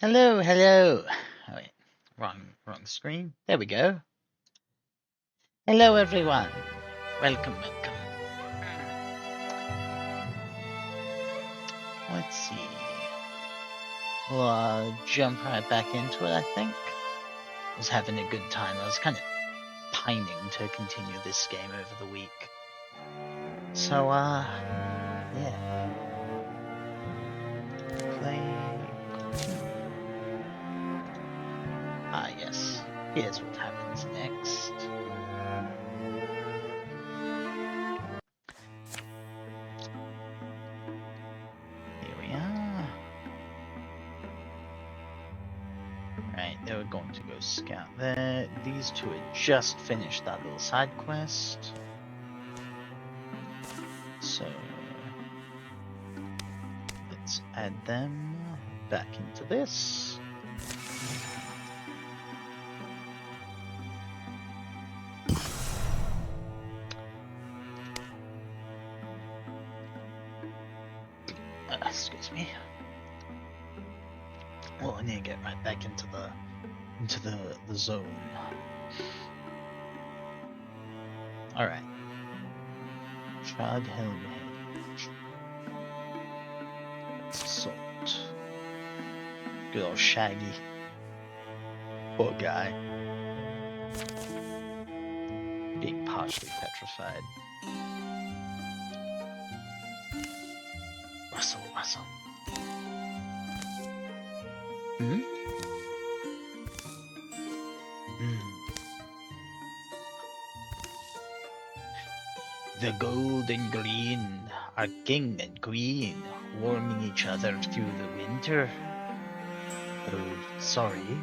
Hello, hello. Oh, wait, wrong screen. There we go. Hello, everyone. Welcome, welcome. Let's see. We'll jump right back into it, I think. I was having a good time. I was kind of pining to continue this game over the week. So, yeah. Play. Ah, yes. Here's what happens next. Here we are. Right, they were going to go scout there. These two had just finished that little side quest. So let's add them back into this. Excuse me. Well, I need to get right back into the zone. All right. Shad Helmhead. Salt. Good old Shaggy. Poor guy. Being partially petrified. Rustle, rustle. Hmm? The gold and green are king and queen, warming each other through the winter. Oh, sorry.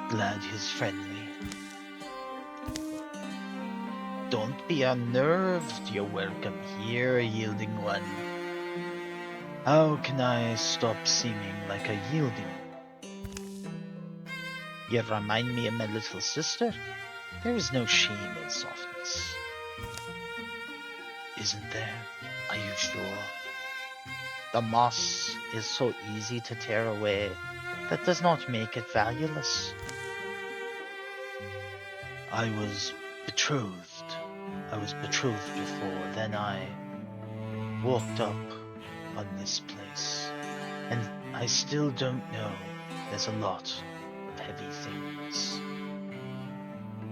Glad he's friendly. Don't be unnerved, you're welcome here, yielding one. How can I stop seeming like a yielding? You remind me of my little sister. There is no shame in softness. Isn't there? Are you sure? The moss is so easy to tear away. That does not make it valueless. I was betrothed. I was betrothed before. Then I walked up on this place. And I still don't know. There's a lot of heavy things.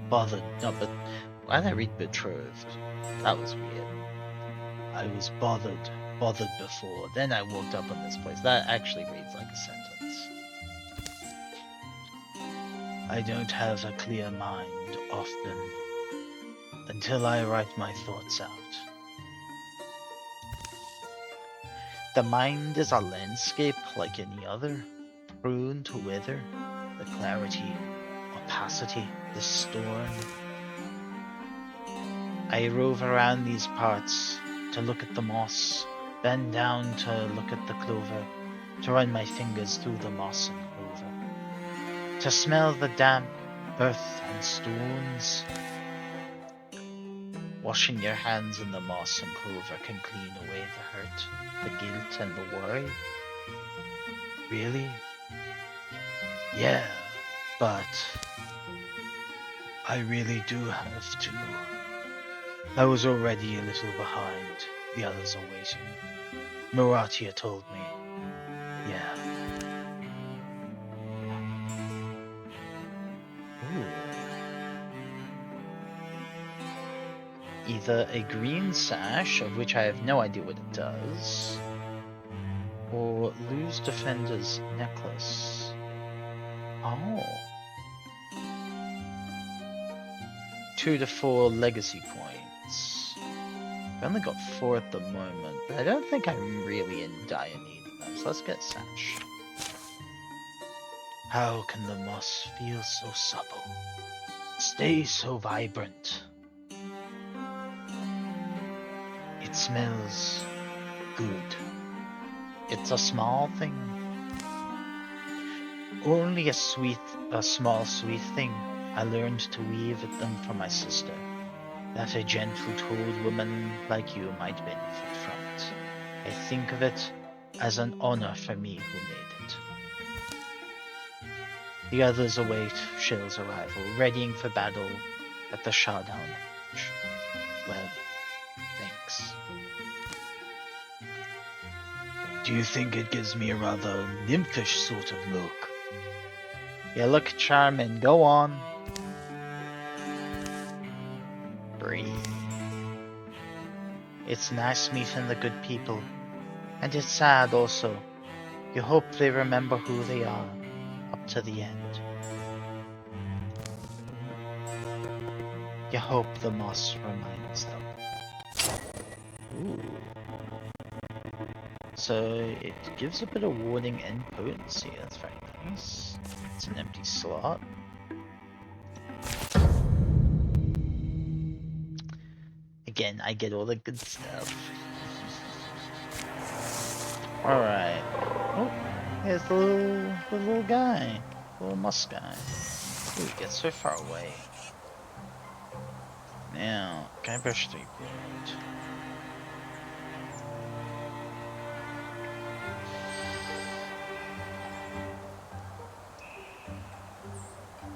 Bothered. No, but why did I read betrothed? That was weird. I was bothered before. Then I walked up on this place. That actually reads like a sentence. I don't have a clear mind often until I write my thoughts out. The mind is a landscape like any other, prone to weather, the clarity, opacity, the storm. I rove around these parts to look at the moss, bend down to look at the clover, to run my fingers through the moss and clover, to smell the damp earth and stones. Washing your hands in the moss and clover can clean away the hurt, the guilt and the worry. Really? Yeah, but I really do have to. I was already a little behind. The others are waiting. Maratia told me. Yeah. Ooh. Either a green sash, of which I have no idea what it does, or lose defender's necklace. Oh. 2 to 4 legacy points. I've only got 4 at the moment, but I don't think I'm really in dire need of them, so let's get Sash. How can the moss feel so supple? Stay so vibrant. It smells good. It's a small thing. Only a small sweet thing. I learned to weave them for my sister, that a gentle-toed woman like you might benefit from it. I think of it as an honor for me who made it. The others await Shale's arrival, readying for battle at the Showdown Edge. Well, thanks. Do you think it gives me a rather nymphish sort of look? You look charming. Go on. Breathe. It's nice meeting the good people. And it's sad also. You hope they remember who they are up to the end. You hope the moss reminds them. Ooh. So it gives a bit of warding and potency. That's very nice. It's an empty slot. Again, I get all the good stuff. Alright. Oh, here's the little guy. Little musk guy. Ooh, he gets so far away. Now, Guybrush Threepwood.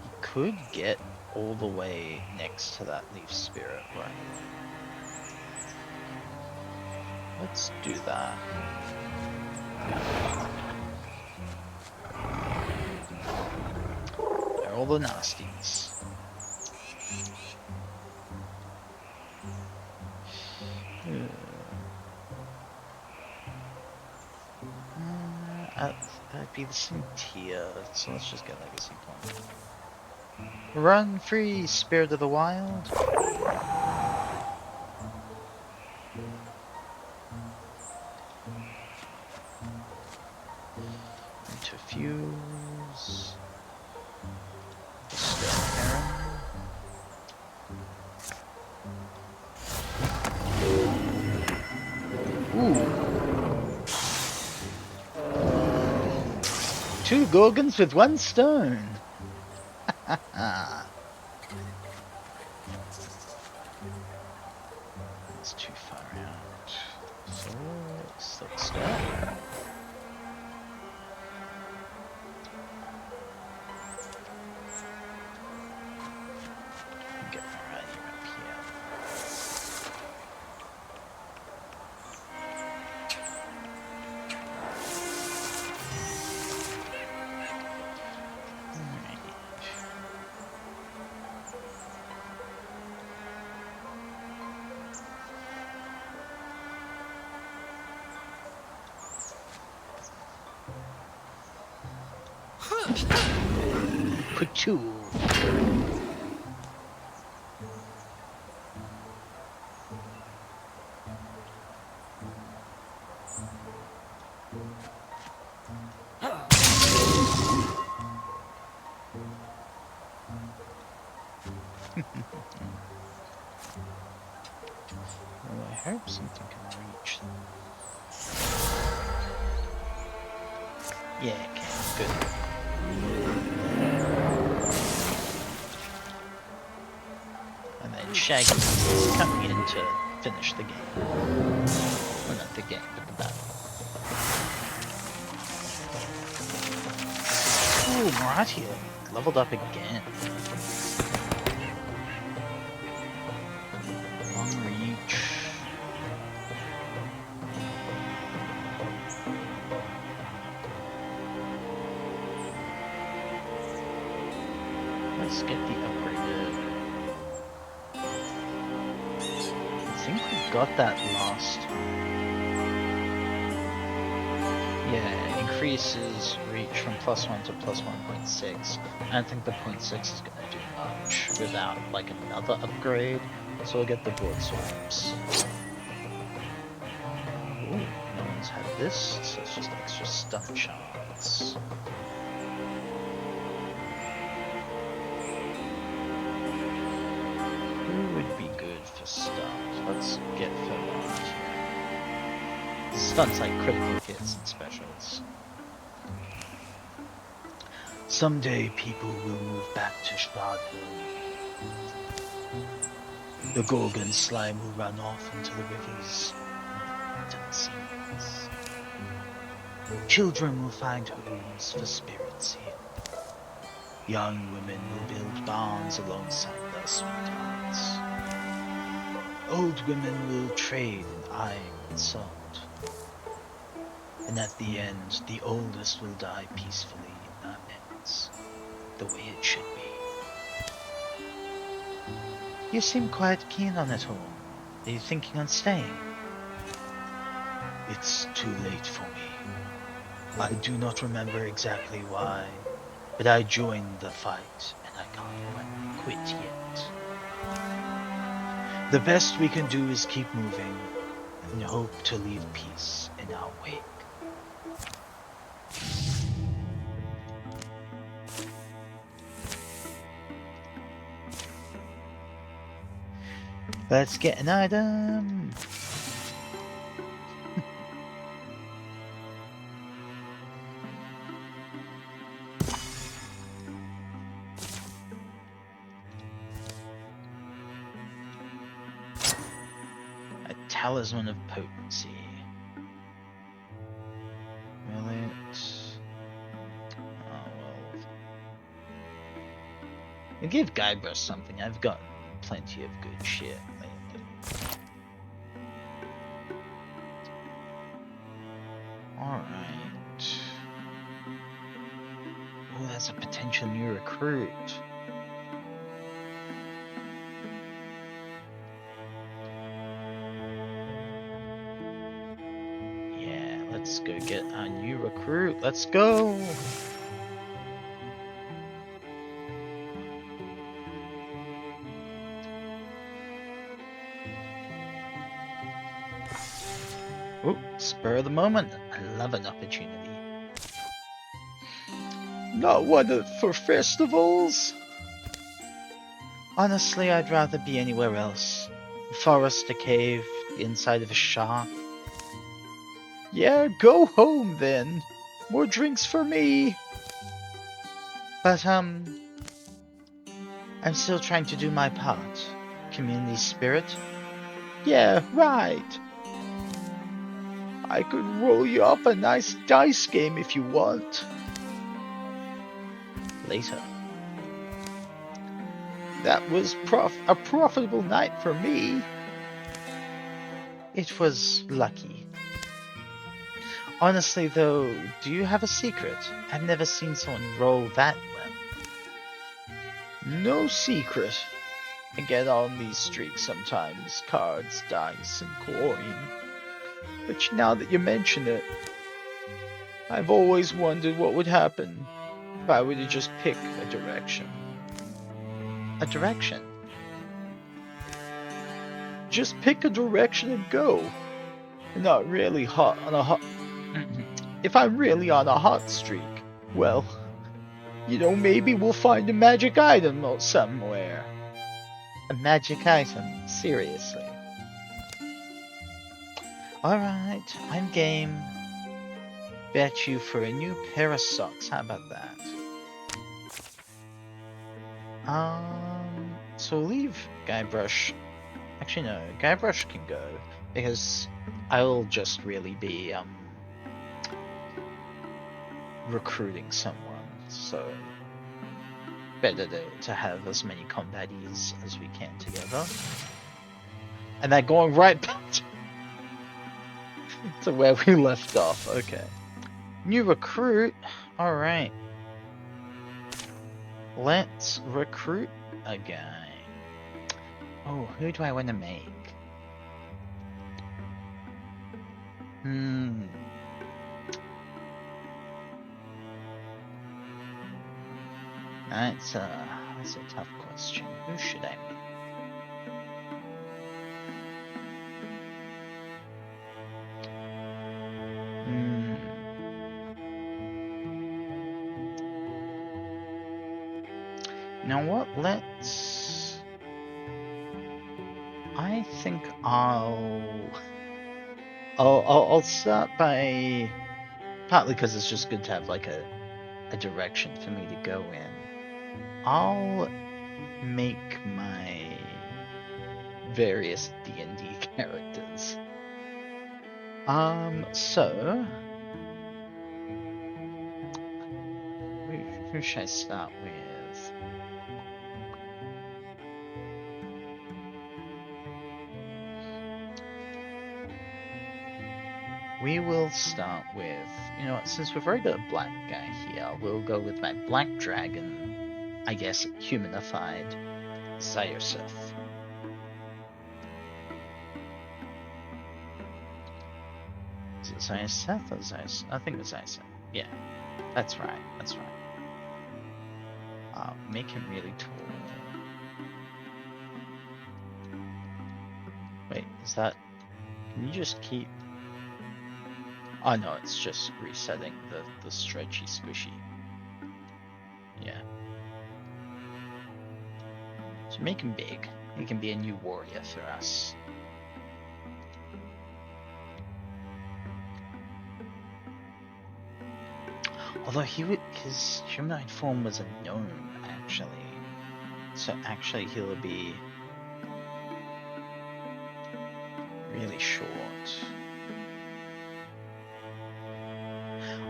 He could get all the way next to that leaf spirit, right? Let's do that. They're all the nasties. That'd be the same tier, so let's just get legacy point. Run free, Spirit of the Wild. Interfuse. Ooh. 2 Gorgons with 1 stone. It's too far out. So let's start. Get ready up here. Put 2. Oh, I hope something can reach them. Yeah, it can. Good. And then Shaggy is coming in to finish the game. Well, not the game, but the battle. Ooh, Marathi leveled up again. Long reach. Let's get the upgraded. I think we got that last. Yeah, increases reach from +1 to +1.6. I don't think the 0.6 is gonna do much without like another upgrade. So we'll get the broadswords. Ooh, no one's had this, so it's just extra stun chance. Who would be good for stuns? Let's get Philmont. Stunts like critical hits and specials. Someday people will move back to Shradwood. The Gorgon slime will run off into the rivers, into the seas. Children will find homes for spirits here. Young women will build barns alongside their sweethearts. Old women will trade in iron and salt. And at the end, the oldest will die peacefully in their beds, the way it should be. You seem quite keen on it all. Are you thinking on staying? It's too late for me. I do not remember exactly why, but I joined the fight and I can't quit yet. The best we can do is keep moving and hope to leave peace in our wake. Let's get an item. A talisman of potency. Will it? Oh well. I'll give Guybrush something. I've gotten plenty of good shit lately. Alright. Oh, that's a potential new recruit. Yeah, let's go get our new recruit. Let's go! Oh, spur of the moment. I love an opportunity. Not one for festivals? Honestly, I'd rather be anywhere else. A forest, a cave, the inside of a shop. Yeah, go home then. More drinks for me. But, I'm still trying to do my part. Community spirit? Yeah, right. I could roll you up a nice dice game if you want. Later. That was a profitable night for me. It was lucky. Honestly though, do you have a secret? I've never seen someone roll that well. No secret. I get on these streaks sometimes. Cards, dice, and coin. But now that you mention it, I've always wondered what would happen if I were to just pick a direction. A direction? Just pick a direction and go. I'm not really hot on a hot... If I'm really on a hot streak, well, you know, maybe we'll find a magic item or somewhere. A magic item? Seriously? Alright, I'm game. Bet you for a new pair of socks, how about that? So leave Guybrush. Actually no, Guybrush can go, because I'll just really be, recruiting someone, so better to have as many combatees as we can together. And they're going right back to where we left off. Okay. New recruit. Alright. Let's recruit a guy. Oh, who do I want to make? That's a tough question. Who should I make? You know what? I think I'll start by, partly because it's just good to have like a direction for me to go in. I'll make my various D&D characters. So Who should I start with? We will start with, you know what, since we've already got a black guy here, we'll go with my black dragon, I guess humanified, Zyoseth. Is it Zyoseth or Zyoseth? I think it's Zyoseth. Yeah, that's right, that's right. Make him really tall. Wait, is that... Can you just keep... Oh no, it's just resetting the stretchy squishy. Yeah. So make him big. He can be a new warrior for us. Although his humanoid form was a gnome, actually. So actually he'll be really short.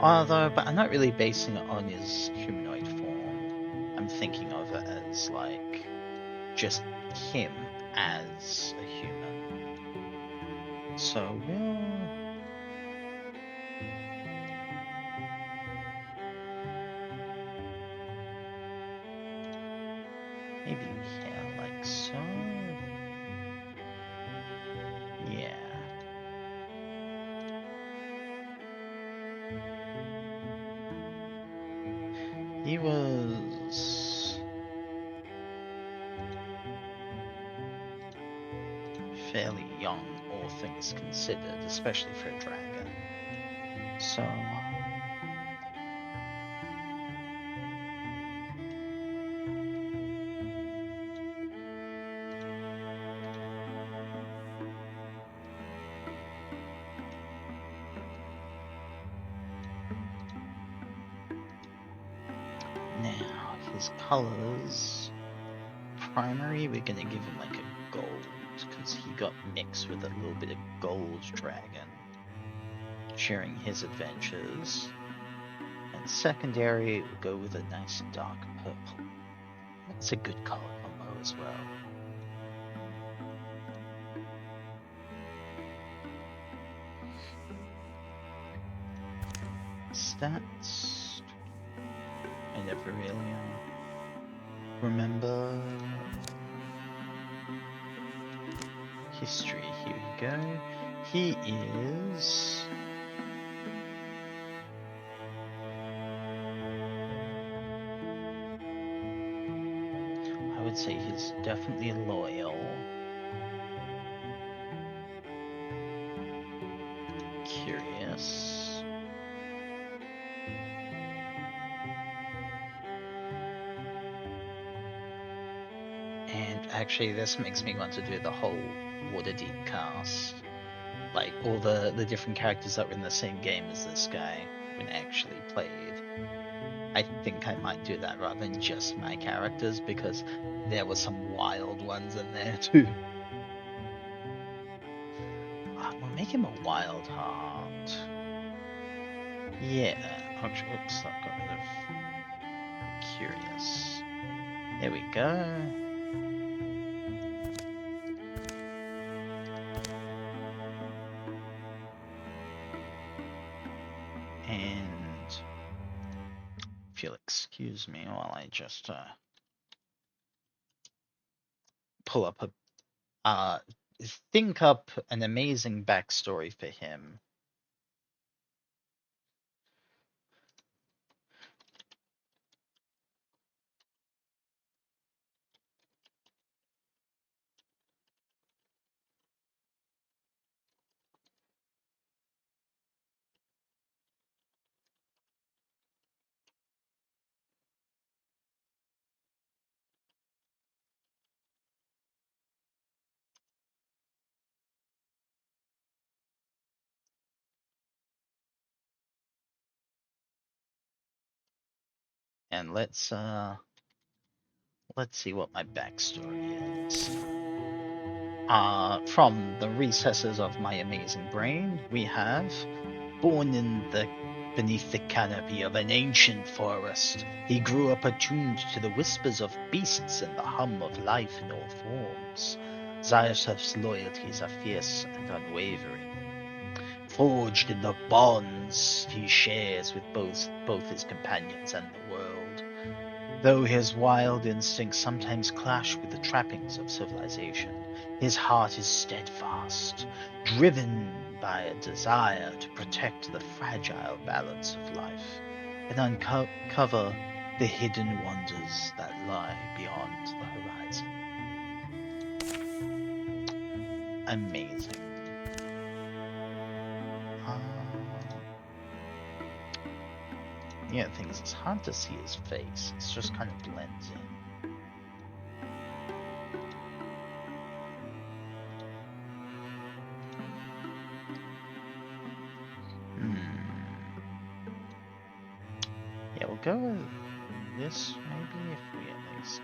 Although, but I'm not really basing it on his humanoid form. I'm thinking of it as like just him as a human. So maybe here, like so. Yeah. He was fairly young, all things considered, especially for a dragon. So now his colors, primary, we're gonna give him like a gold, because he got mixed with a little bit of gold dragon, sharing his adventures. And secondary, we'll go with a nice dark purple. That's a good color combo as well. Stats. I never really remember. History, here we go. He is... I would say he's definitely loyal. Curious. And actually this makes me want to do the whole Waterdeep cast. Like all the different characters that were in the same game as this guy when actually played. I think I might do that rather than just my characters, because there were some wild ones in there too. We'll make him a wild heart. Yeah. Actually, oops, that got rid of curious. There we go. And if you'll excuse me while I just pull up think up an amazing backstory for him. And let's see what my backstory is. From the recesses of my amazing brain, we have born in the Beneath the canopy of an ancient forest, he grew up attuned to the whispers of beasts and the hum of life in all forms. Zaiusev's loyalties are fierce and unwavering, forged in the bonds he shares with both his companions and the world. Though his wild instincts sometimes clash with the trappings of civilization, his heart is steadfast, driven by a desire to protect the fragile balance of life and uncover the hidden wonders that lie beyond the horizon. Amazing. Yeah, the thing is, it's hard to see his face. It's just kind of blends in. Yeah, we'll go with this, maybe, if we at least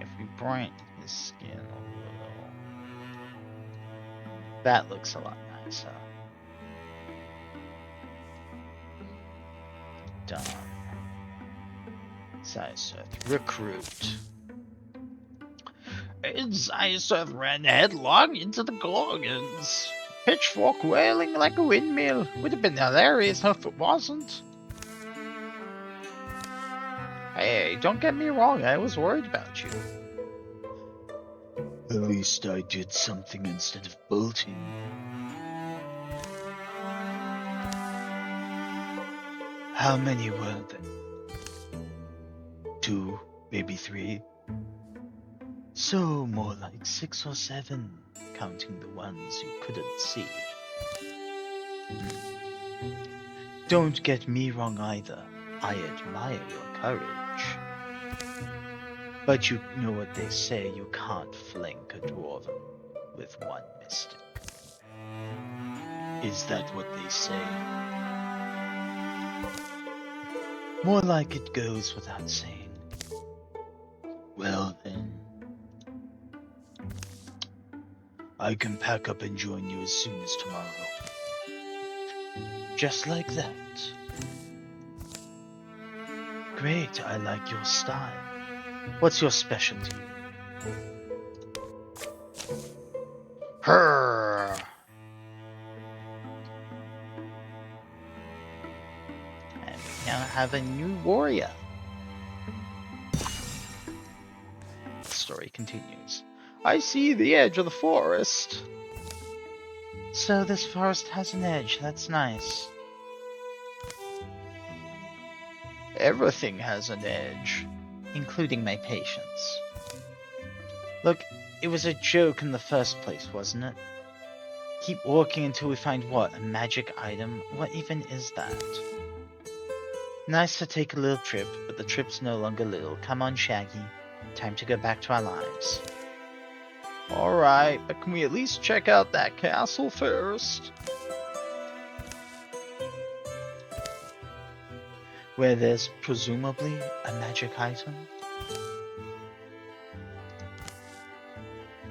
if we brighten his skin a little. That looks a lot nicer. Done. Zaiuseth, recruit. And Zaiuseth ran headlong into the Gorgons. Pitchfork wailing like a windmill. Would have been hilarious if it wasn't. Hey, don't get me wrong, I was worried about you. At least I did something instead of bolting. How many were there? 2, maybe 3? So, more like 6 or 7, counting the ones you couldn't see. Don't get me wrong either. I admire your courage. But you know what they say, you can't flank a dwarven with one mystic. Is that what they say? More like it goes without saying. Well then, I can pack up and join you as soon as tomorrow. Just like that. Great, I like your style. What's your specialty? Her. And we now have a new warrior. The story continues. I see the edge of the forest. So this forest has an edge, that's nice. Everything has an edge, including my patience. Look, it was a joke in the first place, wasn't it? Keep walking until we find what? A magic item? What even is that? Nice to take a little trip, but the trip's no longer little. Come on, Shaggy. Time to go back to our lives. Alright, but can we at least check out that castle first? Where there's presumably a magic item?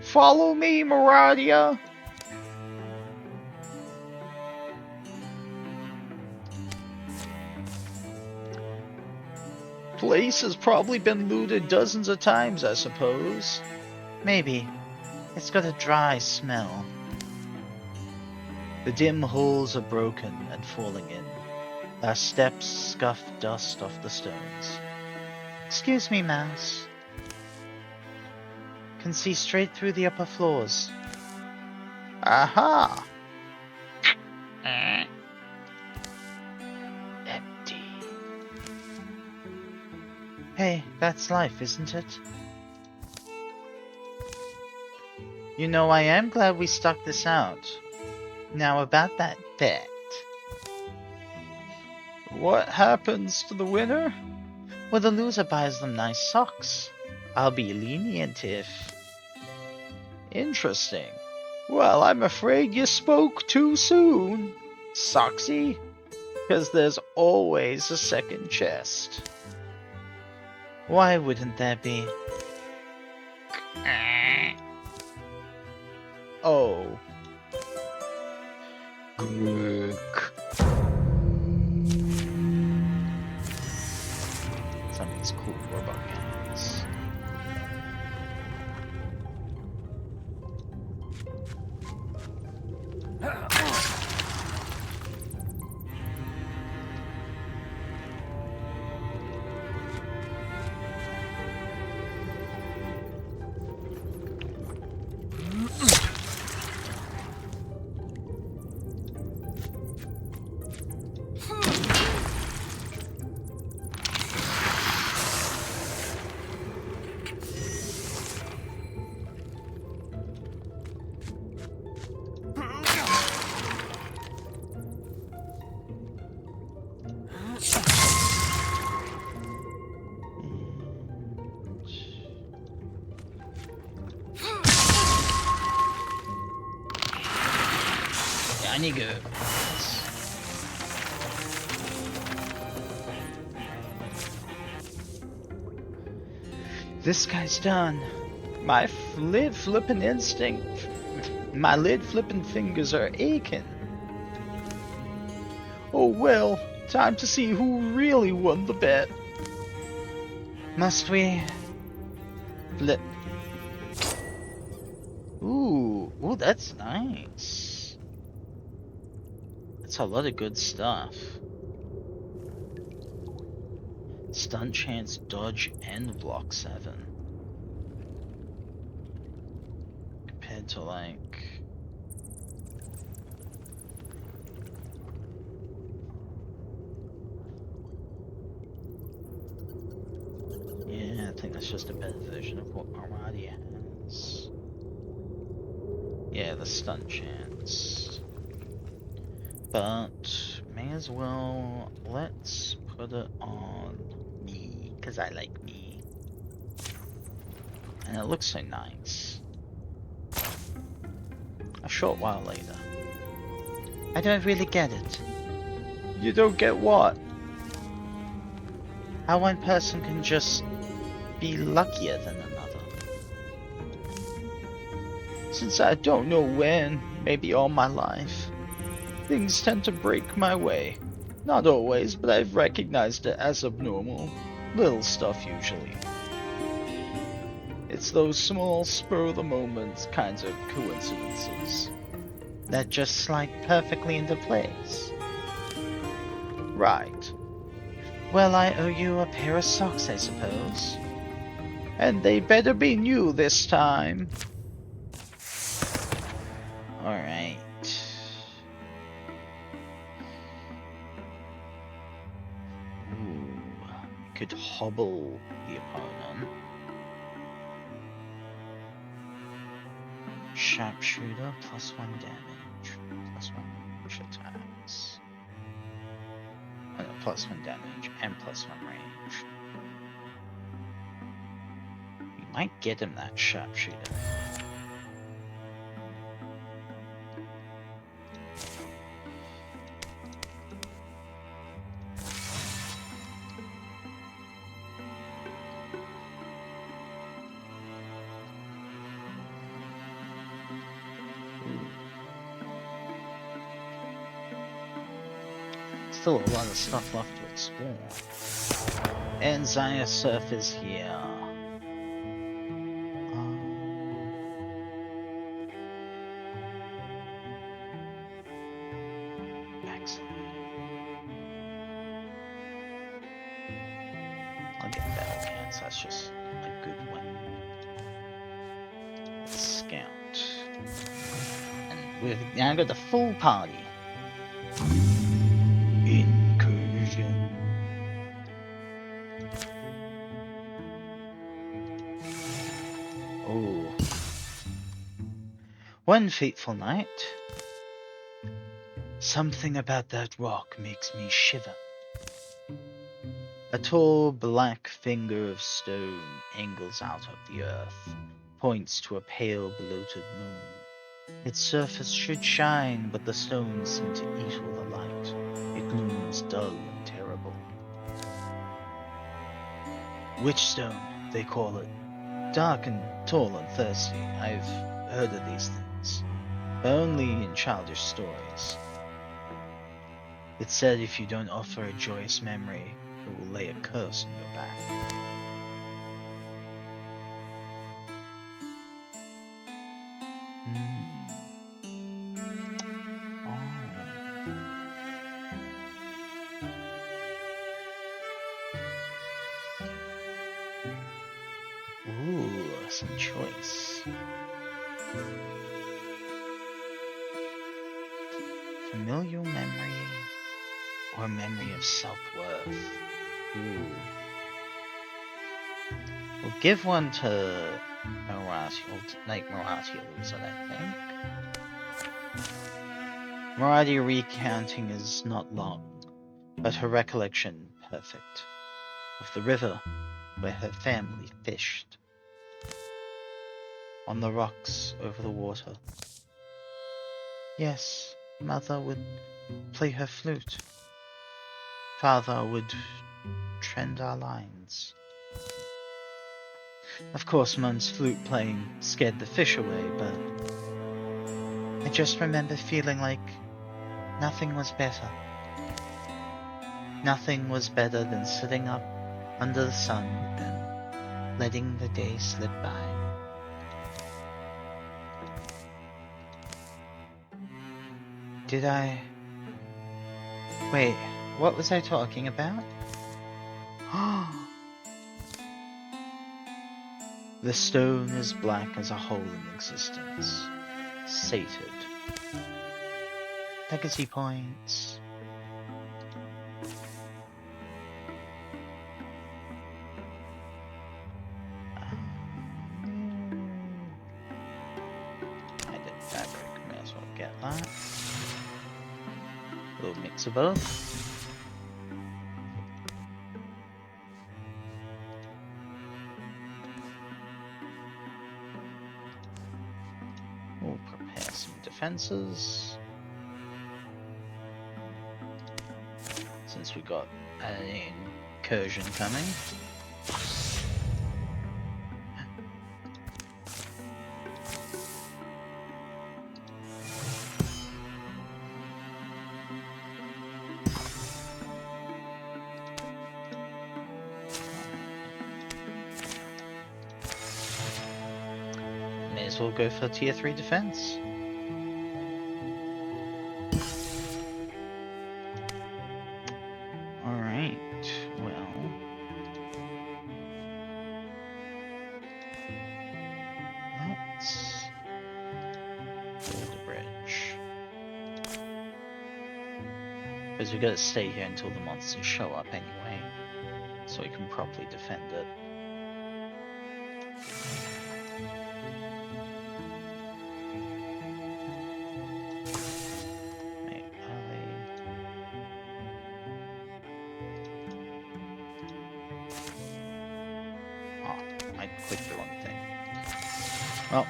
Follow me, Maradia! Place has probably been looted dozens of times, I suppose. Maybe. It's got a dry smell. The dim holes are broken and falling in. Our steps scuff dust off the stones. Excuse me, mouse. Can see straight through the upper floors. Aha! Empty. Hey, that's life, isn't it? You know, I am glad we stuck this out. Now about that bet. What happens to the winner? Well, the loser buys them nice socks. I'll be lenient if... Interesting. Well, I'm afraid you spoke too soon, Soxy. Because there's always a second chest. Why wouldn't there be? Oh. Grook. these cool robot cannons. I need to go. This guy's done. My lid flipping instinct. My lid flipping fingers are aching. Oh well, time to see who really won the bet. Must we flip? Ooh, that's nice. That's a lot of good stuff. Stunt chance, dodge, and block 7. Compared to like... yeah, I think that's just a better version of what Armadi has. Yeah, the stunt chance. But may as well, let's put it on me, because I like me. And it looks so nice. A short while later. I don't really get it. You don't get what? How one person can just be luckier than another. Since I don't know when, maybe all my life, things tend to break my way. Not always, but I've recognized it as abnormal. Little stuff usually. It's those small spur-of-the-moment kinds of coincidences that just slide perfectly into place. Right. Well, I owe you a pair of socks, I suppose. And they better be new this time. Alright. Ooh. Could hobble the opponent. Sharpshooter, +1 damage. +1 range attacks. Oh, no, +1 damage and +1 range. You might get him that sharpshooter. Still a lot of stuff left to explore. And Zaya Surf is here. Excellent. I'll get Battle Cats, that's just a good one. Scout. And we've now got the full party. Incursion. Oh. One fateful night, something about that rock makes me shiver. A tall black finger of stone angles out of the earth, points to a pale bloated moon. Its surface should shine, but the stones seem to eat all the light. It glooms dull and terrible. Witchstone, they call it. Dark and tall and thirsty. I've heard of these things, but only in childish stories. It's said if you don't offer a joyous memory, It will lay a curse on your back. Ooh, some choice. Familial memory or memory of self-worth. Ooh. We'll give one to Marathi. We'll make Marathi a loser, I think. Marathi recounting is not long, but her recollection perfect. Of the river where her family fished. On the rocks over the water. Yes, mother would play her flute. Father would trend our lines. Of course, Mum's flute playing scared the fish away, but I just remember feeling like nothing was better. Nothing was better than sitting up under the sun and letting the day slip by. Did I... Wait, what was I talking about? The stone is black as a hole in existence. Sated. Legacy points. Hidden fabric, may as well get that. A little mix of both. We'll prepare some defenses. Since we got an incursion coming. May as well go for tier 3 defense. Alright, well. Let's build a bridge. Because we gotta stay here until the monsters show up anyway. So we can properly defend it. Clicked the wrong thing. Well.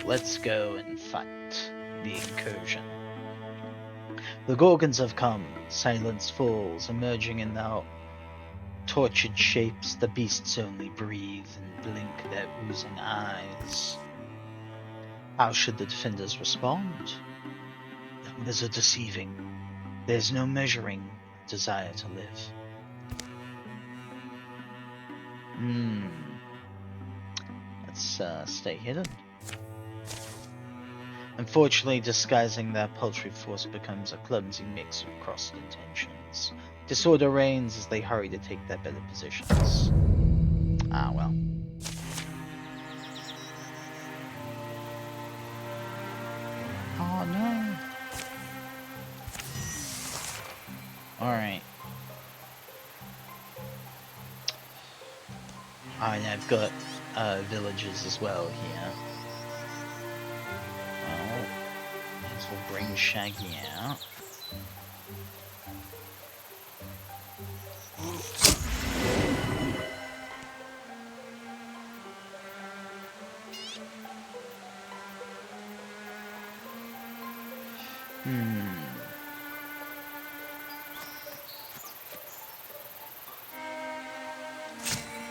Let's go and fight the incursion. The Gorgons have come. Silence falls, emerging in their tortured shapes. The beasts only breathe and blink their oozing eyes. How should the defenders respond? Numbers are deceiving. There's no measuring desire to live. Let's stay hidden. Unfortunately, disguising their paltry force becomes a clumsy mix of crossed intentions. Disorder reigns as they hurry to take their better positions. Ah, well. Oh, no. Alright. Alright, I've got villages as well here. Well, may as well bring Shaggy out.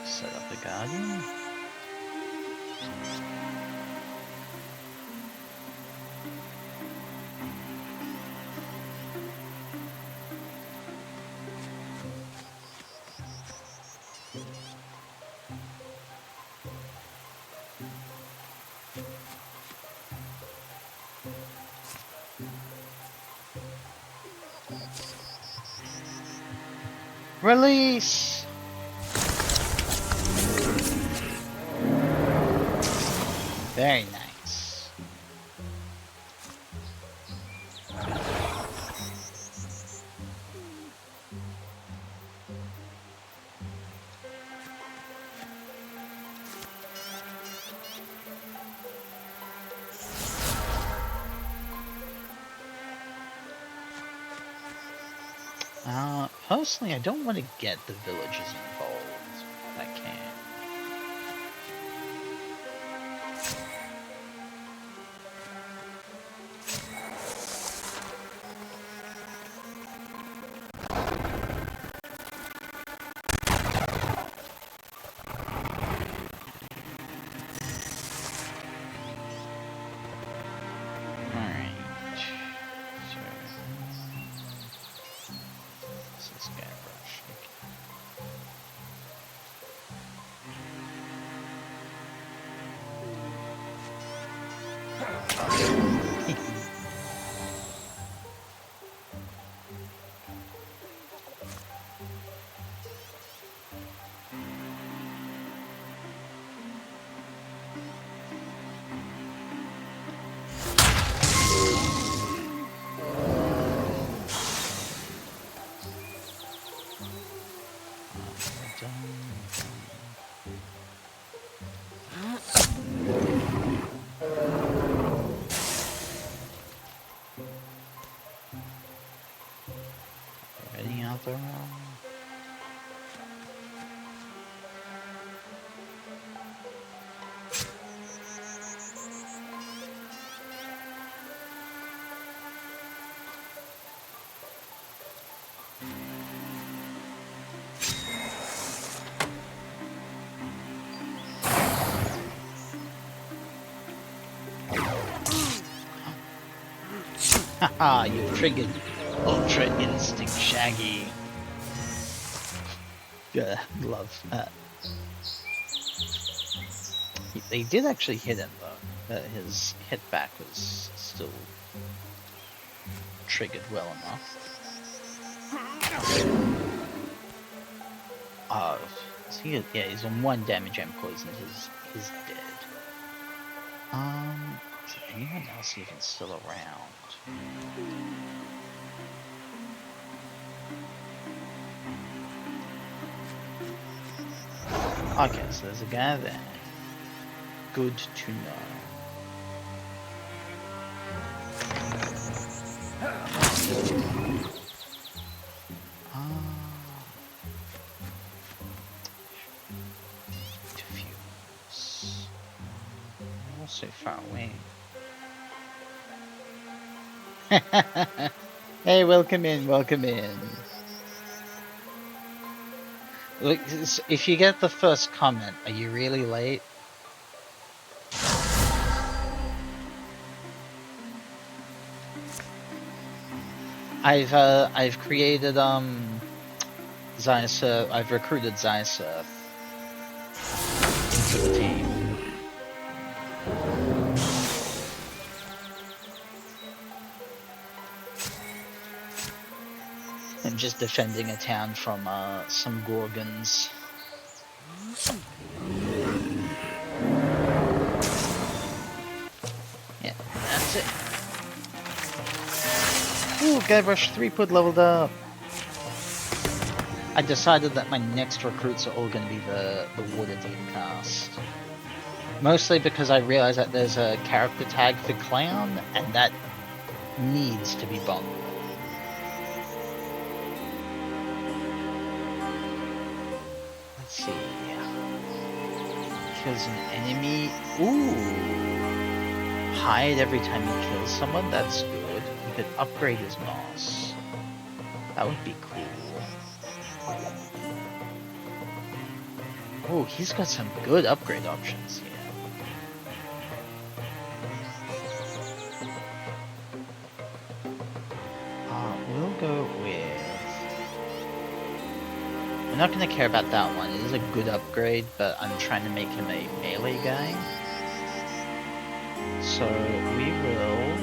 Set up the guardian. Release! Very nice. Personally, I don't want to get the villagers involved. I can. Any other? Haha, you triggered Ultra Instinct Shaggy. Yeah, love that. They did actually hit him though. His hit back was still triggered well enough. Oh, yeah, he's on 1 damage and poisoned. He's dead. Is there anyone else even still around? Okay, so there's a guy there. Good to know. Diffuse. All so far away. Hey, welcome in, welcome in. Look, if you get the first comment, are you really late? I've created Zysurf. I've recruited Zysurf into the team. I'm just defending a town from some Gorgons. Yeah, that's it. Ooh, Guybrush Threepwood leveled up. I decided that my next recruits are all going to be the Waterdeep cast. Mostly because I realized that there's a character tag for Clown, and that needs to be bumped. Let's see. Kills an enemy. Ooh. Hide every time he kills someone. That's good. He could upgrade his moss. That would be cool. Oh, he's got some good upgrade options here. We'll go with... I'm not going to care about that one. It is a good upgrade, but I'm trying to make him a melee guy. So we will...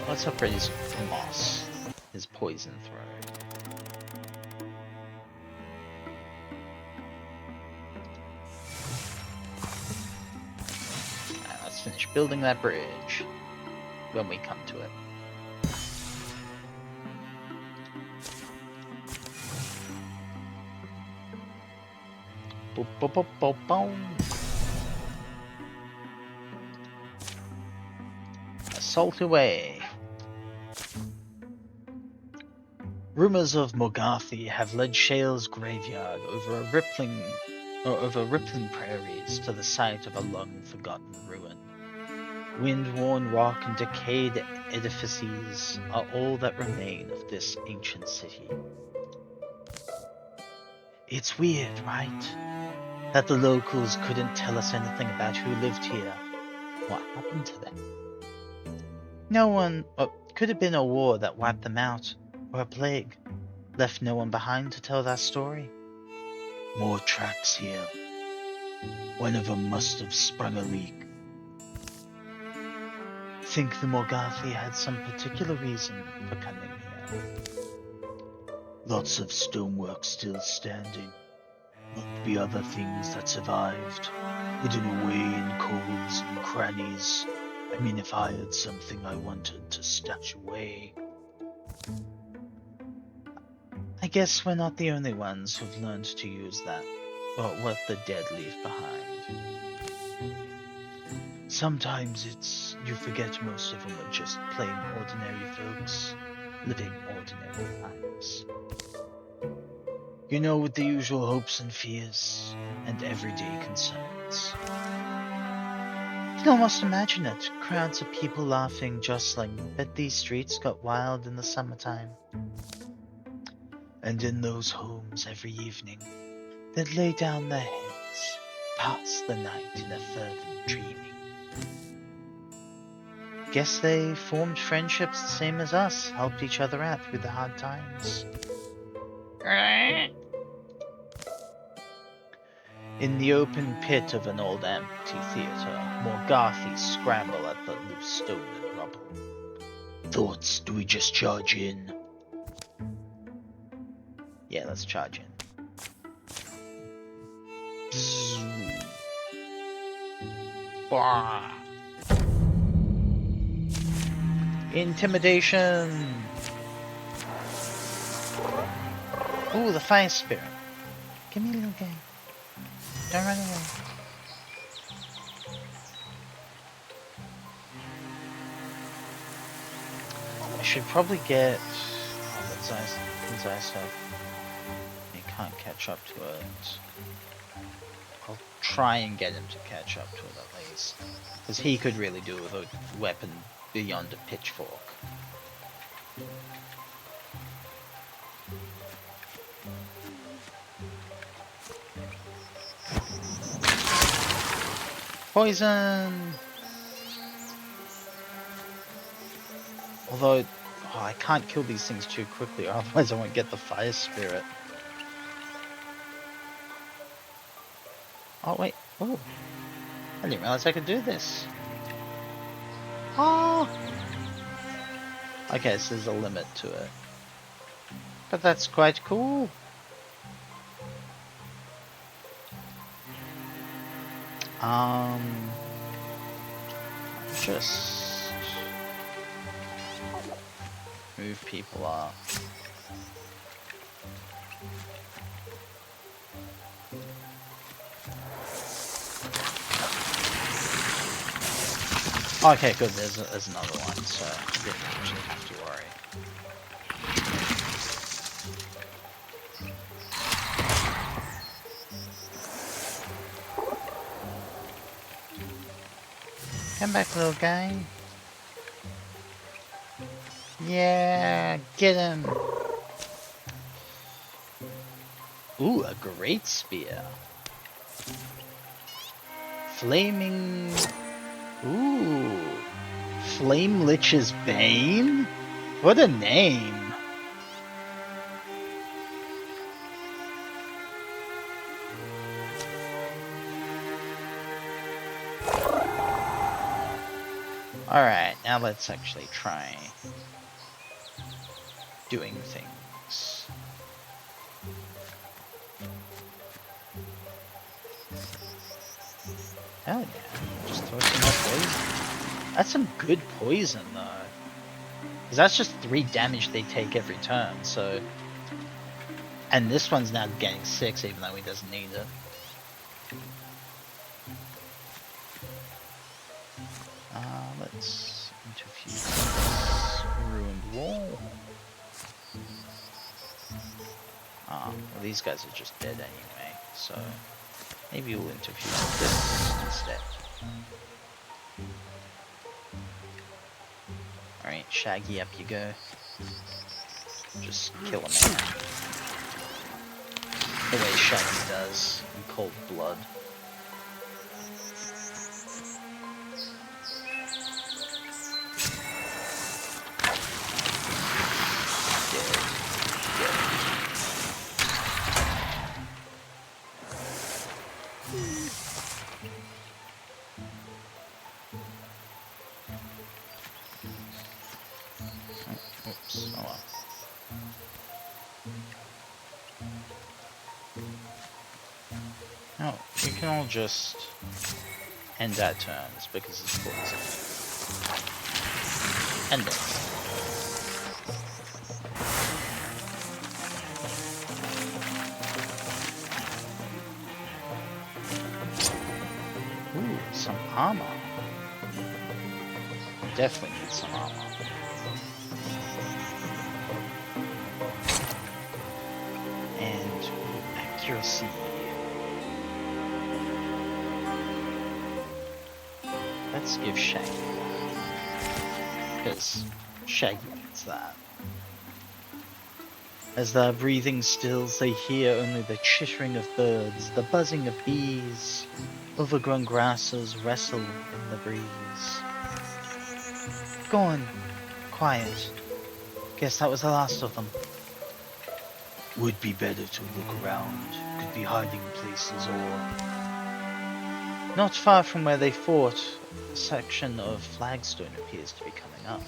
Let's upgrade his moss. His poison throw. finish building that bridge when we come to it. Boop, boop, boop, boop, boom. Assault away. Rumors of Morgarthi have led Shale's graveyard over rippling prairies to the site of a long-forgotten ruin. Wind-worn rock and decayed edifices are all that remain of this ancient city. It's weird, right? That the locals couldn't tell us anything about who lived here. What happened to them? No one... could have been a war that wiped them out, or a plague. Left no one behind to tell that story. More tracks here. One of them must have sprung a leak. Think the Morgarthi had some particular reason for coming here. Lots of stonework still standing. Might be other things that survived, hidden away in coves and crannies. I mean, if I had something I wanted to stash away. I guess we're not the only ones who've learned to use that, or what the dead leave behind. Sometimes you forget most of them are just plain ordinary folks, living ordinary lives. You know, with the usual hopes and fears, and everyday concerns. You can almost imagine it, crowds of people laughing, jostling. Bet these streets got wild in the summertime. And in those homes every evening, they'd lay down their heads, pass the night in a fervent dreaming. Guess they formed friendships the same as us, helped each other out through the hard times. In the open pit of an old amphitheater, Morgarthi scramble at the loose stone and rubble. Thoughts, do we just charge in? Yeah, let's charge in. Bah. Intimidation! Ooh, the fire spirit. Give me a little game. Don't run away. I should probably get... Oh, that's Zysa. He can't catch up to it. I'll try and get him to catch up to it at least. Because he could really do with a weapon beyond a pitchfork. Poison! Although, I can't kill these things too quickly, otherwise I won't get the fire spirit. Oh wait, oh. I didn't realize I could do this. Oh! Okay, so there's a limit to it. But that's quite cool. Just move people up. Okay, good. There's another one, so I didn't actually have to worry. Come back, little guy. Yeah, get him. Ooh, a great spear. Flaming... Ooh. Flame Lich's Bane? What a name. Alright, now let's actually try doing things. Hell yeah. Just throw some more poison. That's some good poison, though. Because that's just 3 damage they take every turn, so... And this one's now getting 6, even though he doesn't need it. Let's interfuse this ruined wall. Well, these guys are just dead anyway, so maybe we'll interfuse this instead. Alright, Shaggy, up you go. Just kill a man. The way Shaggy does in cold blood. Oops, oh well. No, we can all just end our turns because it's poison. End it. Ooh, some armor. Definitely need some armor. And accuracy. Let's give Shaggy that. Because Shaggy needs that. As their breathing stills, they hear only the chittering of birds, the buzzing of bees. Overgrown grasses wrestle in the breeze. Go on. Quiet. Guess that was the last of them. Would be better to look around. Could be hiding places or... Not far from where they fought, a section of flagstone appears to be coming up.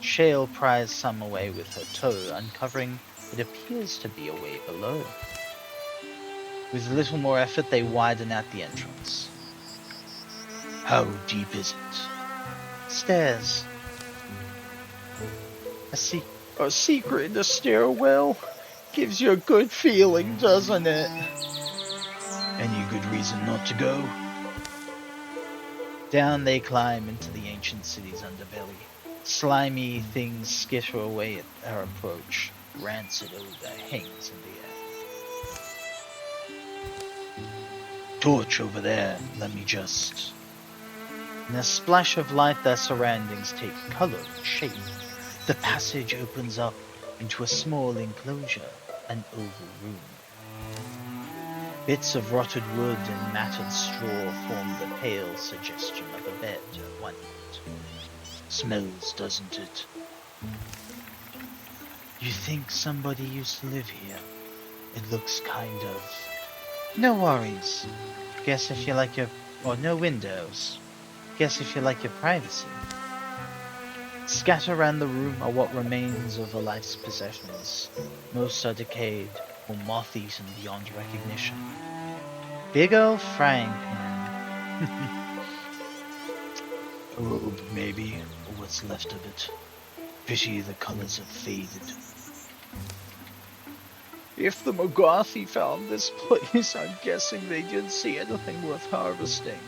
Shale pries some away with her toe, uncovering what appears to be a way below. With a little more effort, they widen out the entrance. How deep is it? Stairs. A secret in the stairwell. Gives you a good feeling, doesn't it? Any good reason not to go? Down they climb into the ancient city's underbelly. Slimy things skitter away at their approach. Rancid odor hangs in the air. Torch over there, let me just... In a splash of light, their surroundings take color and shape. The passage opens up into a small enclosure, an oval room. Bits of rotted wood and matted straw form the pale suggestion of a bed at one end. Smells, doesn't it? You think somebody used to live here? It looks kind of... No worries. Guess if you like your... Or no windows. Guess if you like your privacy. Scattered around the room are what remains of a life's possessions. Most are decayed or moth-eaten beyond recognition. Big ol' Frank, man. A robe, maybe, or what's left of it. Pity the colors have faded. If the McGarthy found this place, I'm guessing they didn't see anything worth harvesting.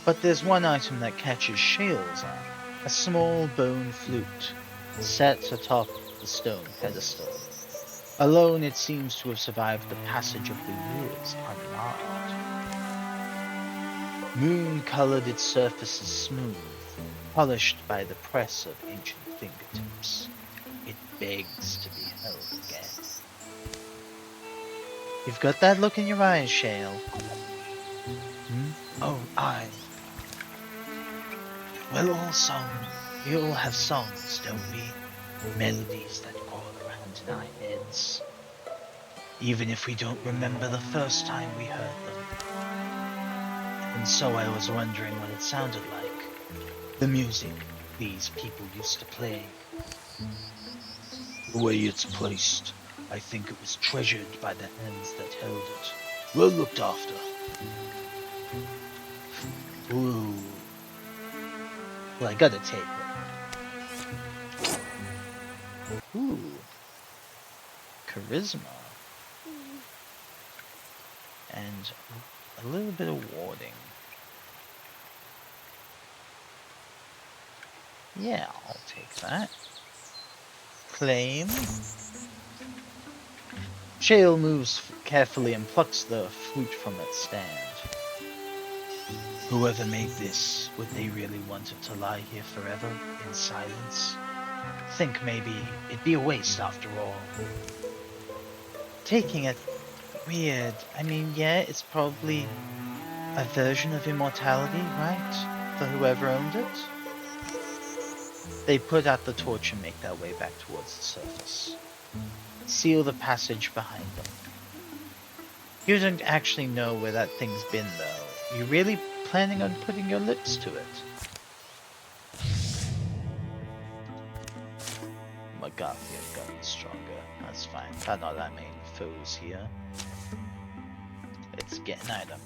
But there's one item that catches Shale's eye. A small bone flute, set atop the stone pedestal. Alone, it seems to have survived the passage of the years unmarred. Moon-colored, its surface is smooth, polished by the press of ancient fingertips. It begs to be held again. You've got that look in your eyes, Shale. Oh, I. Well, we all have songs, don't we? Melodies that crawl around in our heads. Even if we don't remember the first time we heard them. And so I was wondering what it sounded like. The music these people used to play. The way it's placed, I think it was treasured by the hands that held it. Well looked after. Ooh. Well, I gotta take it. Ooh. Charisma. And a little bit of warding. Yeah, I'll take that. Claim. Shale moves carefully and plucks the flute from its stand. Whoever made this, would they really want it to lie here forever, in silence? Think maybe it'd be a waste after all. Taking it, weird. I mean, yeah, it's probably a version of immortality, right? For whoever owned it? They put out the torch and make their way back towards the surface. Seal the passage behind them. You don't actually know where that thing's been, though. You really planning on putting your lips to it? Magathia gotten stronger. That's fine. Got not that many foes here. Let's get an item.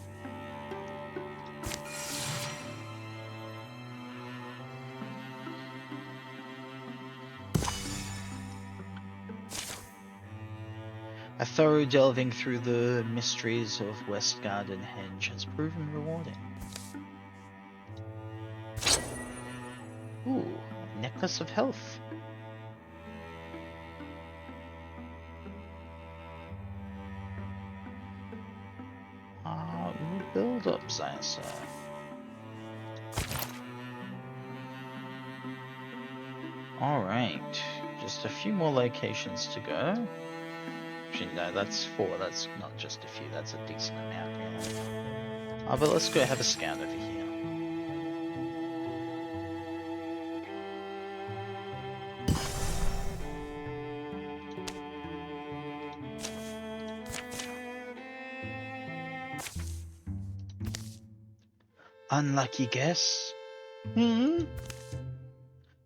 A thorough delving through the mysteries of Westgard and Henge has proven rewarding. Ooh, Necklace of Health. Build up, Zysa. Alright, just a few more locations to go. Actually, no, that's 4, that's not just a few, that's a decent amount, yeah. But let's go have a scout over here. Unlucky guess? The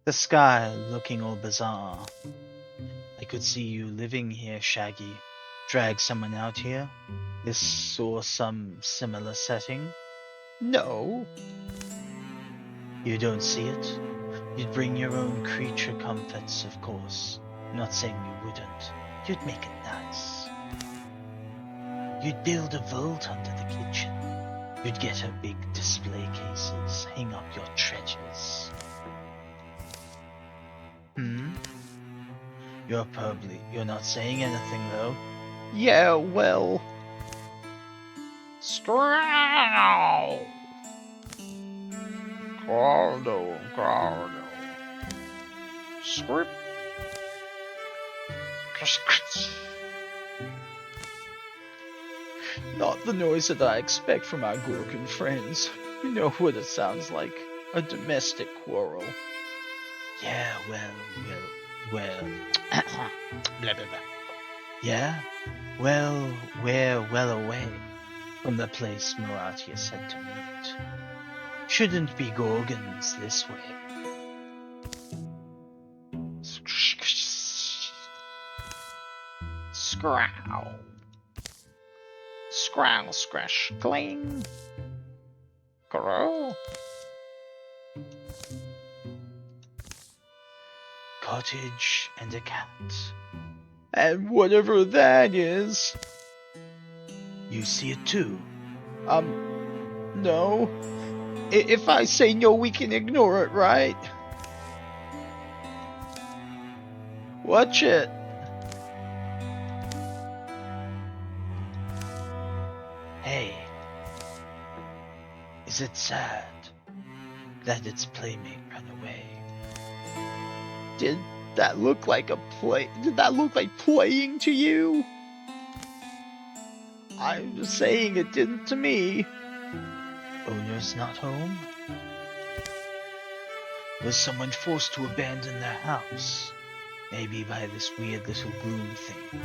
sky looking all bizarre. I could see you living here, Shaggy. Drag someone out here? This or some similar setting? No. You don't see it? You'd bring your own creature comforts, of course. I'm not saying you wouldn't. You'd make it nice. You'd build a vault under the kitchen. You'd get her big display cases, hang up your treasures. You're not saying anything though. Yeah, well. Strow! Gardo. Script. Not the noise that I expect from our Gorgon friends. You know what it sounds like. A domestic quarrel. Yeah, well. Blah, blah, blah. Yeah? Well, we're well away from the place Maratia said to meet. Shouldn't be Gorgons this way. Scrowl. Scrowl, scratch, cling. Grow. Cottage and a cat. And whatever that is. You see it too? No. If I say no, we can ignore it, right? Watch it. Hey. Is it sad that its playmate ran away? Did that look like playing to you? I'm just saying it didn't to me. Owner's not home? Was someone forced to abandon their house? Maybe by this weird little gloom thing.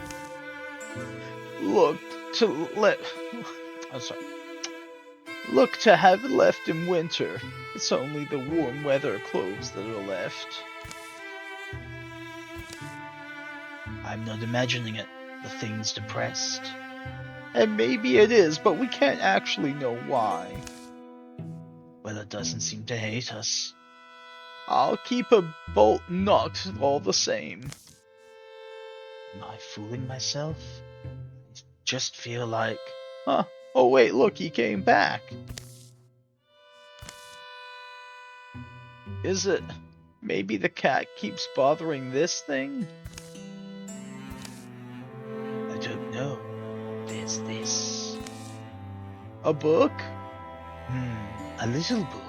Look to have it left in winter. It's only the warm weather clothes that are left. I'm not imagining it. The thing's depressed. And maybe it is, but we can't actually know why. Well, it doesn't seem to hate us. I'll keep a bolt knot all the same. Am I fooling myself? I just feel like... Huh. Oh wait, look, he came back. Is it... maybe the cat keeps bothering this thing? I don't know. There's this. A book? A little book.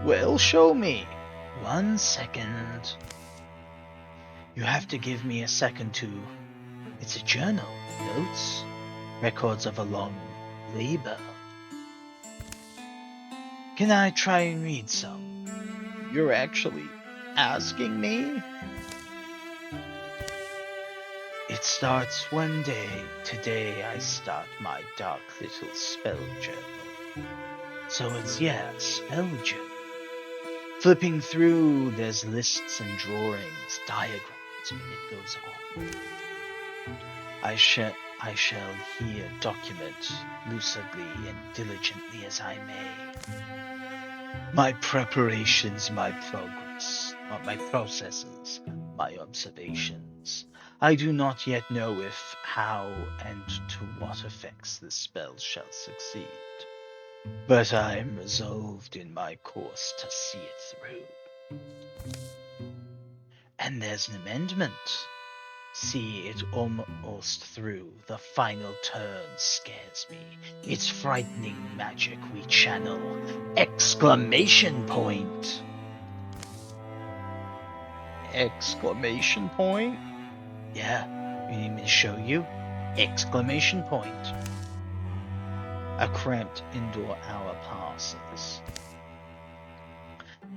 Well, show me. 1 second. You have to give me a second to... It's a journal. Notes. Records of a long labor. Can I try and read some? You're actually asking me? It starts one day. Today I start my dark little spell journal. So it's, spell journal. Flipping through, there's lists and drawings, diagrams, and it goes on. I shall here document lucidly and diligently as I may. My preparations, my progress, my processes, my observations. I do not yet know if, how, and to what effects this spell shall succeed. But I am resolved in my course to see it through. And there's an amendment. See it almost through. The final turn scares me. It's frightening magic we channel. Exclamation point! Exclamation point? Yeah, you need me to show you? Exclamation point. A cramped indoor hour passes.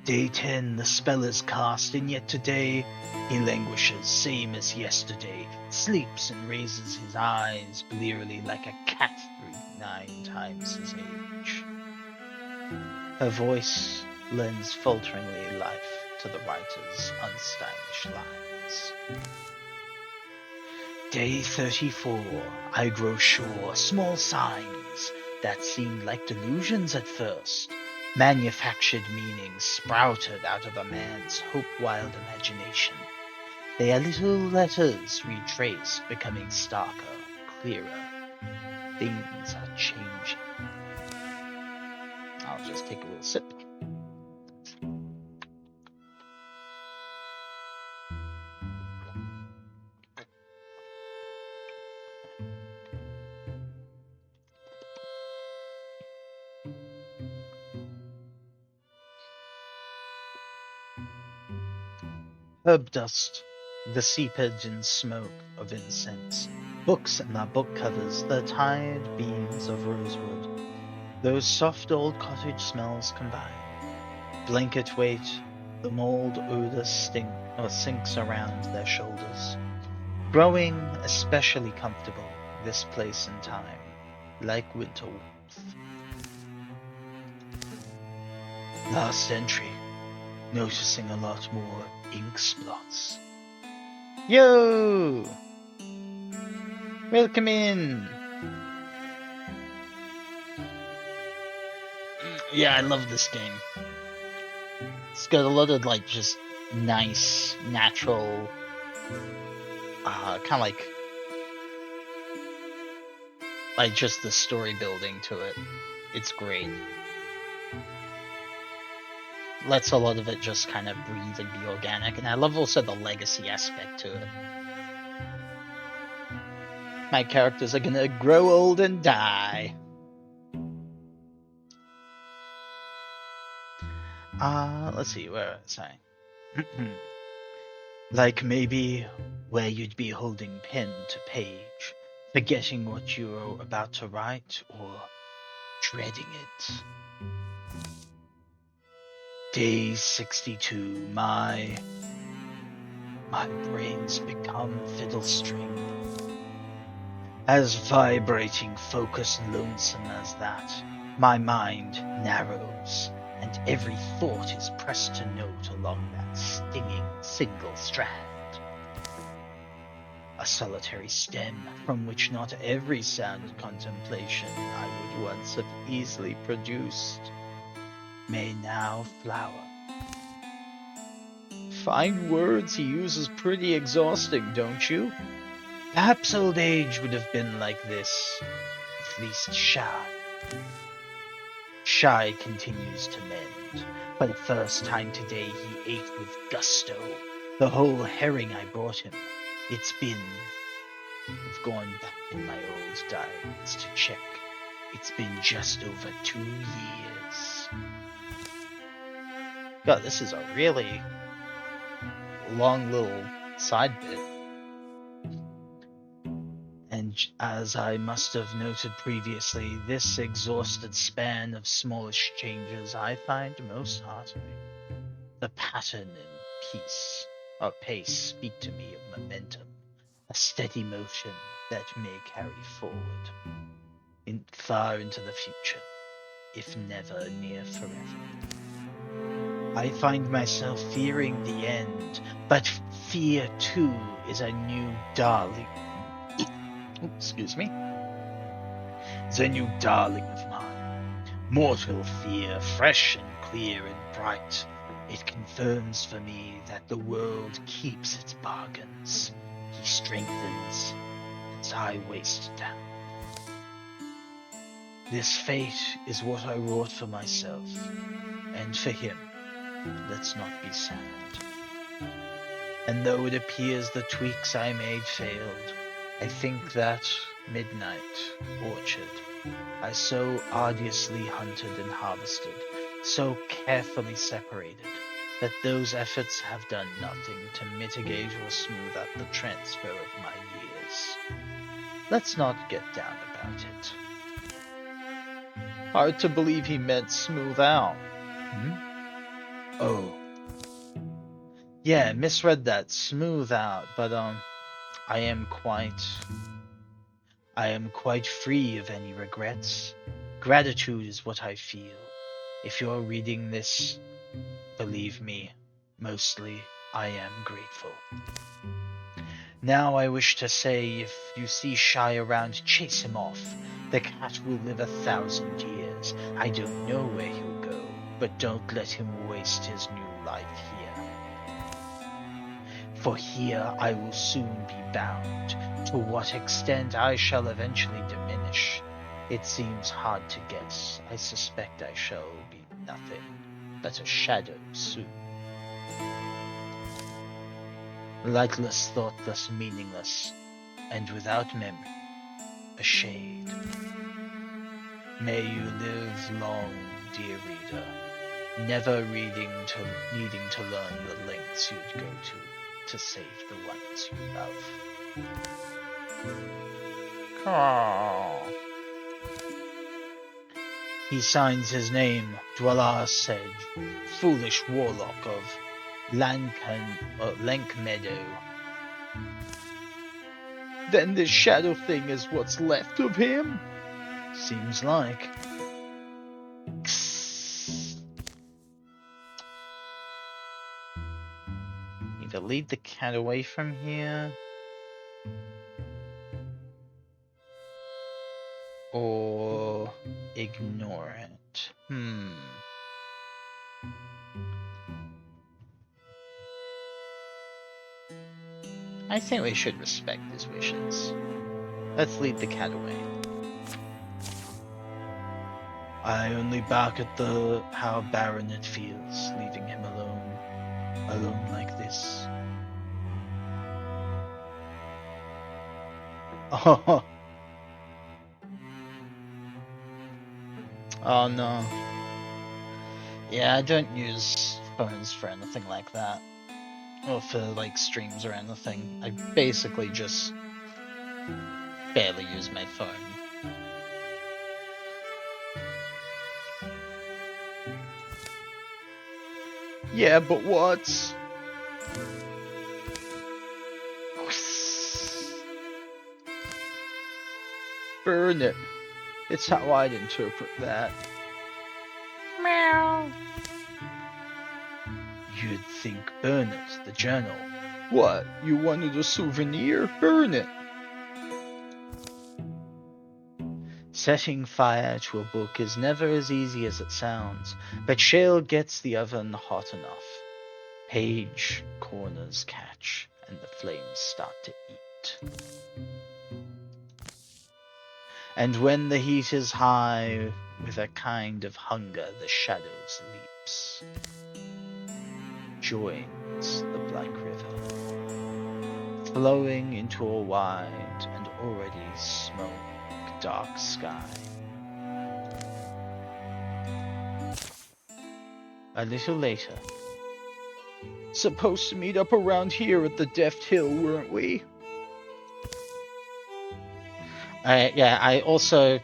Day 10, the spell is cast, and yet today he languishes, same as yesterday, sleeps and raises his eyes blearily like a cat 9 times his age. Her voice lends falteringly life to the writer's unstylish lines. Day 34, I grow sure, small signs that seemed like delusions at first. Manufactured meanings sprouted out of a man's hope-wild imagination. They are little letters retraced, becoming starker, clearer. Things are changing. I'll just take a little sip. Herb dust, the seepage and smoke of incense, books and their book covers, the tired beams of rosewood, those soft old cottage smells combine. Blanket weight, the mold odor sinks around their shoulders, growing especially comfortable this place and time, like winter warmth. Last entry. Noticing a lot more ink spots. Yo! Welcome in! Yeah, I love this game. It's got a lot of like just nice, natural, kind of like just the story building to it. It's great. Lets a lot of it just kind of breathe and be organic, and I love also the legacy aspect to it. My characters are gonna grow old and die. Let's see, where was I? Like maybe where you'd be holding pen to page, forgetting what you're about to write, or dreading it. Day 62, my brain's become fiddle string. As vibrating, focused, lonesome as that, my mind narrows, and every thought is pressed to note along that stinging single strand. a solitary stem from which not every sound contemplation I would once have easily produced may now flower. Fine words he uses pretty exhausting, don't you? Perhaps old age would have been like this, at least shy. Shy continues to mend. For the first time today he ate with gusto the whole herring I brought him. I've gone back in my old diaries to check. It's been just over 2 years. God, this is a really long little side bit. And as I must have noted previously, this exhausted span of smallish changes I find most heartening. The pattern and pace speak to me of momentum, a steady motion that may carry forward far into the future, if never near forever. I find myself fearing the end, but fear too is a new darling. Excuse me. Is a new darling of mine. Mortal fear, fresh and clear and bright. It confirms for me that the world keeps its bargains. He strengthens as I waste down. This fate is what I wrought for myself, and for him. Let's not be sad. And though it appears the tweaks I made failed, I think that midnight orchard I so arduously hunted and harvested, so carefully separated, that those efforts have done nothing to mitigate or smooth out the transfer of my years. Let's not get down about it. Hard to believe he meant smooth out. Oh. Yeah, misread that. Smooth out, but I am quite free of any regrets. Gratitude is what I feel. If you're reading this, believe me, mostly I am grateful. Now I wish to say, if you see Shy around, chase him off. The cat will live 1,000 years. I don't know where he'll go, but don't let him waste his new life here. For here I will soon be bound. To what extent I shall eventually diminish, it seems hard to guess. I suspect I shall be nothing but a shadow soon. Lightless, thoughtless, meaningless, and without memory, a shade. May you live long, dear reader, never needing to learn the lengths you'd go to save the ones you love. He signs his name, Dweller Sedge, foolish warlock of Lank Meadow. Then this shadow thing is what's left of him? Seems like. Either lead the cat away from here, or ignore it. I think we should respect his wishes. Let's lead the cat away. I only bark at how barren it feels, leaving him alone like this. Oh. Oh no. Yeah, I don't use phones for anything like that. Or for like streams or anything. I basically just barely use my phone. Yeah, but what? Burn it. It's how I'd interpret that. You'd think burn it, the journal. What? You wanted a souvenir? Burn it! Setting fire to a book is never as easy as it sounds, but Shale gets the oven hot enough. Page corners catch, and the flames start to eat. And when the heat is high, with a kind of hunger the shadows leaps, joins the Black River, flowing into a wide and already smoke dark sky. A little later. Supposed to meet up around here at the Deft Hill, weren't we? I also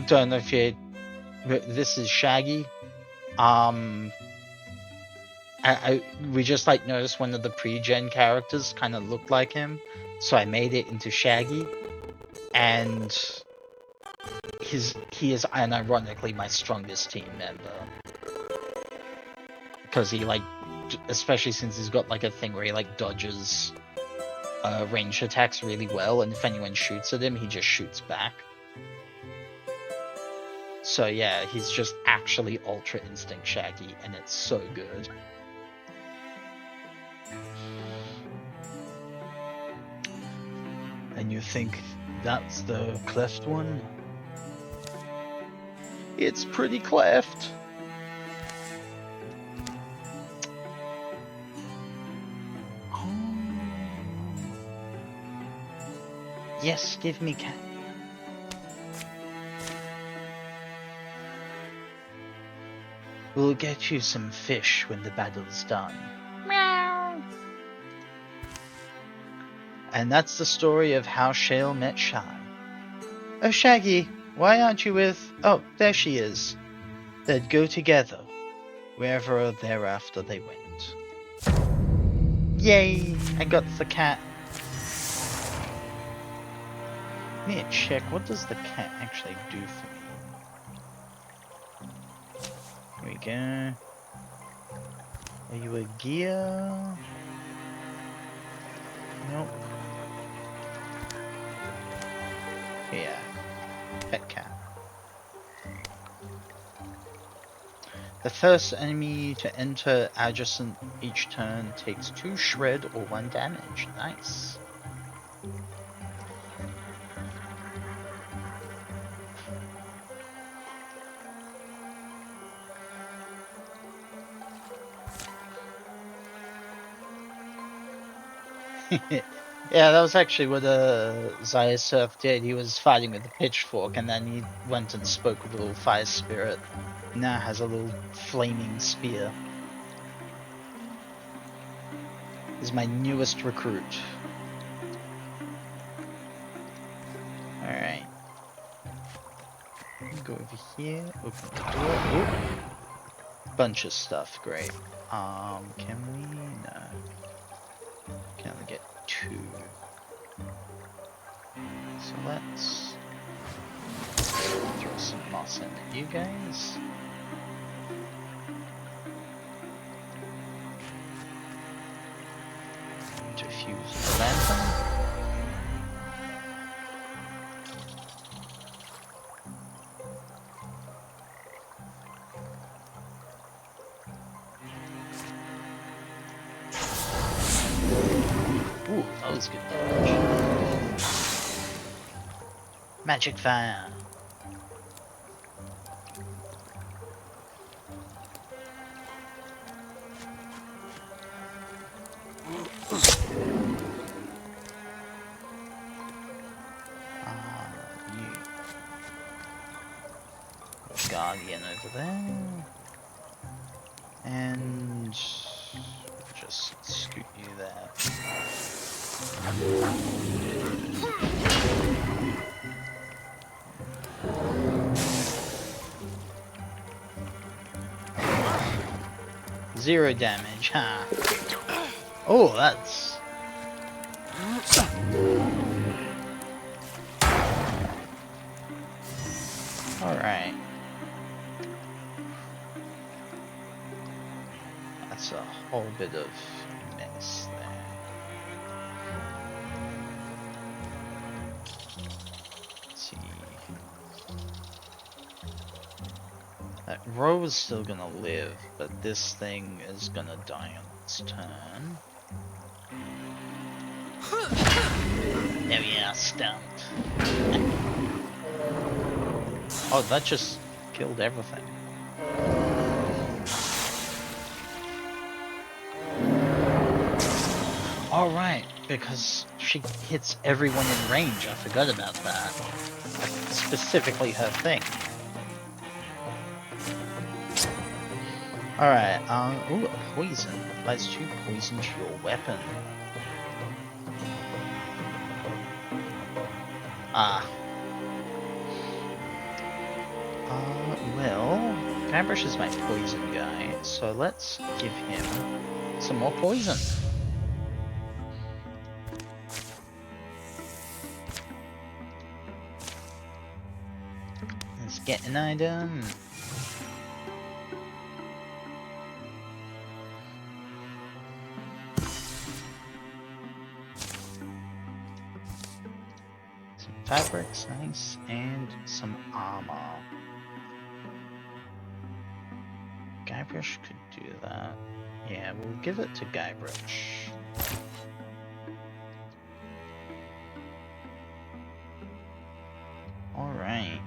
don't know if you... This is Shaggy. We just like noticed one of the pre-gen characters kind of looked like him, so I made it into Shaggy, and he is unironically my strongest team member, because he like, especially since he's got like a thing where he like dodges ranged attacks really well, and if anyone shoots at him, he just shoots back. So yeah, he's just actually Ultra Instinct Shaggy, and it's so good. And you think that's the cleft one? It's pretty cleft. Yes, give me cat. We'll get you some fish when the battle's done. Meow. And that's the story of how Shale met Shy. Oh, Shaggy, why aren't you with... Oh, there she is. They'd go together, wherever thereafter they went. Yay! I got the cat. Let me check, what does the cat actually do for me? Here we go. Are you a gear? Nope. Yeah. Pet cat. The first enemy to enter adjacent each turn takes 2 shred or 1 damage. Nice. Yeah, that was actually what Zyasurf did. He was fighting with a pitchfork, and then he went and spoke with a little fire spirit. Now has a little flaming spear. This is my newest recruit. Alright. Go over here, open the door. Oh. Bunch of stuff, great. Can we? No. Can only get 2. So let's throw some moss in at you guys. Diffuse the lantern. Ooh, that was good damage. Magic fire. You. Guardian over there. And just scoot you there. Zero damage, huh? Oh, that's... Alright. That's a whole bit of mess there. That row is still gonna live, but this thing is gonna die on its turn. There we are, stumped. Oh, that just killed everything. Alright, because she hits everyone in range. I forgot about that. Specifically her thing. Alright, ooh, a poison. Applies 2 poison to your weapon. Ah. Well, Guybrush is my poison guy, so let's give him some more poison. Let's get an item. Some fabrics, nice, and some armor. Guybrush could do that. Yeah, we'll give it to Guybrush. Alright.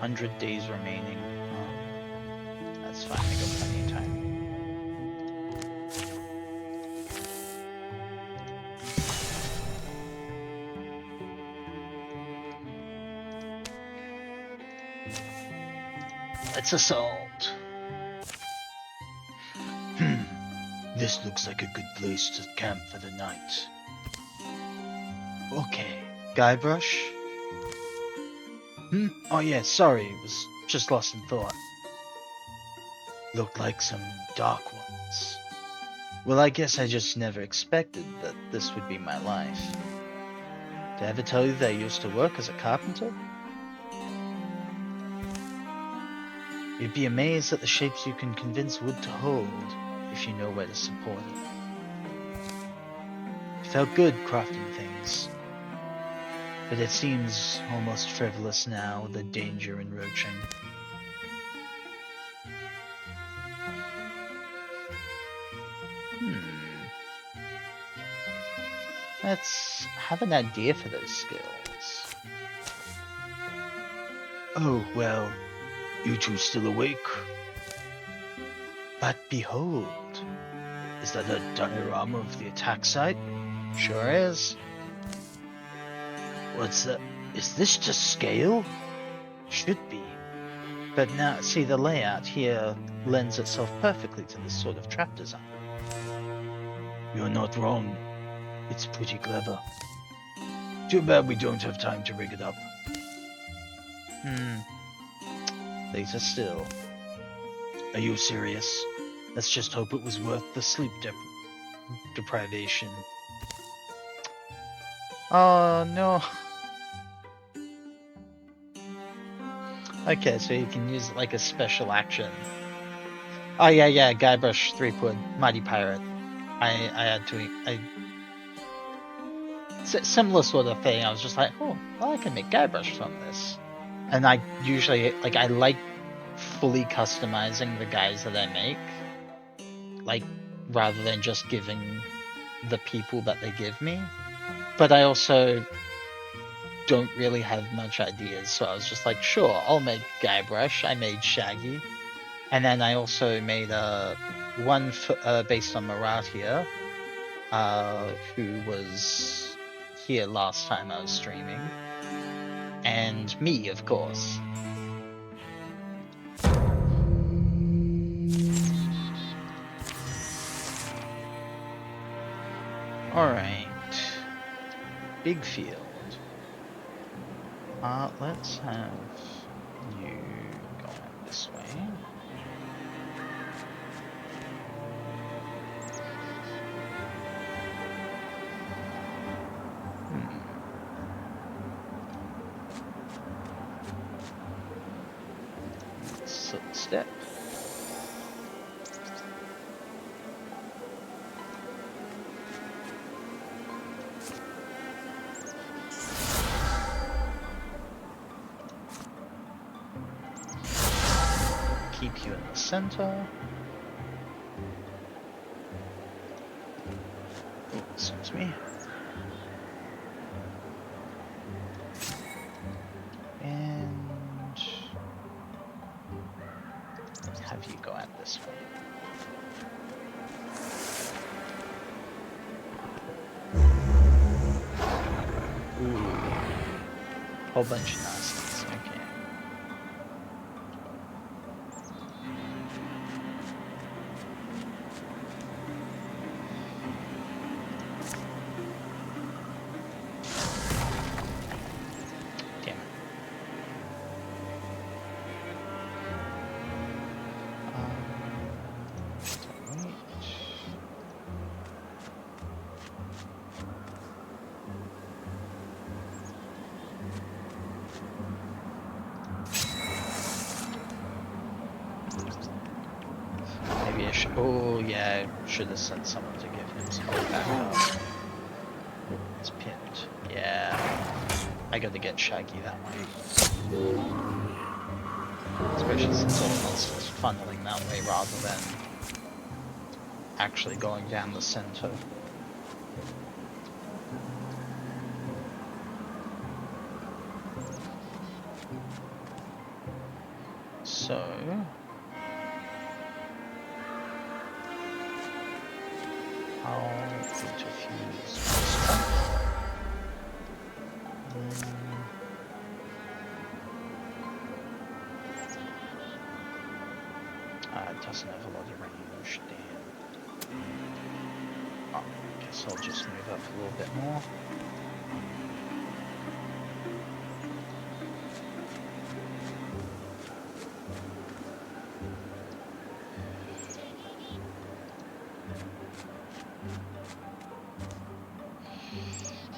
$100 days remaining. That's fine, I got plenty of time. Let's assault. This looks like a good place to camp for the night. Okay, Guybrush? Oh yeah, sorry, was just lost in thought. Looked like some dark ones. Well, I guess I just never expected that this would be my life. Did I ever tell you that I used to work as a carpenter? You'd be amazed at the shapes you can convince wood to hold if you know where to support it. It felt good crafting things, but it seems almost frivolous now, the danger encroaching. Let's have an idea for those skills. Oh, well, you two still awake? But behold, is that a diorama of the attack site? Sure is. What's that? Is this to scale? Should be. But now, see, the layout here lends itself perfectly to this sort of trap design. You're not wrong. It's pretty clever. Too bad we don't have time to rig it up. Later still. Are you serious? Let's just hope it was worth the sleep deprivation. Oh no. Okay, so you can use it like a special action. Oh yeah, Guybrush 3-Wood, Mighty Pirate. I had to... similar sort of thing. I was just like, oh, well, I can make Guybrush from this. And I usually, like, I like fully customizing the guys that I make. Like, rather than just giving the people that they give me. But I also don't really have much ideas, so I was just like, sure, I'll make Guybrush. I made Shaggy. And then I also made one based on Marathia, who was here last time I was streaming. And me, of course. Alright. Big field. Let's have you go this way. Let's nice little step. Keep you in the center. Oh, excuse me. And have you go out this way. Ooh. Whole bunch of nasties, okay. Damn it. Wait. Maybe I should. Oh, yeah, I should have sent someone to give him some backup. Oh, it's pinned. Yeah. I gotta get Shaggy that way. Especially since all else is funneling that way rather than actually going down the center. So I'll interfuse this one. It doesn't have a lot of range, damn. Oh, I guess I'll just move up a little bit more.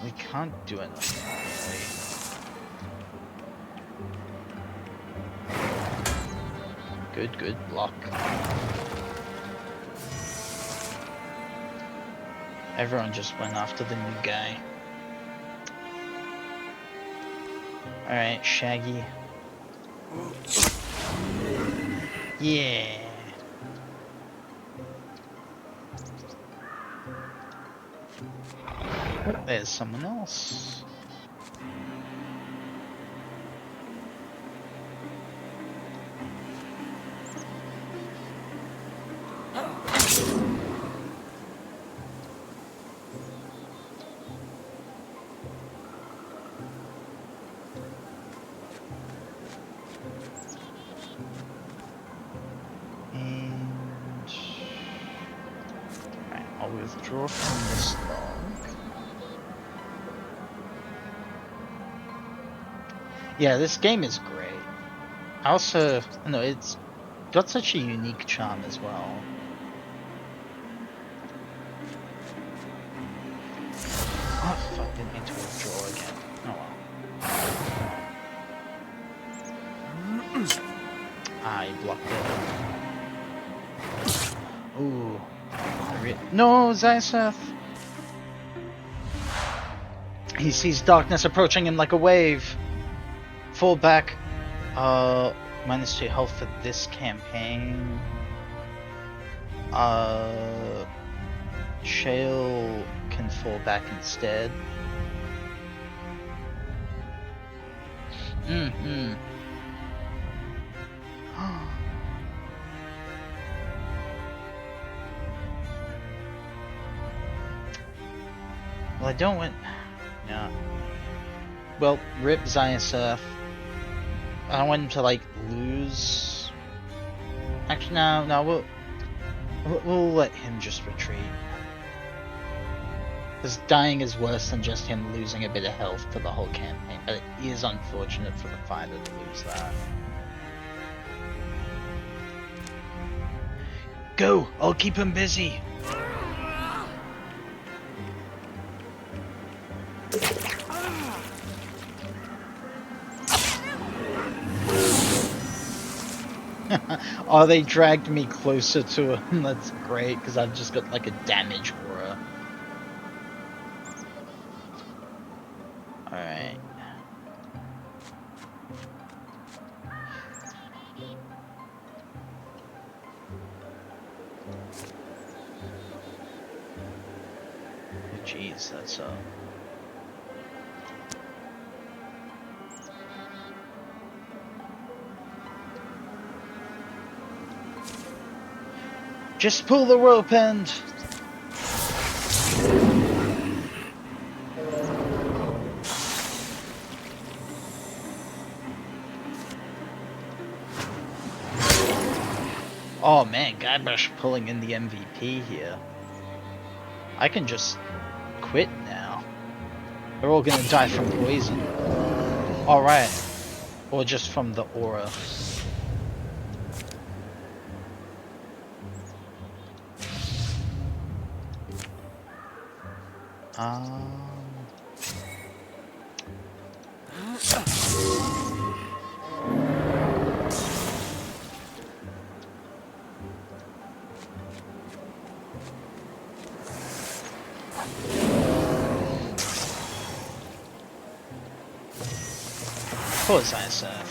We can't do anything, honestly. Good block. Everyone just went after the new guy. Alright, Shaggy. Yeah. Oh, there's someone else. I'll withdraw from this log. Yeah, this game is great. I also, it's got such a unique charm as well. Oh fuck, didn't mean to withdraw again. Oh well. I blocked it. Ooh. No, Zaiseth! He sees darkness approaching him like a wave. Fall back. -2 health for this campaign. Shale can fall back instead. Well, I don't want. Yeah. Well, rip Zaiseth. I don't want him to lose. Actually, no. We'll let him just retreat. Because dying is worse than just him losing a bit of health for the whole campaign. But it is unfortunate for the fighter to lose that. Go! I'll keep him busy. Oh, they dragged me closer to him. That's great, because I've just got like a damage aura. Alright. Oh, jeez, that's Just pull the rope end! Oh man, Guybrush pulling in the MVP here. I can just quit now. They're all gonna die from poison. Alright. Or just from the aura. Poor Zaisef.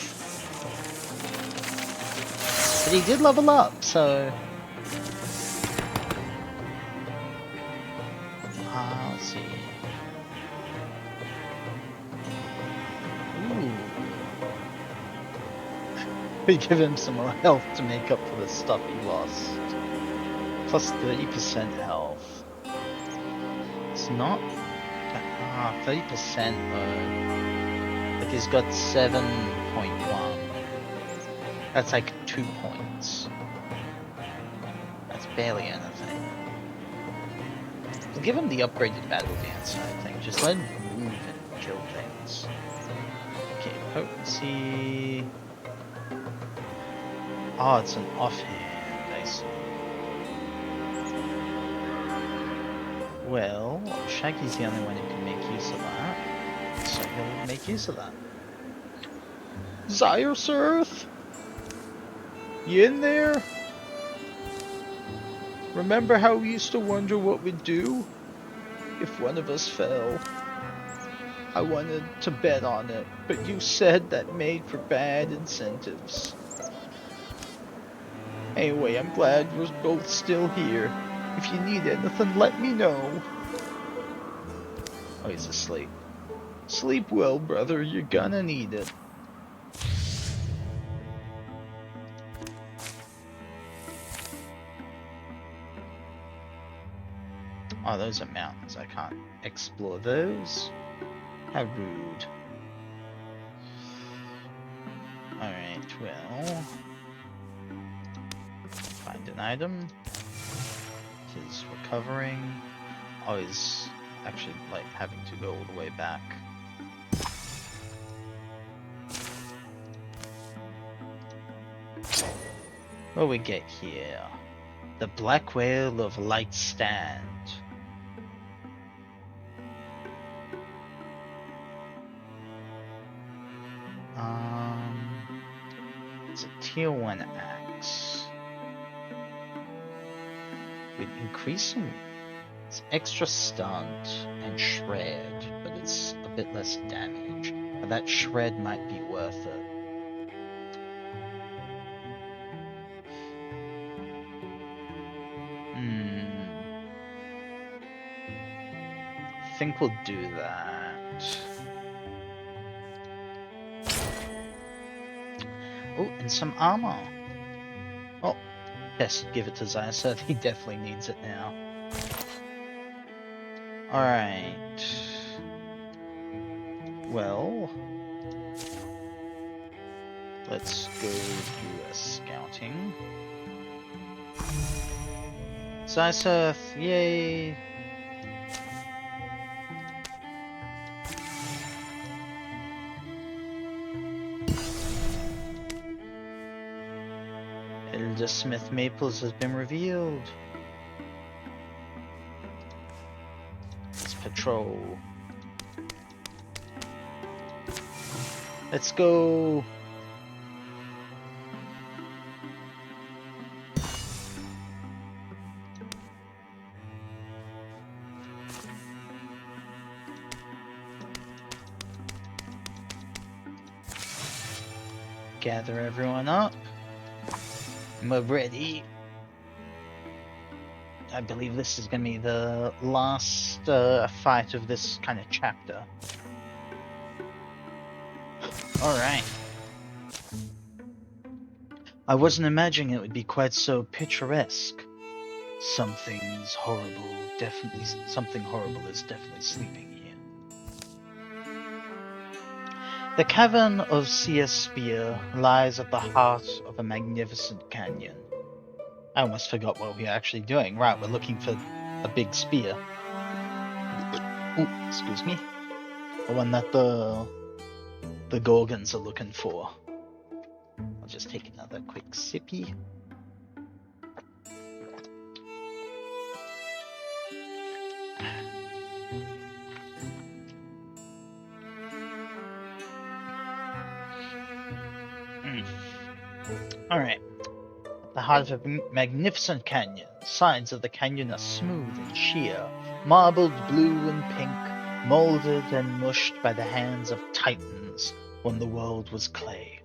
But he did level up, so... let's see. Ooh. We give him some more health to make up for the stuff he lost. Plus 30% health. It's not... 30% though. Like he's got 7.1. That's like 2 points. That's barely anything. We'll give him the upgraded battle dance, I think. Just let him move and kill things. Okay, potency. Oh, it's an offhand, I see. Well, Shaggy's the only one who can make use of that. So he'll make use of that. Ziosurth? You in there? Remember how we used to wonder what we'd do if one of us fell? I wanted to bet on it, but you said that made for bad incentives. Anyway, I'm glad we're both still here. If you need anything, let me know. Oh, he's asleep. Sleep well, brother. You're gonna need it. Oh, those are mountains. I can't explore those. How rude. Alright, well... Find an item. He's recovering. Oh, he's actually, like, having to go all the way back. What do we get here? The Black Whale of Light Stand. It's a tier 1 axe. With increasing its extra stunt and shred, but it's a bit less damage. But that shred might be worth it. I think we'll do that. Oh, and some armor. Oh, yes, give it to Zaisef. He definitely needs it now. Alright. Well, let's go do a scouting. Zaisef, yay! Elder Smith Maples has been revealed. Let's patrol. Let's go. gather everyone up. We're ready. I believe this is going to be the last fight of this kind of chapter. Alright. I wasn't imagining it would be quite so picturesque. Something's horrible, definitely, something horrible is definitely sleeping here. The cavern of Sia Spear lies at the heart of a magnificent canyon. I almost forgot what we were actually doing. Right, we're looking for a big spear. Ooh, excuse me. The one that the Gorgons are looking for. I'll just take another quick sippy. Alright. At the heart of a magnificent canyon, sides of the canyon are smooth and sheer, marbled blue and pink, molded and mushed by the hands of titans when the world was clay.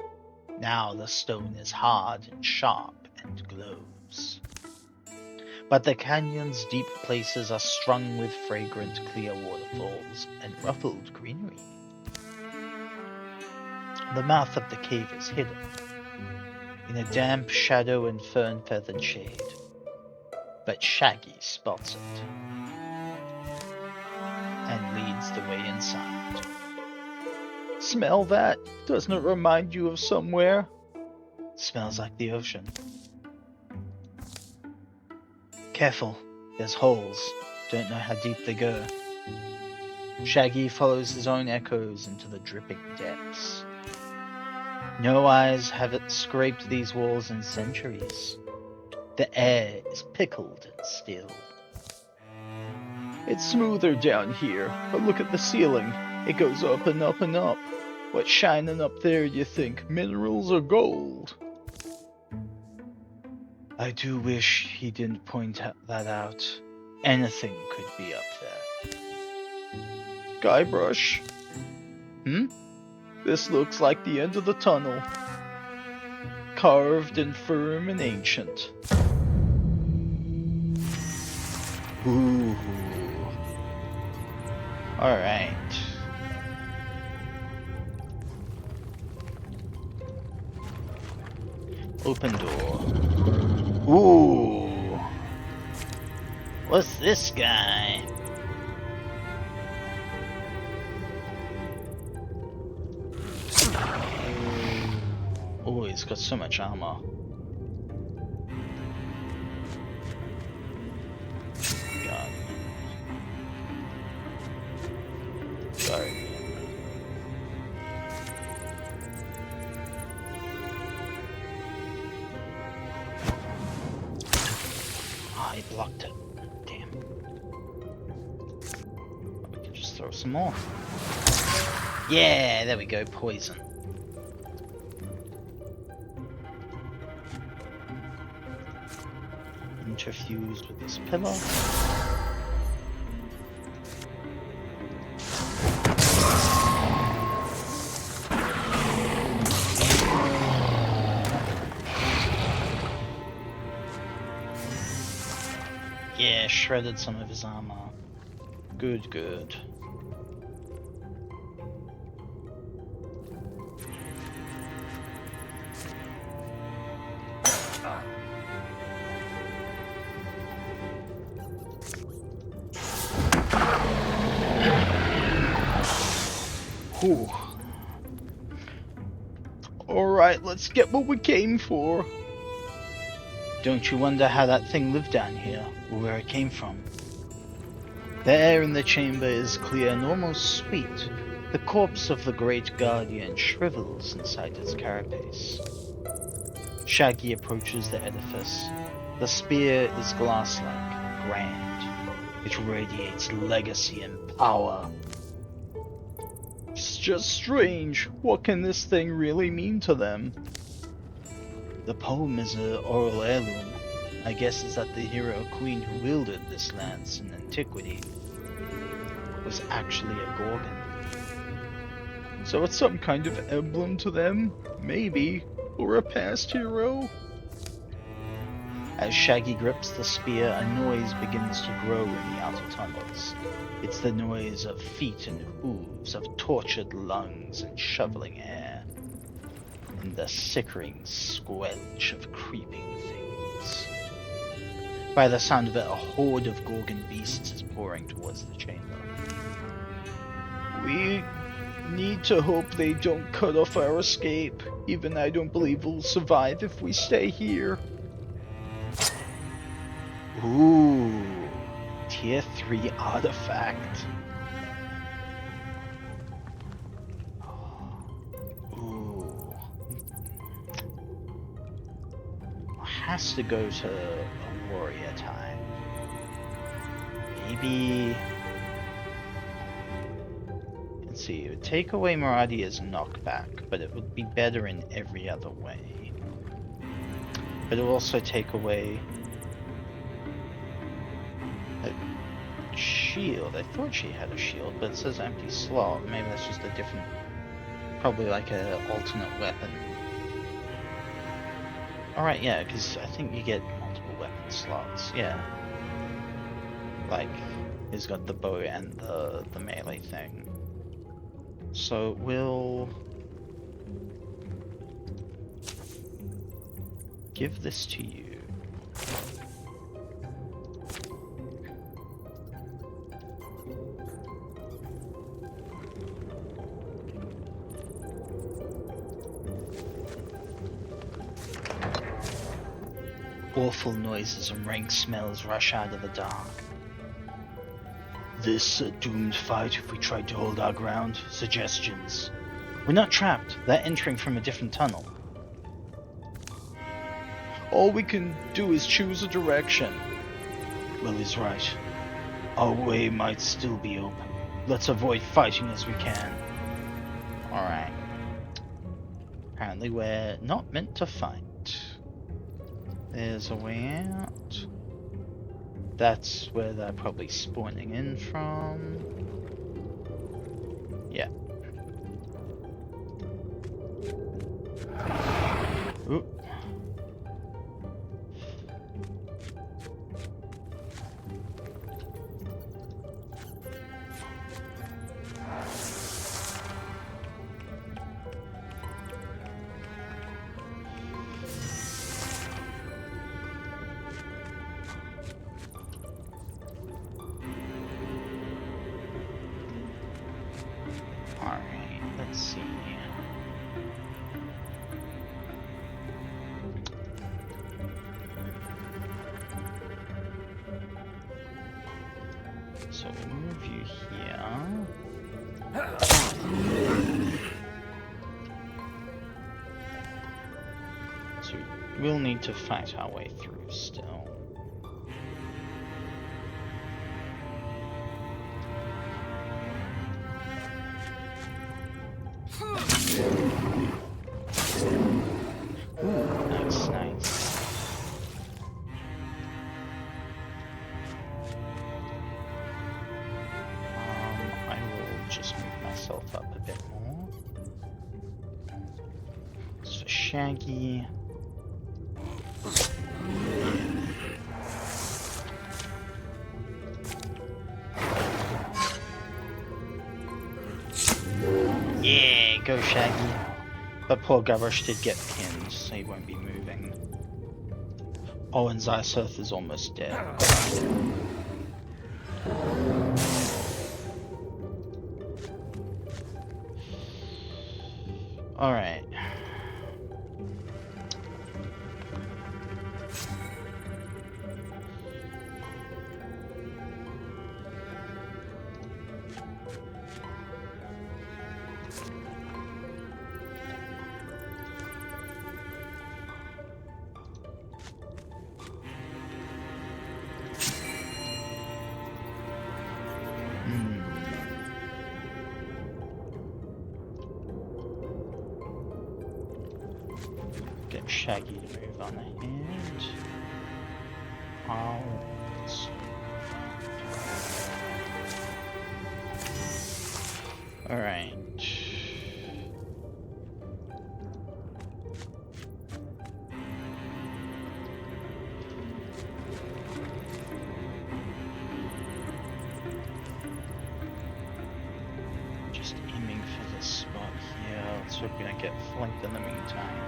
Now the stone is hard and sharp and glows. But the canyon's deep places are strung with fragrant clear waterfalls and ruffled greenery. The mouth of the cave is hidden in a damp shadow and fern-feathered shade, but Shaggy spots it and leads the way inside. Smell that? Doesn't it remind you of somewhere? Smells like the ocean. Careful, there's holes. Don't know how deep they go. Shaggy follows his own echoes into the dripping depths. No eyes have it scraped these walls in centuries. The air is pickled and still. It's smoother down here, but look at the ceiling. It goes up and up and up. What's shining up there, you think? Minerals or gold? I do wish he didn't point that out. Anything could be up there. Guybrush? This looks like the end of the tunnel. Carved and firm and ancient. Ooh. Alright. Open door. Ooh. What's this guy? Oh, he's got so much armor. Guardian. Ah, he blocked it. Damn. We can just throw some more. Yeah, there we go. Poison. Interfused with this pillar. Yeah, shredded some of his armor. Good, good. Whew. Alright, let's get what we came for. Don't you wonder how that thing lived down here, or where it came from? The air in the chamber is clear and almost sweet. The corpse of the great guardian shrivels inside its carapace. Shaggy approaches the edifice. The spear is glass-like, grand. It radiates legacy and power. It's just strange. What can this thing really mean to them? The poem is an oral heirloom. My guess is that the hero queen who wielded this lance in antiquity was actually a Gorgon. So it's some kind of emblem to them? Maybe. Or a past hero? As Shaggy grips the spear, a noise begins to grow in the outer tunnels. It's the noise of feet and hooves, of tortured lungs and shoveling air, and the sickering squelch of creeping things. By the sound of it, a horde of Gorgon beasts is pouring towards the chamber. We need to hope they don't cut off our escape. Even I don't believe we'll survive if we stay here. Ooh, tier 3 artifact. Ooh. Has to go to a warrior time. Maybe. Let's see, it would take away Maradia's knockback, but it would be better in every other way. But it will also take away a shield. I thought she had a shield, but it says empty slot. Maybe that's just a different, probably like an alternate weapon. Alright, yeah, because I think you get multiple weapon slots, yeah. Like, he's got the bow and the melee thing. So we'll give this to you. Awful noises and rank smells rush out of the dark. This a doomed fight if we tried to hold our ground? Suggestions. We're not trapped. They're entering from a different tunnel. All we can do is choose a direction. Well, he's right. Our way might still be open. Let's avoid fighting as we can. Alright. Apparently we're not meant to fight. There's a way out. That's where they're probably spawning in from. Yeah. Ooh. Alright, let's see. So we'll move you here. So we'll need to fight our way through still. Ooh, nice, nice. I will just move myself up a bit more. So Shaggy. Yeah, go Shaggy. But poor Gavroche did get pinned, so he won't be moving. Oh, and Zysoth is almost dead. Alright. Get Shaggy to move on ahead. Alright. hope we don't get flanked in the meantime.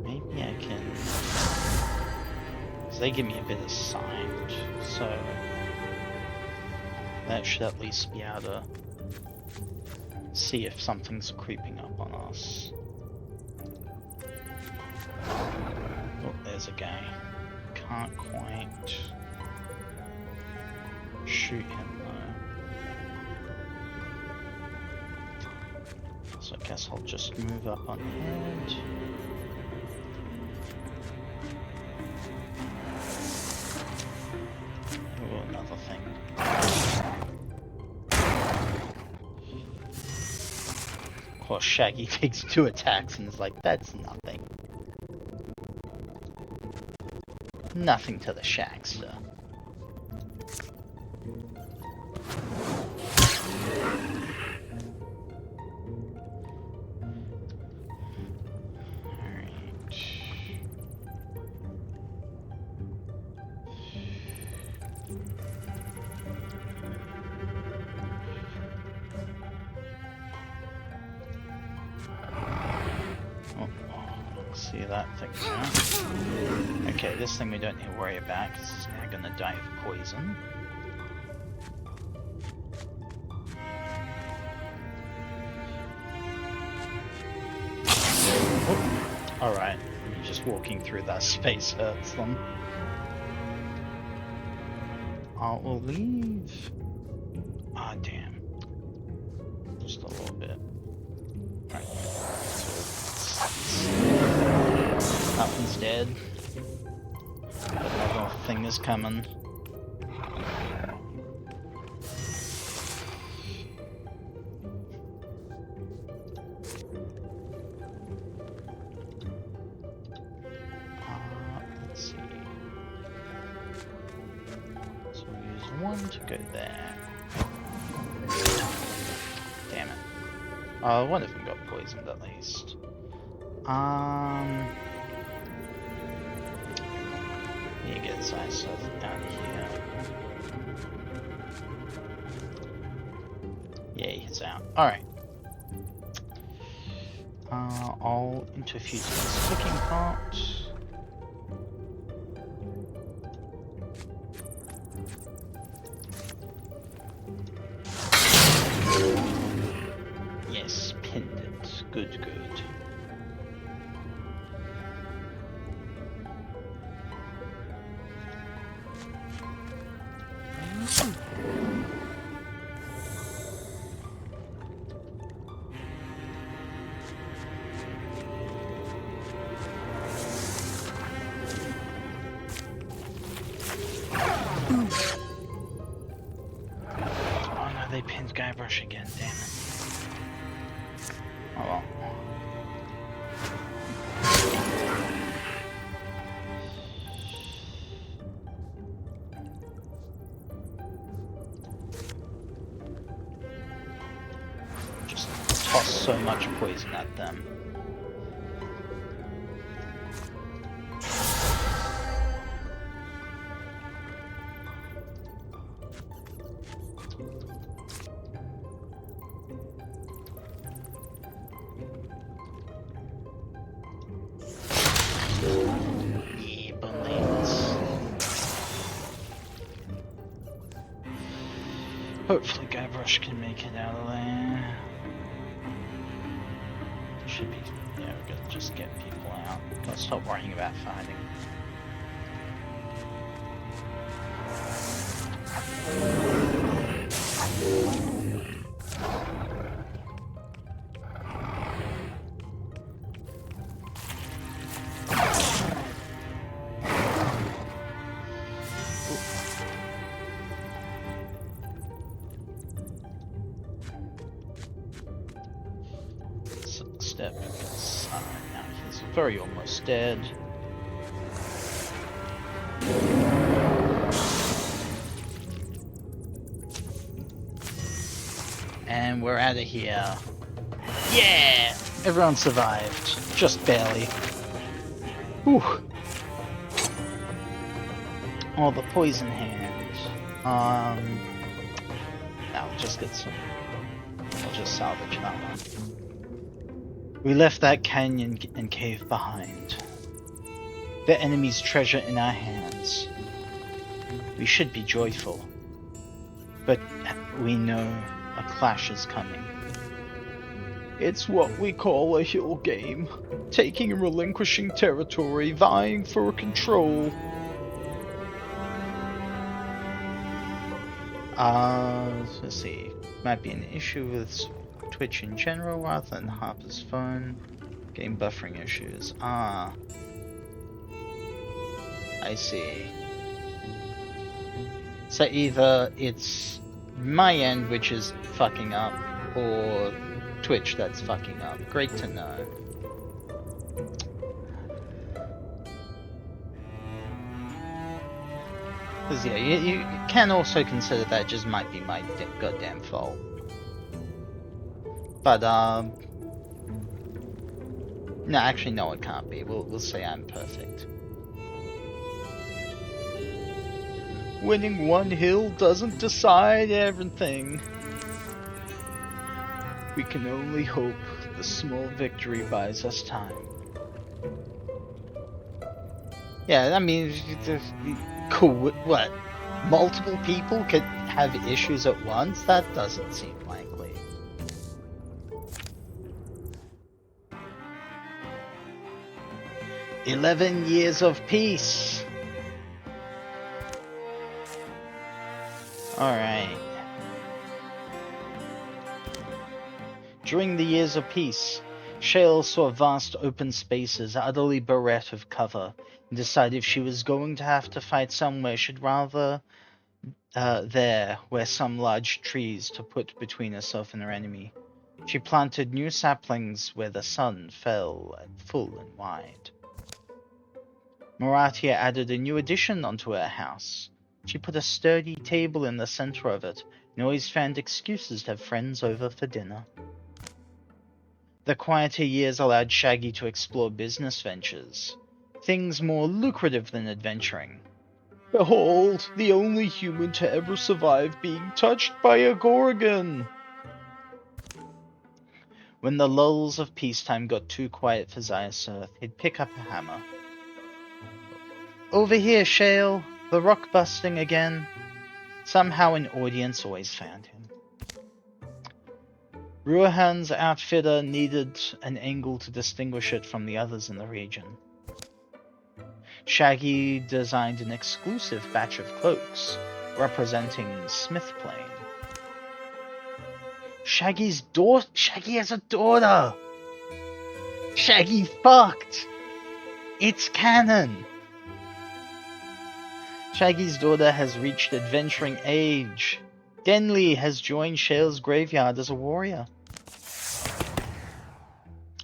Maybe I can... Because they give me a bit of sight, so... That should at least be able to see if something's creeping up on us. Oh, there's a guy. Can't quite shoot him though. So I guess I'll just move up on ahead. Oh, another thing. Of course, Shaggy takes 2 attacks and is like, that's nothing. Nothing to the Shagster. See that thing there? Okay, this thing we don't need to worry about because it's now gonna die of poison. Oh, alright, just walking through that space hurts them. We'll leave. Ah, damn. Just a little bit. Right. That one's dead. Another thing is coming. Let's see. So we'll use 1 to go there. Damn it. One of them got poisoned at least. You get Zysos out of here. Yeah, he's out. Alright. I'll interfuse with the sticking part. Yes, pinned it. Good, good. Oh no, they pinned Guybrush again, damn it. Oh well. Just toss so much poison at them. Hopefully Guybrush can make it out of there. Should be, yeah, we're gonna just get people out. Let's stop worrying about fighting. Step because now he's very almost dead. And we're out of here. Yeah! Everyone survived. Just barely. Whew. Oh, the poison hand. I'll just get some. I'll just salvage that one. We left that canyon and cave behind. The enemy's treasure in our hands. We should be joyful, but we know a clash is coming. It's what we call a hill game. Taking and relinquishing territory, vying for control. Let's see. Might be an issue with Twitch in general rather than Harper's phone. Game buffering issues. I see. So either it's my end which is fucking up, or Twitch that's fucking up. Great to know. Because yeah, you can also consider that just might be my goddamn fault. But no, actually no, it can't be. We'll say I'm perfect. Winning one hill doesn't decide everything. We can only hope the small victory buys us time. Yeah, I mean, cool. What? Multiple people could have issues at once? That doesn't seem likely. "11 years of peace." Alright. During the years of peace, Shale saw vast open spaces utterly bereft of cover, and decided if she was going to have to fight somewhere, she'd rather there were some large trees to put between herself and her enemy. She planted new saplings where the sun fell full and wide. Maratia added a new addition onto her house. She put a sturdy table in the center of it, and always found excuses to have friends over for dinner. The quieter years allowed Shaggy to explore business ventures, things more lucrative than adventuring. "Behold, the only human to ever survive being touched by a Gorgon!" When the lulls of peacetime got too quiet for Zyasirth, he'd pick up a hammer. "Over here, Shale! The rock busting again." Somehow an audience always found him. Ruahan's outfitter needed an angle to distinguish it from the others in the region. Shaggy designed an exclusive batch of cloaks, representing Smithplane. Shaggy has a daughter! Shaggy fucked! It's canon! Shaggy's daughter has reached adventuring age. Denli has joined Shale's graveyard as a warrior.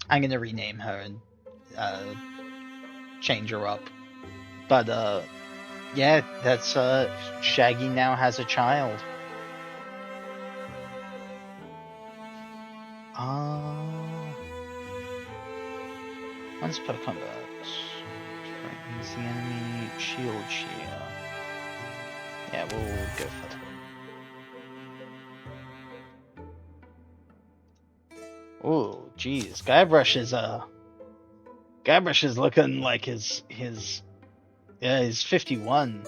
I'm gonna rename her and change her up. But yeah, that's Shaggy now has a child. Once per combat, frightens the enemy, shield shear. Yeah, we'll go for that. Oh, jeez, Guybrush is looking like his 51.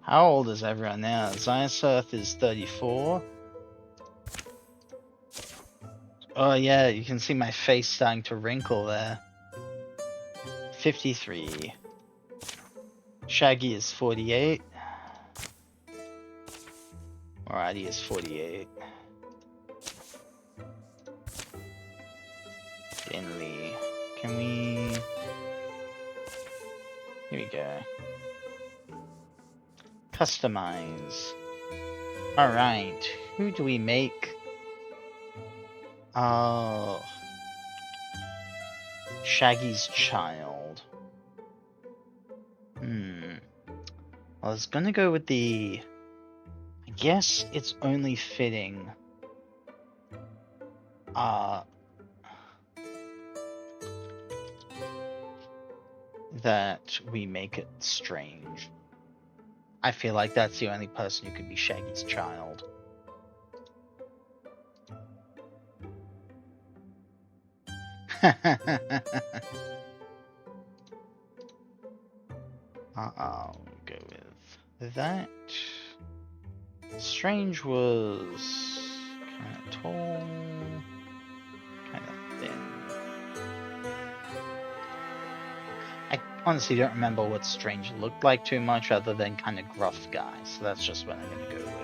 How old is everyone now? Zyasirth is 34. Oh yeah, you can see my face starting to wrinkle there. 53. Shaggy is 48. Alrighty is 48. Denli. Can we... Here we go. Customize. Alright, who do we make? Shaggy's child. I was gonna go with the... I guess it's only fitting. that we make it Strange. I feel like that's the only person who could be Shaggy's child. I'll go with that. Strange was kind of tall, kind of thin. I honestly don't remember what Strange looked like too much other than kind of gruff guy, so that's just what I'm going to go with.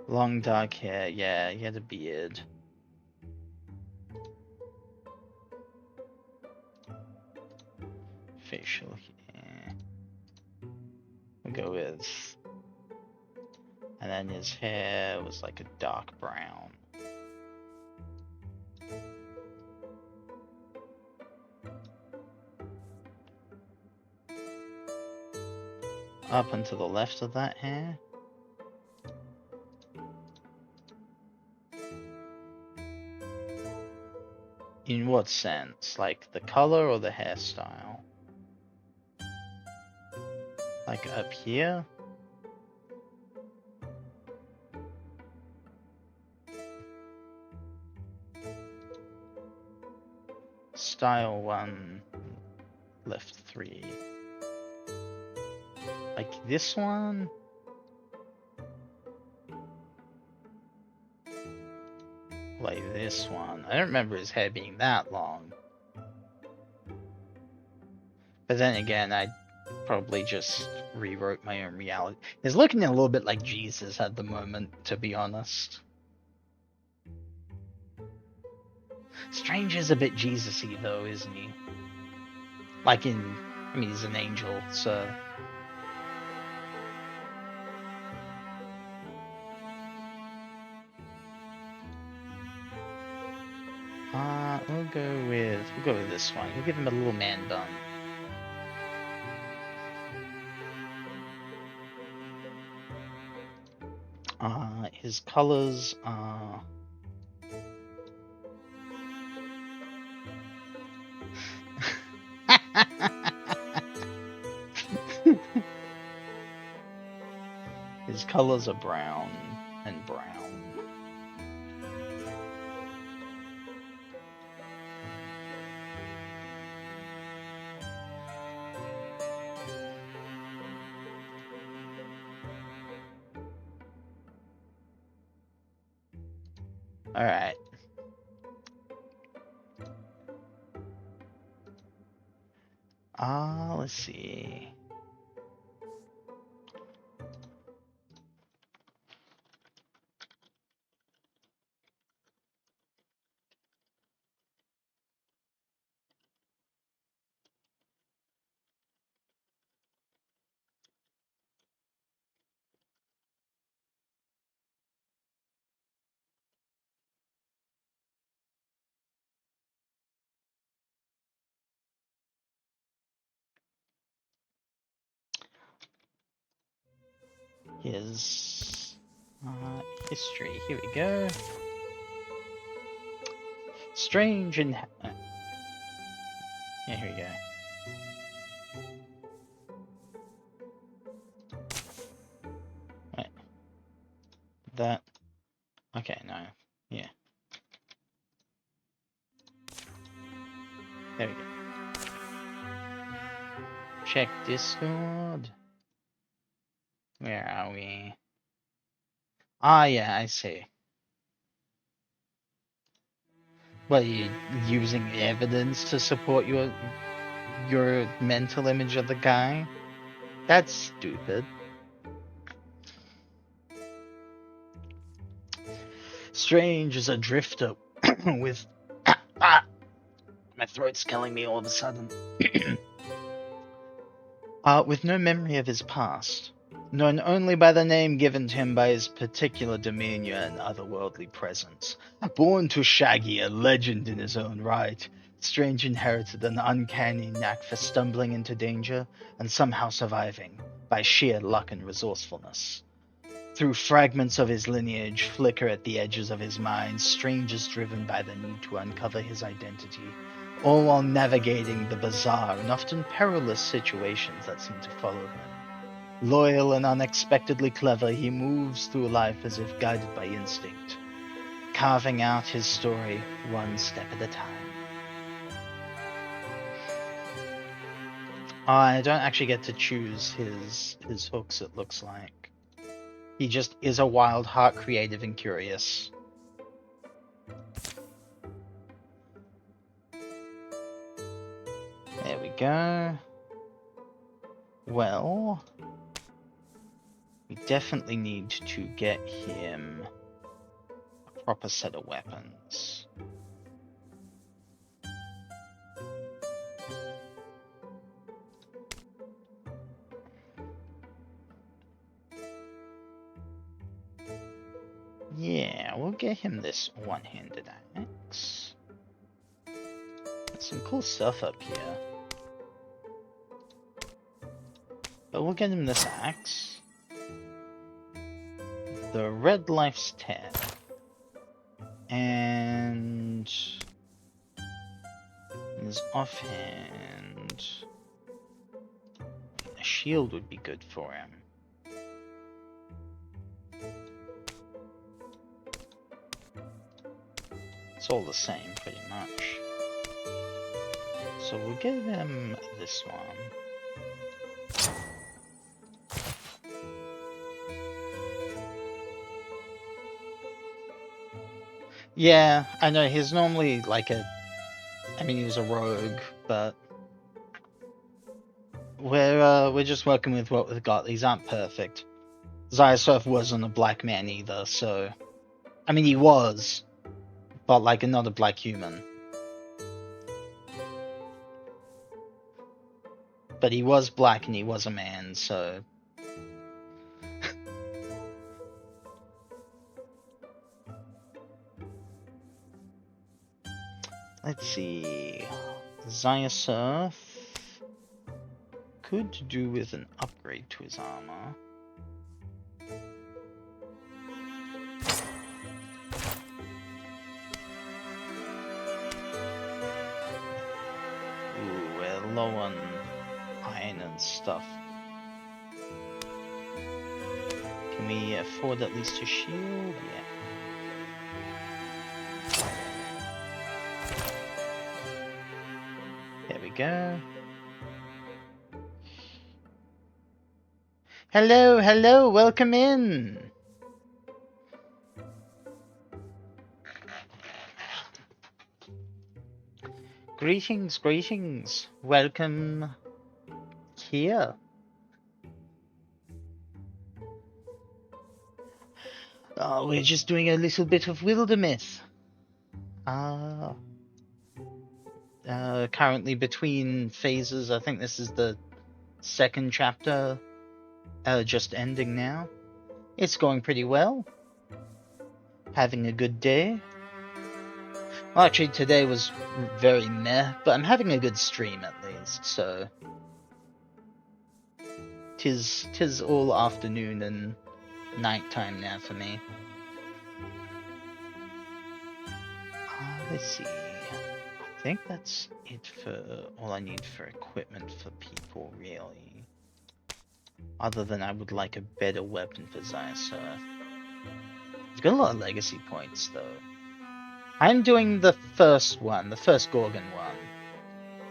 Long dark hair, yeah, he had a beard. Facial hair. We'll go with. And then his hair was like a dark brown. Up and to the left of that hair. In what sense? Like the color or the hairstyle? Like up here? Style 1, left 3. Like this one? Like this one. I don't remember his hair being that long. But then again, I probably just rewrote my own reality. He's looking a little bit like Jesus at the moment, to be honest. Strange is a bit Jesus-y though, isn't he? Like in, I mean, he's an angel, so... we'll go with this one. We'll give him a little man bun. His colors are... His colors are brown and brown. Alright. Let's see. His history. Here we go. Strange and yeah, here we go. Right. That. Okay, no. Yeah. There we go. Check Discord. Where are we? Ah, yeah, I see. Well, you using evidence to support your mental image of the guy? That's stupid. Strange is a drifter with... My throat's killing me all of a sudden. With no memory of his past. known only by the name given to him by his particular demeanor and otherworldly presence. Born to Shaggy, a legend in his own right, Strange inherited an uncanny knack for stumbling into danger and somehow surviving by sheer luck and resourcefulness. Through fragments of his lineage flicker at the edges of his mind, Strange is driven by the need to uncover his identity, all while navigating the bizarre and often perilous situations that seem to follow him. Loyal and unexpectedly clever, he moves through life as if guided by instinct, carving out his story one step at a time. I don't actually get to choose his hooks, it looks like. He just is a wild heart, creative and curious. There we go. Well, we definitely need to get him a proper set of weapons. Yeah, we'll get him this one-handed axe. There's some cool stuff up here. But we'll get him this axe. The Red Life's Tab. And his offhand. A shield would be good for him. It's all the same, pretty much. So we'll give him this one. Yeah, I know, he's normally like I mean, he was a rogue, but we're just working with what we've got. These aren't perfect. Zyasurf wasn't a black man either, so... I mean, he was, but like not a black human. But he was black and he was a man, so... Let's see... Zyasurf could do with an upgrade to his armor. Ooh, we're low on iron and stuff. Can we afford at least a shield? Yeah. There we go. Hello, hello, welcome in! Greetings, greetings. Welcome here. Oh, we're just doing a little bit of Wildermyth. Currently between phases. I think this is the second chapter, just ending now. It's going pretty well. Having a good day. Well, actually, today was very meh, but I'm having a good stream at least, so... Tis all afternoon and nighttime now for me. Let's see... I think that's it for all I need for equipment for people, really. Other than I would like a better weapon for Zyasurf. He's got a lot of legacy points, though. I'm doing the first one, the first Gorgon one.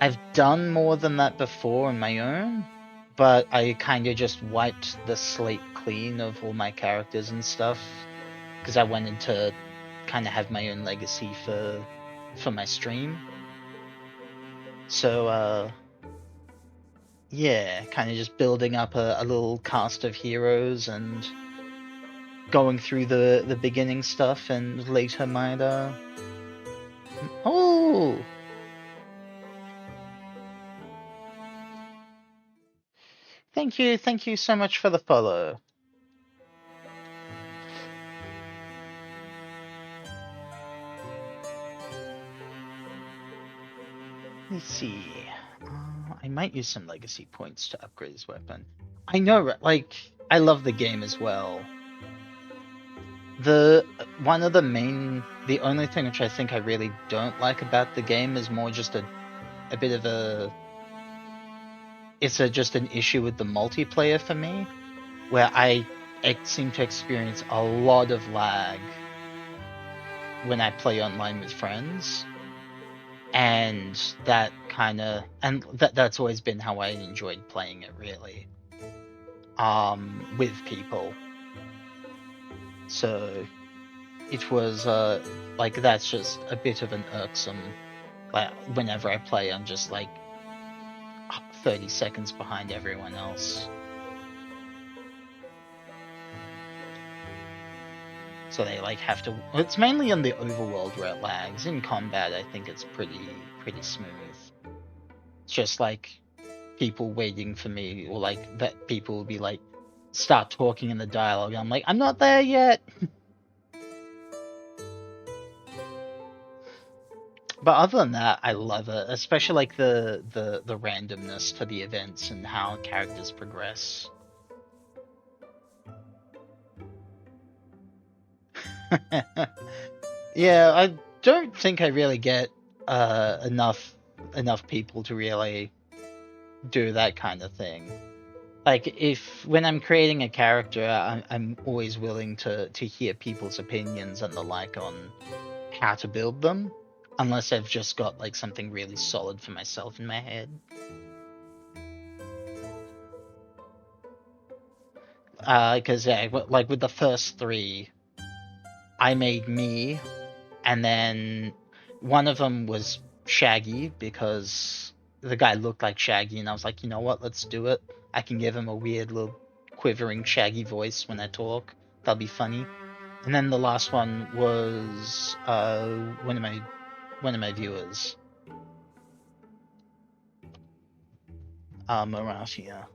I've done more than that before on my own, but I kind of just wiped the slate clean of all my characters and stuff, because I wanted to kind of have my own legacy for my stream. So, yeah, kind of just building up a little cast of heroes and going through the beginning stuff, and later might, Oh! thank you so much for the follow. Let's see. I might use some legacy points to upgrade his weapon. I know, like, I love the game as well. The only thing which I think I really don't like about the game is more just a bit of a, just an issue with the multiplayer for me, where I seem to experience a lot of lag when I play online with friends, and that's always been how I enjoyed playing it, really, with people. So it was like, that's just a bit of an irksome. Like, whenever I play, I'm just like 30 seconds behind everyone else. So they like have to. It's mainly in the overworld where it lags. In combat, I think it's pretty smooth. It's just like people waiting for me, or like that people will be like start talking in the dialogue. I'm like, I'm not there yet. But other than that, I love it, especially like the randomness to the events and how characters progress. Yeah, I don't think I really get enough people to really do that kind of thing. Like, when I'm creating a character, I'm always willing to hear people's opinions and the like on how to build them, unless I've just got like something really solid for myself in my head. Because yeah, like with the first 3, I made me, and then one of them was Shaggy because the guy looked like Shaggy, and I was like, you know what, let's do it. I can give him a weird little quivering Shaggy voice when I talk. That'll be funny. And then the last one was one of my viewers, Marathia.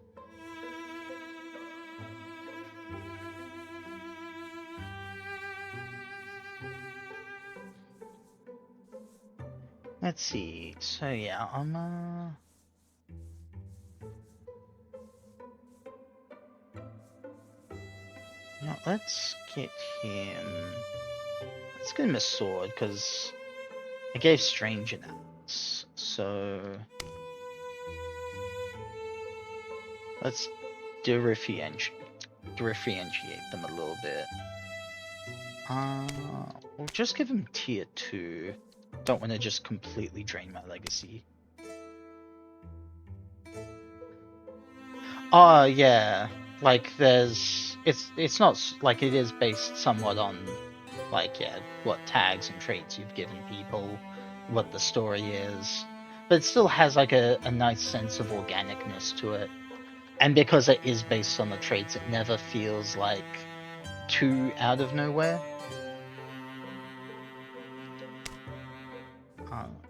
Let's see. So yeah, now let's get him. Let's get him a sword, because I gave Strange an axe. So let's differentiate them a little bit. We'll just give him tier 2. Don't want to just completely drain my legacy. Oh yeah, like it's not like, it is based somewhat on like, yeah, what tags and traits you've given people, what the story is, but it still has like a nice sense of organicness to it. And because it is based on the traits, it never feels like too out of nowhere.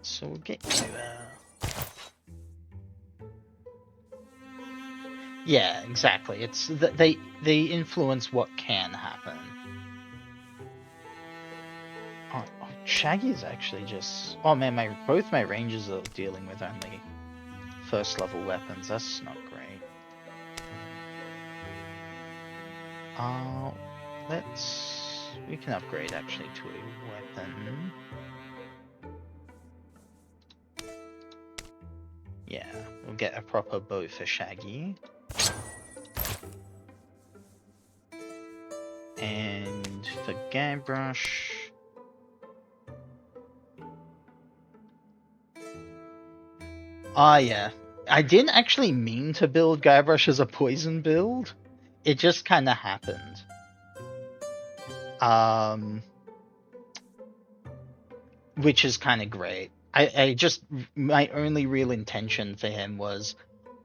So we'll get to yeah, exactly. It's they influence what can happen. Oh, Shaggy is actually just. Oh man, both my rangers are dealing with only first level weapons. That's not great. We can upgrade actually to a weapon. Yeah, we'll get a proper bow for Shaggy. And for Guybrush, yeah, I didn't actually mean to build Guybrush as a poison build. It just kind of happened. Which is kind of great. My only real intention for him was,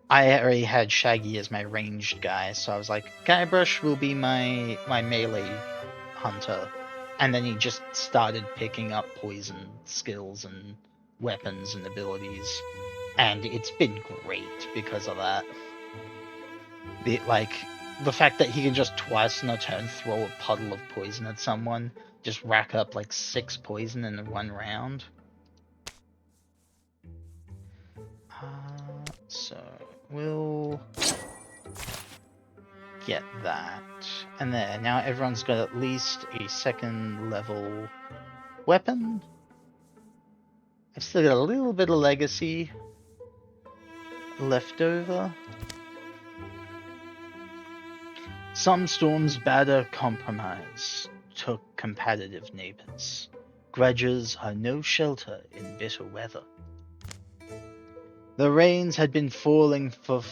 I already had Shaggy as my ranged guy, so I was like, Guybrush will be my melee hunter. And then he just started picking up poison skills and weapons and abilities. And it's been great because of that. The fact that he can just twice in a turn throw a puddle of poison at someone, just rack up like 6 poison in one round. So we'll get that. And there, now everyone's got at least a 2nd level weapon. I've still got a little bit of legacy left over. Some storms batter compromise took competitive neighbors. Grudges are no shelter in bitter weather. The rains had been falling for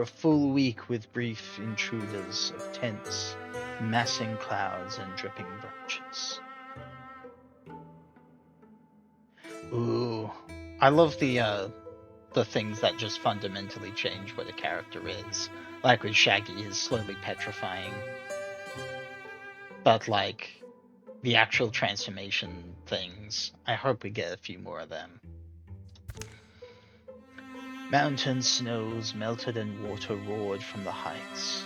a full week with brief intruders of tents, massing clouds and dripping branches. Ooh, I love the things that just fundamentally change what a character is. Like with Shaggy, is slowly petrifying. But like the actual transformation things, I hope we get a few more of them. Mountain snows melted and water roared from the heights.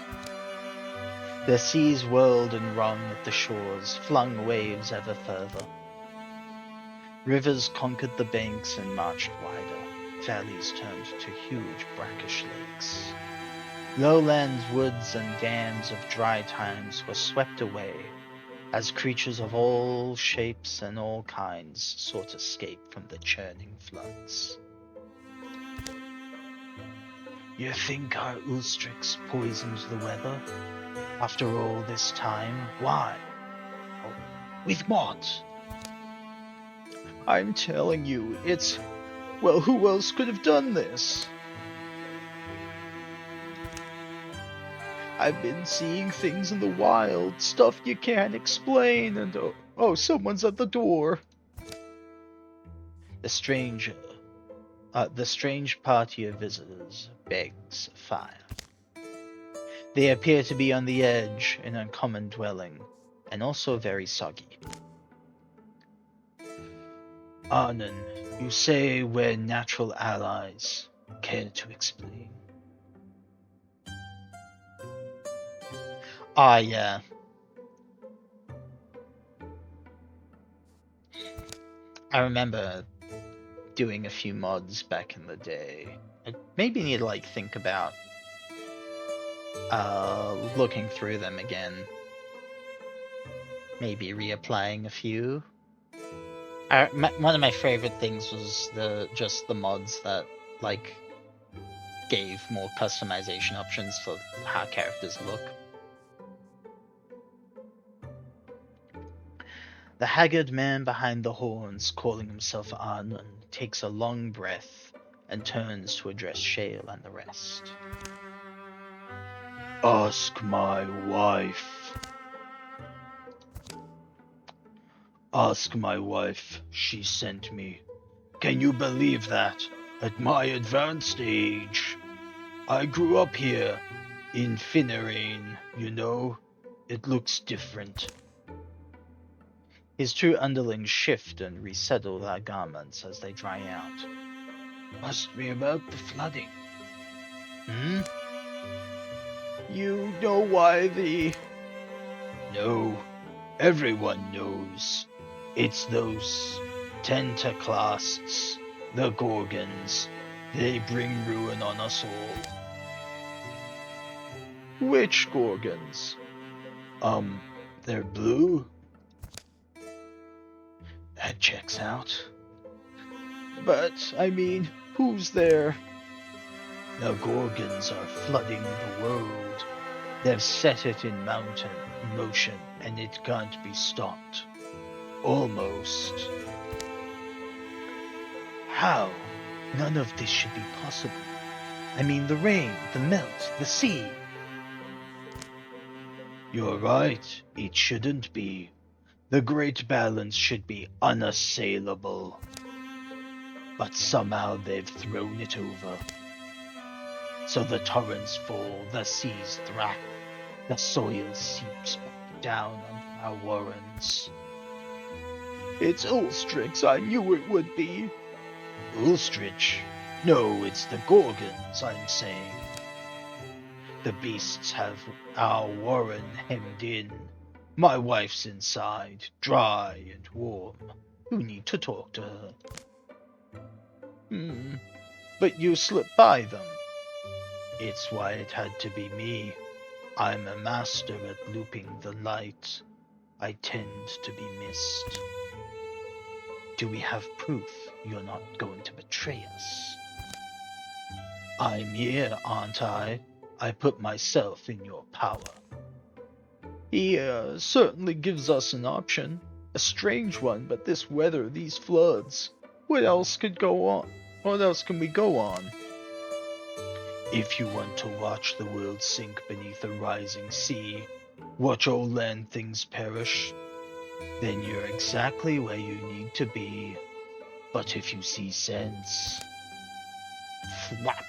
The seas whirled and rung at the shores, flung waves ever further. Rivers conquered the banks and marched wider. Valleys turned to huge brackish lakes. Lowlands, woods, and dams of dry times were swept away as creatures of all shapes and all kinds sought escape from the churning floods. You think our Ulstrix poisoned the weather? After all this time, why? Oh, with what? I'm telling you, it's... Well, who else could have done this? I've been seeing things in the wild, stuff you can't explain, and oh, someone's at the door. The strange party of visitors begs fire. They appear to be on the edge, an uncommon dwelling, and also very soggy. Arnon, you say we're natural allies. Care to explain? Ah, yeah. I remember doing a few mods back in the day. I maybe need to like think about looking through them again. Maybe reapplying a few. One of my favorite things was just the mods that like gave more customization options for how characters look. The haggard man behind the horns, calling himself Arnon, takes a long breath and turns to address Shale and the rest. Ask my wife. Ask my wife. She sent me. Can you believe that? At my advanced age. I grew up here. In Finnerane, you know. It looks different. His two underlings shift and resettle their garments as they dry out. Must be about the flooding. Hmm? You know why the... No, everyone knows. It's those tentaclasts, the Gorgons. They bring ruin on us all. Which Gorgons? They're blue? That checks out. But, I mean, who's there? The Gorgons are flooding the world. They've set it in motion, and it can't be stopped. Almost. How? None of this should be possible. I mean, the rain, the melt, the sea. You're right, it shouldn't be. The Great Balance should be unassailable. But somehow they've thrown it over. So the torrents fall, the seas thrash, the soil seeps back down onto our warrens. It's Ulstrix, I knew it would be. Ulstrich? No, it's the Gorgons, I'm saying. The beasts have our warren hemmed in. My wife's inside, dry and warm. You need to talk to her. But you slipped by them. It's why it had to be me. I'm a master at looping the light. I tend to be missed. Do we have proof you're not going to betray us? I'm here, aren't I? I put myself in your power. He certainly gives us an option. A strange one, but this weather, these floods. What else could go on? What else can we go on? If you want to watch the world sink beneath a rising sea, watch old land things perish, then you're exactly where you need to be. But if you see sense... Flap!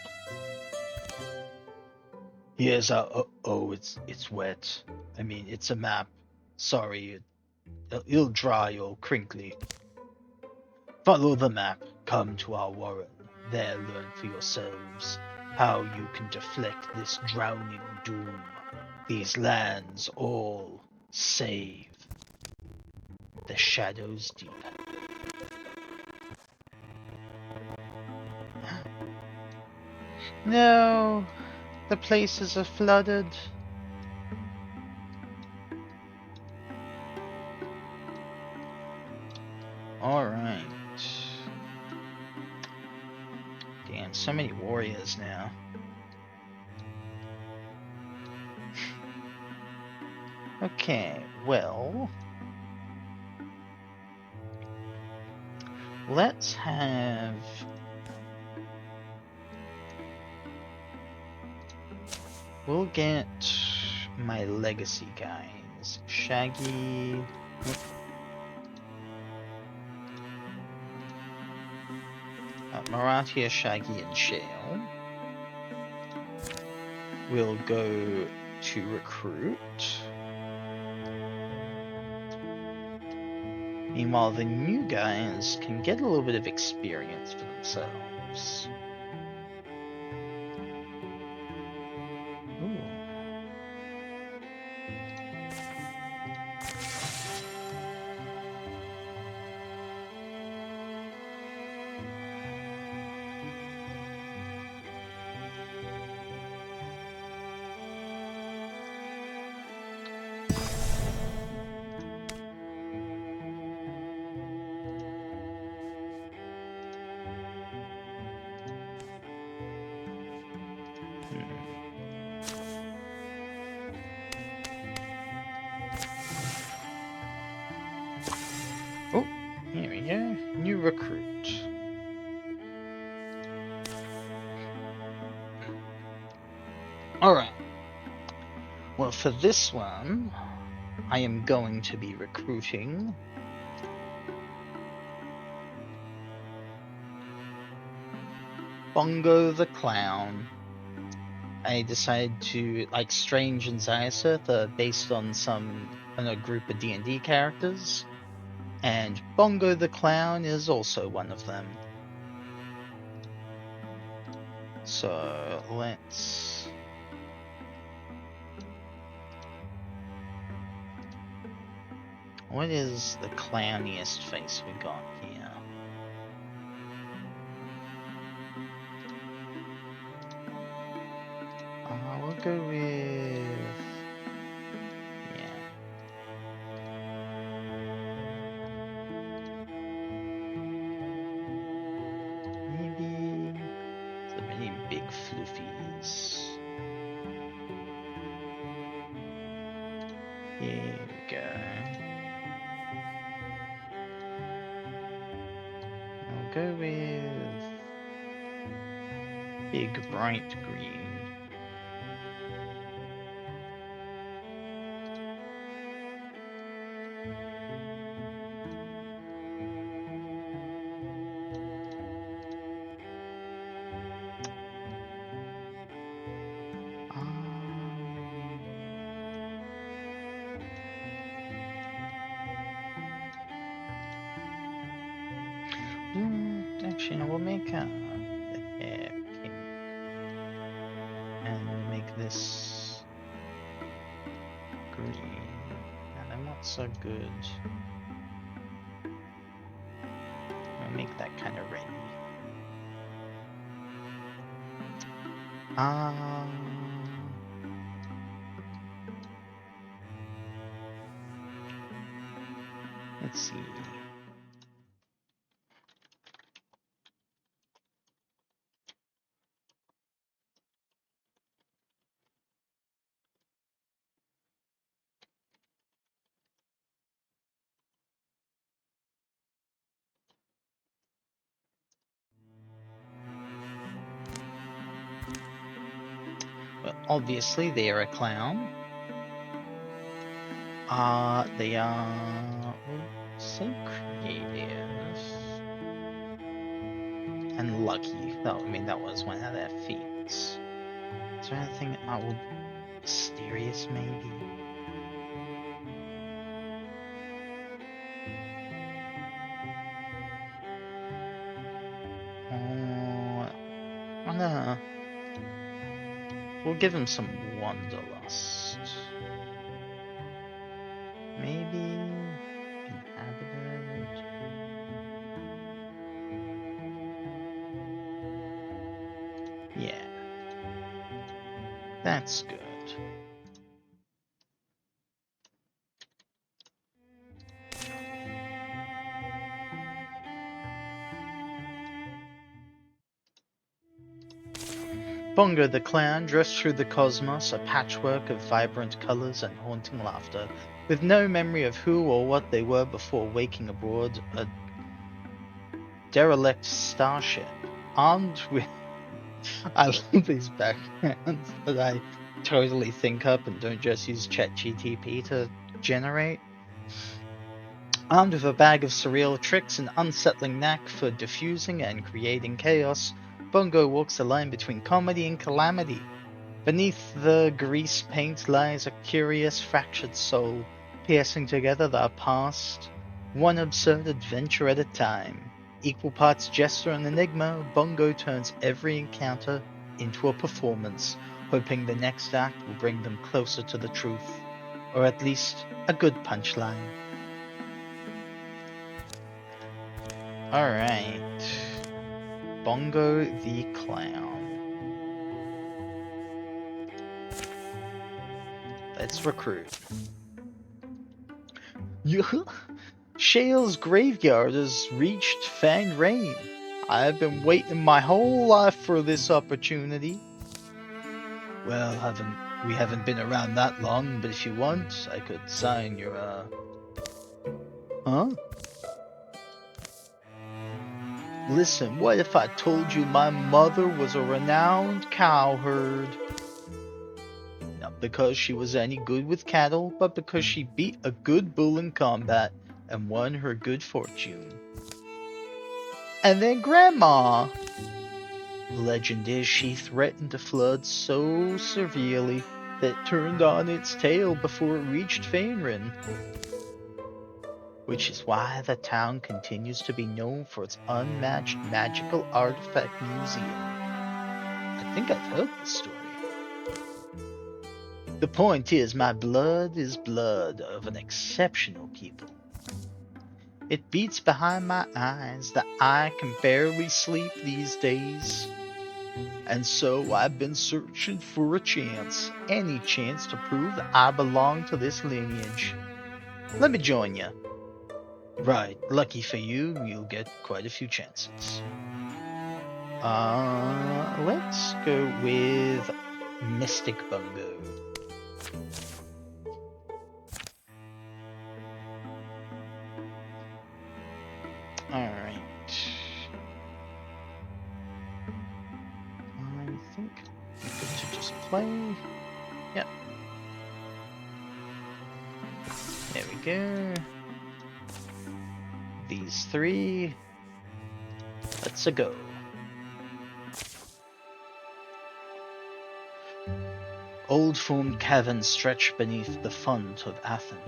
Here's our... Oh, it's wet. I mean, it's a map. Sorry, it'll dry or crinkly. Follow the map. Come to our warren. There learn for yourselves how you can deflect this drowning doom. These lands all save. The shadows deep. No, the places are flooded. Alright. Damn, so many warriors now. Okay, well... let's have... we'll get my legacy guys. Shaggy... Marathia, Shaggy, and Shale. We'll go to recruit. Meanwhile, the new guys can get a little bit of experience for themselves. Ooh. Oh, here we go. New recruit. Alright. Well, for this one, I am going to be recruiting Bongo the Clown. I decided to, like, Strange and Zyaseth are based on a group of D&D characters, and Bongo the Clown is also one of them. So, let's... what is the clowniest face we got here? We'll go with... yeah. Maybe... so many big floofies. Here we go. I'll go with... big bright green. Actually, we'll make the hair pink, and we'll make this are good. I'll make that kind of ready. Let's see. Well, obviously they are a clown. They are so creative and lucky. Though I mean that was one of their feats. Is there anything mysterious maybe? We'll give him some wanderlust. Maybe inhabited. Yeah. That's good. Bongo the Clown dressed through the cosmos, a patchwork of vibrant colors and haunting laughter, with no memory of who or what they were before waking aboard a derelict starship, armed with... I love these backgrounds that I totally think up and don't just use ChatGTP to generate. Armed with a bag of surreal tricks and unsettling knack for diffusing and creating chaos, Bongo walks the line between comedy and calamity. Beneath the grease paint lies a curious, fractured soul, piecing together the past, one absurd adventure at a time. Equal parts jester and enigma, Bongo turns every encounter into a performance, hoping the next act will bring them closer to the truth, or at least a good punchline. Alright. Bongo the Clown. Let's recruit. Shale's graveyard has reached Fang Rain. I've been waiting my whole life for this opportunity. Well, we haven't been around that long, but if you want, I could sign your, Huh? Listen, what if I told you my mother was a renowned cowherd? Not because she was any good with cattle, but because she beat a good bull in combat and won her good fortune. And then Grandma! Legend is she threatened to flood so severely that it turned on its tail before it reached Fainrin. Which is why the town continues to be known for its unmatched magical artifact museum. I think I've heard this story. The point is, my blood is blood of an exceptional people. It beats behind my eyes that I can barely sleep these days. And so I've been searching for a chance, any chance to prove that I belong to this lineage. Let me join you. Right, lucky for you, you'll get quite a few chances. Let's go with Mystic Bongo. Alright. I think I'm good to just play. Yep. There we go. These three. Let's-a go. Old formed caverns stretch beneath the font of Athen.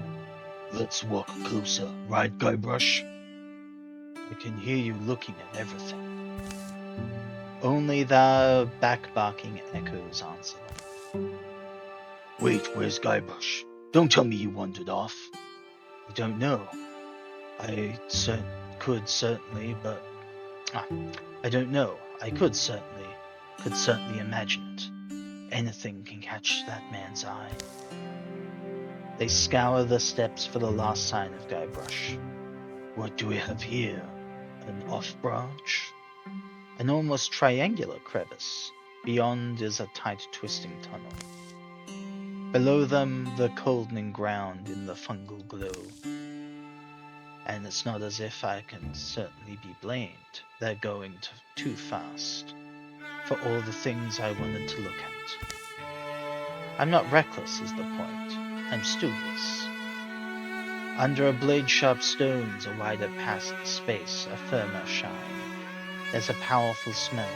Let's walk closer, right, Guybrush? I can hear you looking at everything. Only the back-barking echoes answer them. Wait, where's Guybrush? Don't tell me you wandered off. I don't know. Could certainly, but I don't know. I could certainly imagine it. Anything can catch that man's eye. They scour the steps for the last sign of Guybrush. What do we have here? An off-branch? An almost triangular crevice. Beyond is a tight twisting tunnel. Below them, the coldening ground in the fungal glow. And it's not as if I can certainly be blamed. They're going too fast. For all the things I wanted to look at. I'm not reckless is the point. I'm studious. Under a blade-sharp stones, a wider past space, a firmer shine. There's a powerful smell.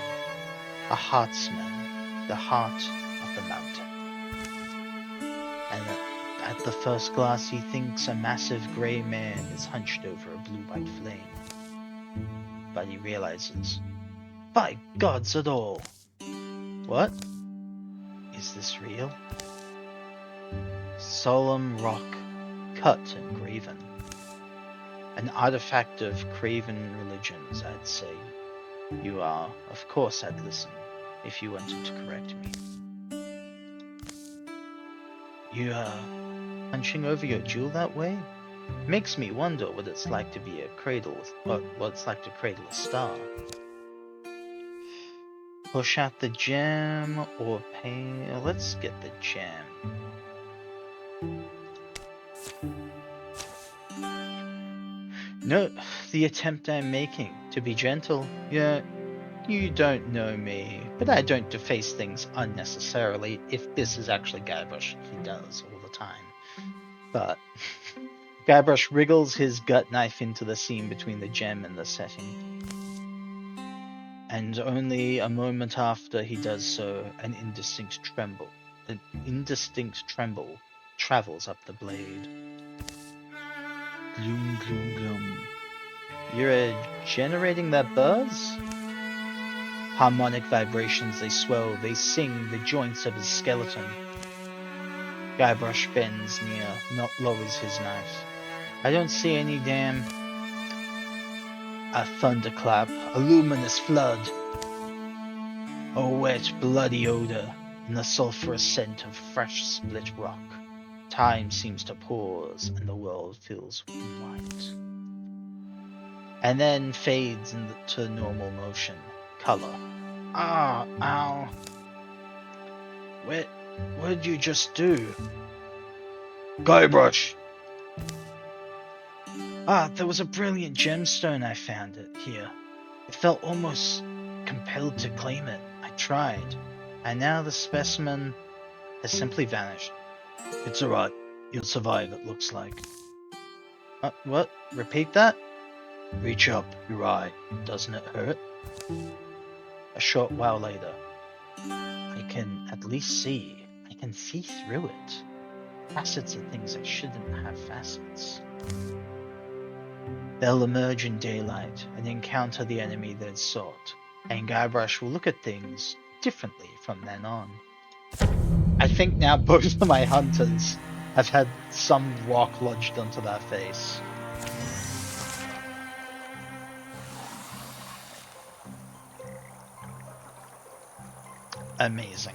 A heart smell. The heart of the mountain. And at the first glass he thinks a massive grey man is hunched over a blue-white flame. But he realizes, by gods at all! What? Is this real? Solemn rock, cut and graven. An artifact of craven religions, I'd say. You are, of course I'd listen, if you wanted to correct me. You are punching over your jewel that way? Makes me wonder what it's like to be a cradle, what it's like to cradle a star. Push out the gem or pay. Let's get the gem. Note the attempt I'm making to be gentle. Yeah, you don't know me, but I don't deface things unnecessarily. If this is actually Guybrush, he does all the time. But Guybrush wriggles his gut knife into the seam between the gem and the setting. And only a moment after he does so, an indistinct tremble travels up the blade. Gloom, gloom, gloom. You're generating that buzz? Harmonic vibrations, they swell, they sing the joints of his skeleton. Guybrush bends near, lowers his knife. I don't see any damn... A thunderclap, a luminous flood. A wet, bloody odor, and the sulphurous scent of fresh split rock. Time seems to pause, and the world feels white. And then fades into normal motion, color. Ah, ow. What did you just do? Guybrush! Ah, there was a brilliant gemstone I found here. It felt almost compelled to claim it. I tried. And now the specimen has simply vanished. It's alright. You'll survive, it looks like. What? Repeat that? Reach up your eye. Doesn't it hurt? A short while later. I can at least see. I can see through it. Facets of things that shouldn't have facets. They'll emerge in daylight and encounter the enemy they'd sought, and Guybrush will look at things differently from then on. I think now both of my hunters have had some rock lodged onto their face. Amazing.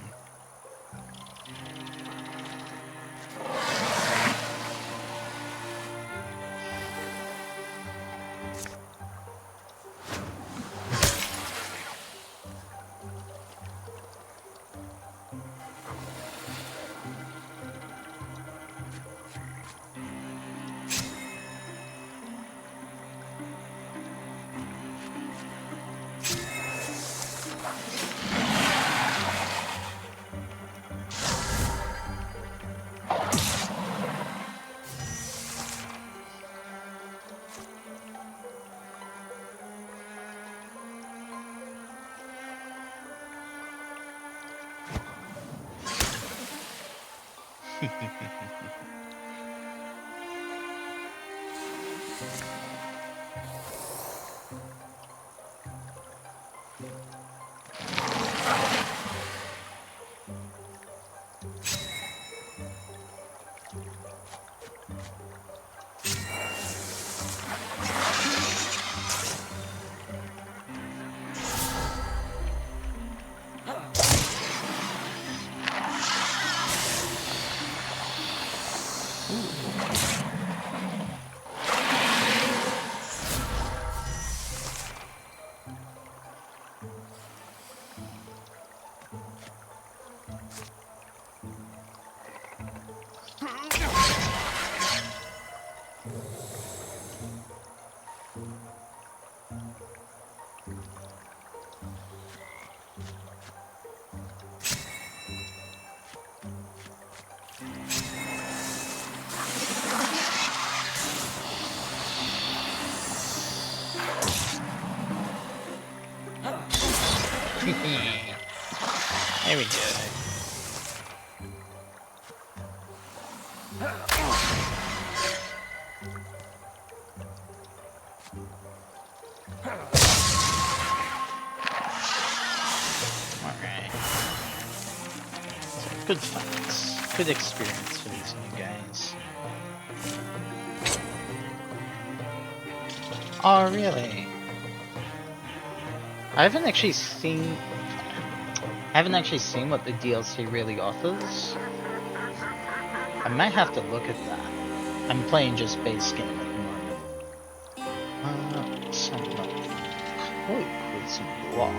There we go. Alright. So, good fights. Good experience for these new guys. Oh, really? I haven't actually seen what the DLC really offers. I might have to look at that. I'm playing just base game at the moment. Some cloak with some block.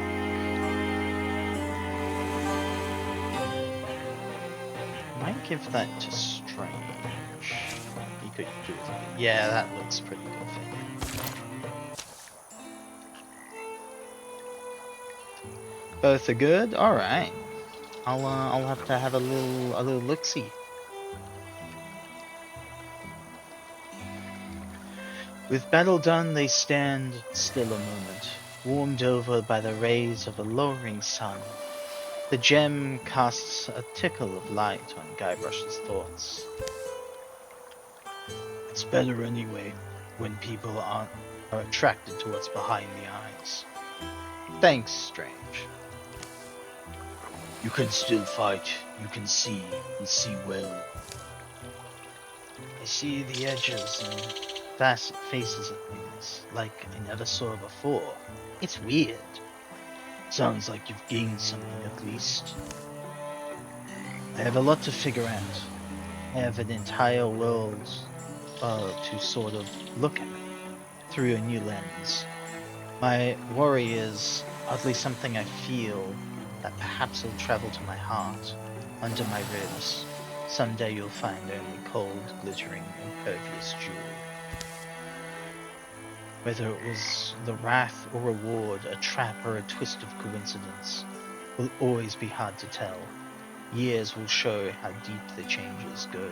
Might give that to Strange. He could do it. Yeah, that looks pretty good for him. Both are good. All right. I'll have to have a little look-see. With battle done, they stand still a moment, warmed over by the rays of a lowering sun. The gem casts a tickle of light on Guybrush's thoughts. It's better anyway, when people are attracted to what's behind the eyes. Thanks, Strange. You can still fight, you can see, and see well. I see the edges and facet faces of things, like I never saw before. It's weird. Sounds like you've gained something at least. I have a lot to figure out. I have an entire world to sort of look at through a new lens. My worry is oddly something I feel that perhaps will travel to my heart, under my ribs. Someday you'll find only cold, glittering, impervious jewel. Whether it was the wrath or reward, a trap or a twist of coincidence, will always be hard to tell. Years will show how deep the changes go.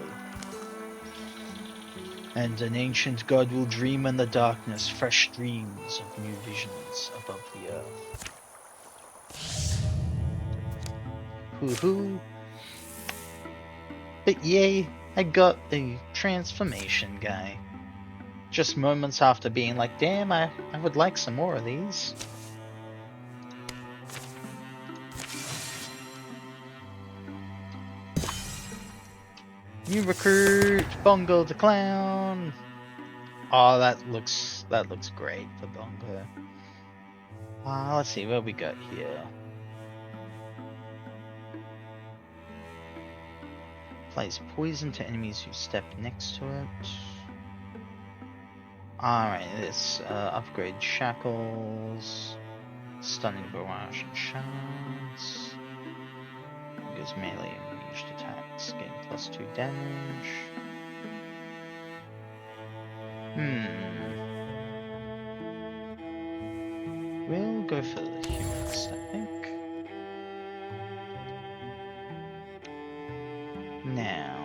And an ancient god will dream in the darkness fresh dreams of new visions above the earth. Hoo-hoo. But yay, I got the transformation guy. Just moments after being like, damn, I would like some more of these. New recruit, Bongo the Clown. Oh, that looks great for Bongo. Let's see what we got here. Applies poison to enemies who step next to it. Alright, this upgrade shackles, stunning barrage and shots. Gives melee and ranged attacks, gain +2 damage. We'll go for the humans, I think. Now.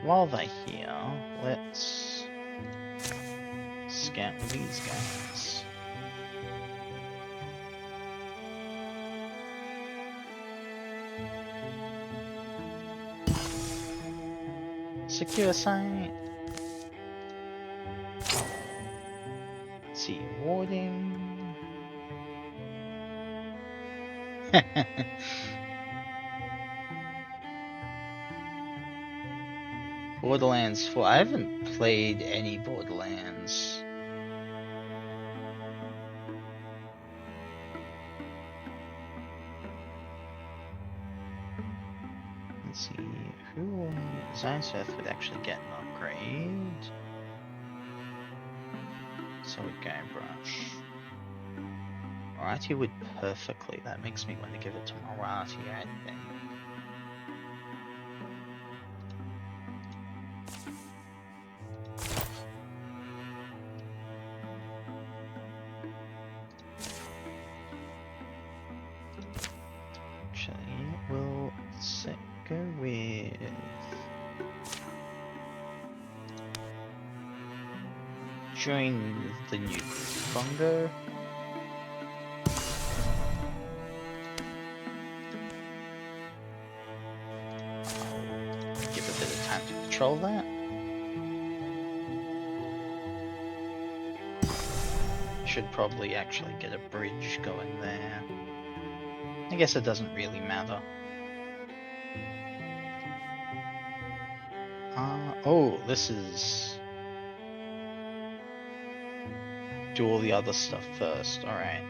While they're here, let's scout these guys. Secure site. Let's see, warding. Borderlands 4. I haven't played any Borderlands. Let's see, who Zionseth would actually get an upgrade. So would Guybrush. Marathi would perfectly. That makes me want to give it to Marathi, I think. We'll go with during the new Bongo. Give a bit of time to patrol that. Should probably actually get a bridge going there. I guess it doesn't really matter. Oh, this is... Do all the other stuff first, alright.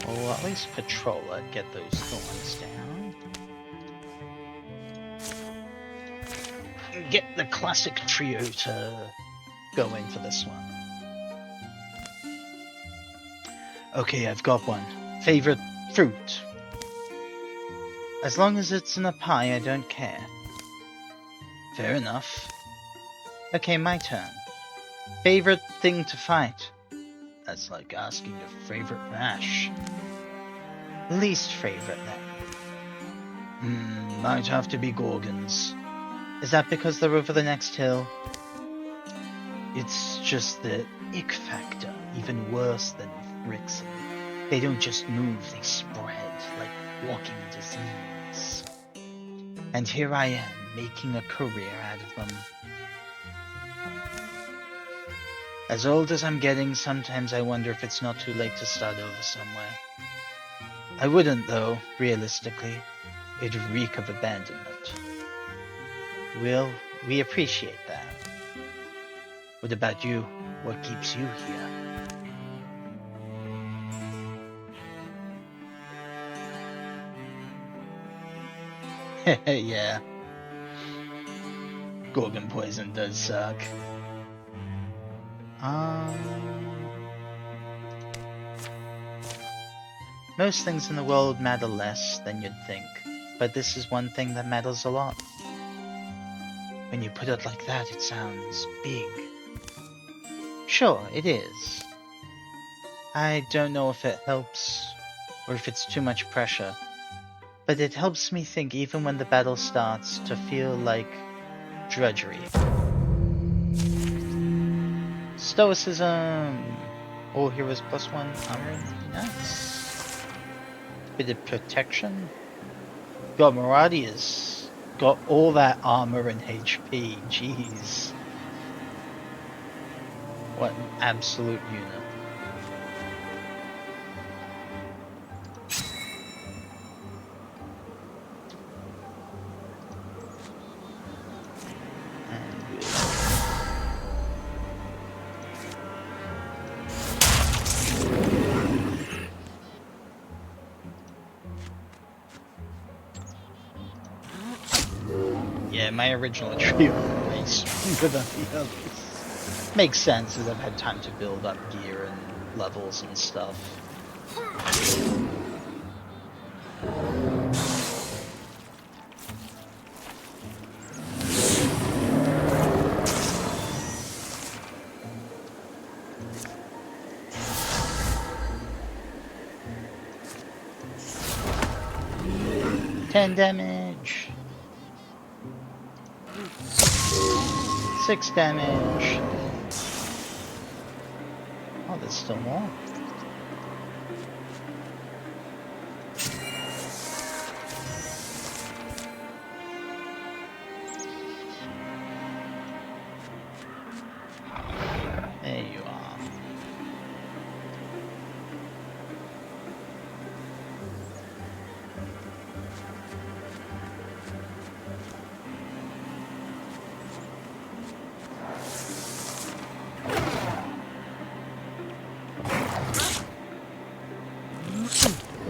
Well, at least patrol it, get those thorns down. And get the classic trio to go in for this one. Okay, I've got one. Favorite fruit. As long as it's in a pie, I don't care. Fair enough. Okay, my turn. Favorite thing to fight. That's like asking your favorite rash. Least favorite then. Might have to be Gorgons. Is that because they're over the next hill? It's just the ick factor, even worse than Rixen. They don't just move, they spread like walking disease. And here I am, making a career out of them. As old as I'm getting, sometimes I wonder if it's not too late to start over somewhere. I wouldn't though, realistically. It'd reek of abandonment. Well, we appreciate that. What about you? What keeps you here? Yeah. Gorgon poison does suck. Most things in the world matter less than you'd think, but this is one thing that matters a lot. When you put it like that, it sounds big. Sure, it is. I don't know if it helps, or if it's too much pressure, but it helps me think even when the battle starts to feel like drudgery. Stoicism! All heroes +1 armor, nice. Bit of protection. God, Maradia's got all that armor and HP, jeez. What an absolute unit. Yeah, my original trio are way stronger than the others. Makes sense as I've had time to build up gear and levels and stuff. Damage. 6 damage. Oh, there's still more. There you are.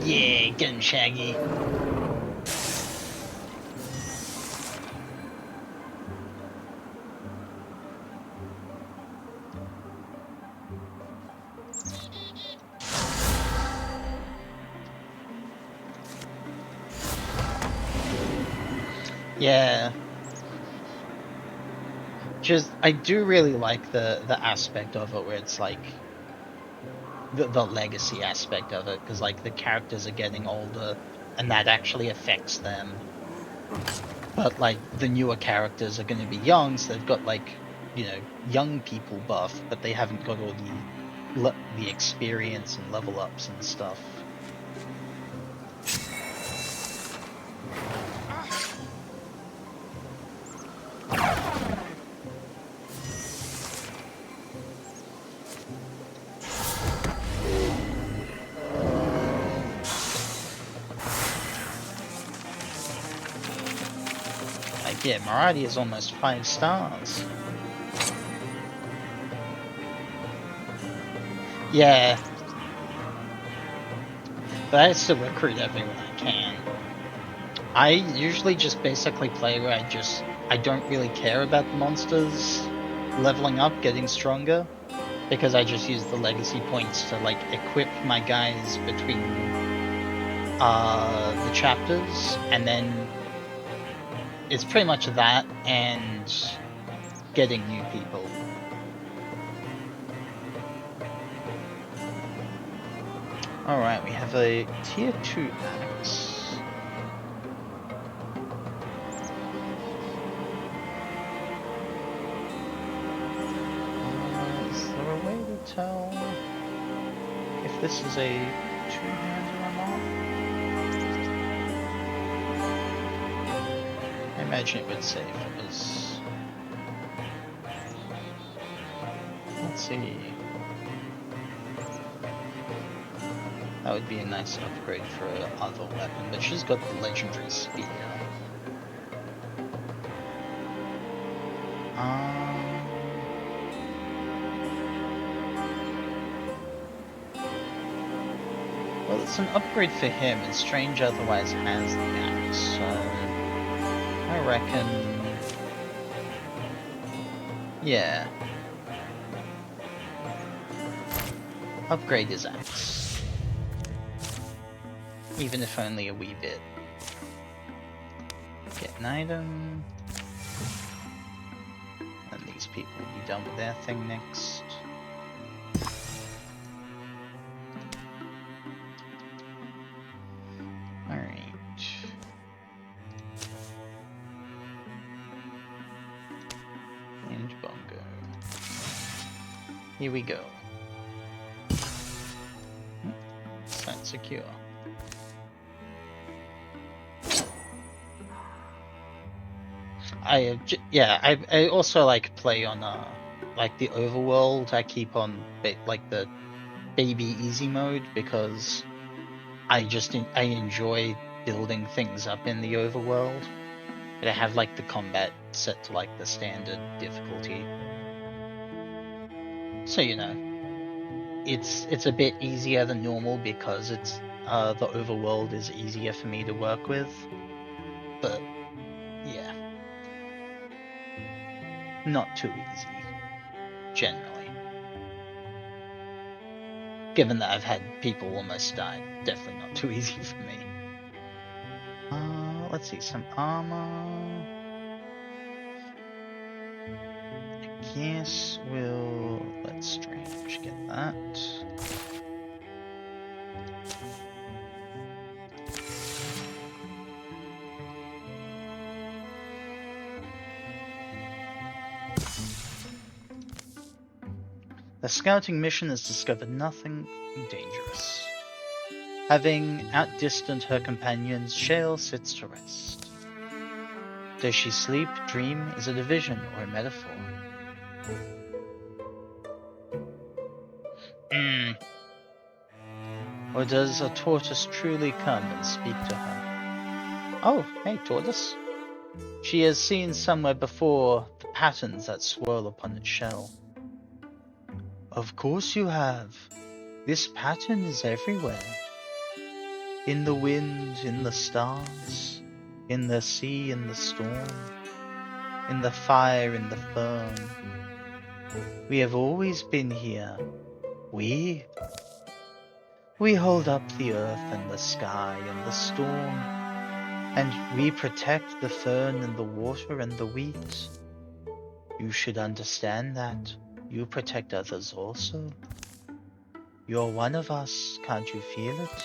Yeah, get him, Shaggy. Yeah. Just, I do really like the aspect of it where it's like the legacy aspect of it, because like the characters are getting older, and that actually affects them. But like the newer characters are going to be young, so they've got like, you know, young people buff, but they haven't got all the experience and level ups and stuff. Like, yeah, Marathi is almost 5 stars. Yeah. But I still recruit everyone I can. I usually just basically play where I don't really care about the monsters leveling up, getting stronger, because I just use the legacy points to like equip my guys between the chapters, and then it's pretty much that and getting new people. Alright, we have a tier 2 axe. Is there a way to tell if this is a two-hander or not? I imagine it would say if it was... Let's see. That would be a nice upgrade for other weapon, but she's got the legendary spear. Well, it's an upgrade for him, and Strange otherwise has the axe, so I reckon... Yeah. Upgrade his axe. Even if only a wee bit. Get an item. And these people will be done with their thing next. Alright. And bongo. Here we go. Site secure. I also like play on like the overworld. I keep on like the baby easy mode because I enjoy building things up in the overworld. But I have like the combat set to like the standard difficulty. So you know, it's a bit easier than normal because it's the overworld is easier for me to work with. But yeah. Not too easy, generally. Given that I've had people almost die, definitely not too easy for me. Let's see, some armor. I guess we'll let Strange get that. The scouting mission has discovered nothing dangerous. Having outdistanced her companions, Shale sits to rest. Does she sleep, dream? Is it a vision or a metaphor? Or does a tortoise truly come and speak to her? Oh, hey, tortoise. She has seen somewhere before the patterns that swirl upon its shell. Of course you have. This pattern is everywhere. In the wind, in the stars, in the sea, in the storm, in the fire, in the fern. We have always been here. We hold up the earth and the sky and the storm, and we protect the fern and the water and the wheat. You should understand that. You protect others also. You're one of us, can't you feel it?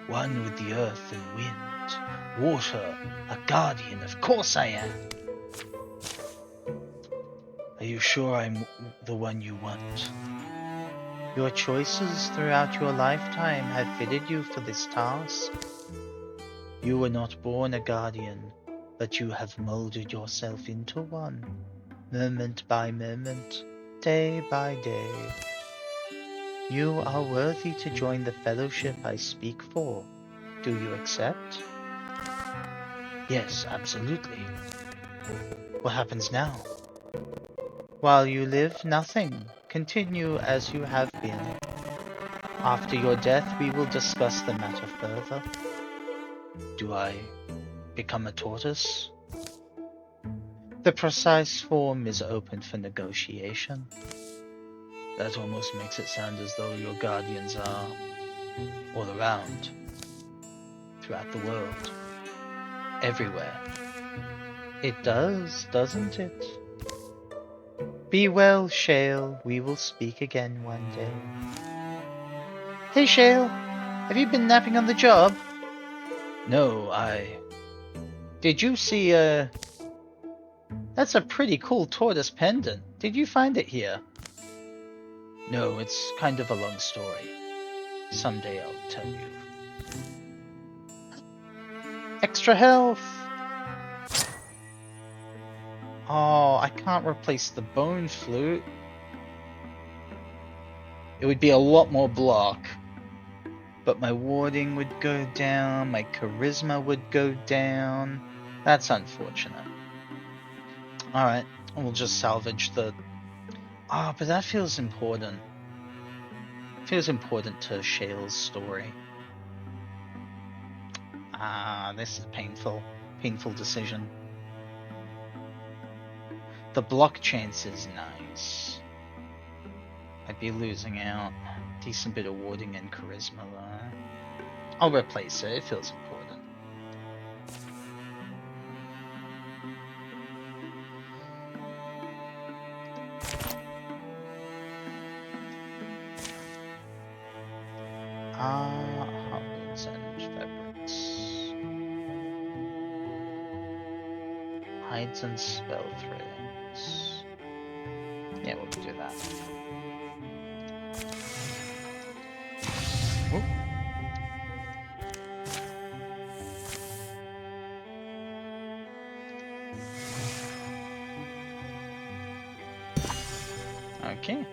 One with the earth and wind, water, a guardian, of course I am. Are you sure I'm the one you want? Your choices throughout your lifetime have fitted you for this task. You were not born a guardian, but you have molded yourself into one, moment by moment, day by day. You are worthy to join the fellowship I speak for. Do you accept? Yes, absolutely. What happens now? While you live, nothing. Continue as you have been. After your death, we will discuss the matter further. Do I become a tortoise? The precise form is open for negotiation. That almost makes it sound as though your guardians are all around, throughout the world, everywhere. It does, doesn't it? Be well, Shale. We will speak again one day. Hey, Shale. Have you been napping on the job? No, Did you see, That's a pretty cool tortoise pendant. Did you find it here? No, it's kind of a long story. Someday I'll tell you. Extra health! Oh, I can't replace the bone flute. It would be a lot more block. But my warding would go down, my charisma would go down. That's unfortunate. Alright, we'll just salvage the... Ah, but that feels important. Feels important to Shale's story. Ah, this is painful. Painful decision. The block chance is nice. I'd be losing out. Decent bit of warding and charisma though. I'll replace it, it feels important. Hardens and fabrics. Hides and spell threads. Yeah, we'll do that. Ooh. Okay.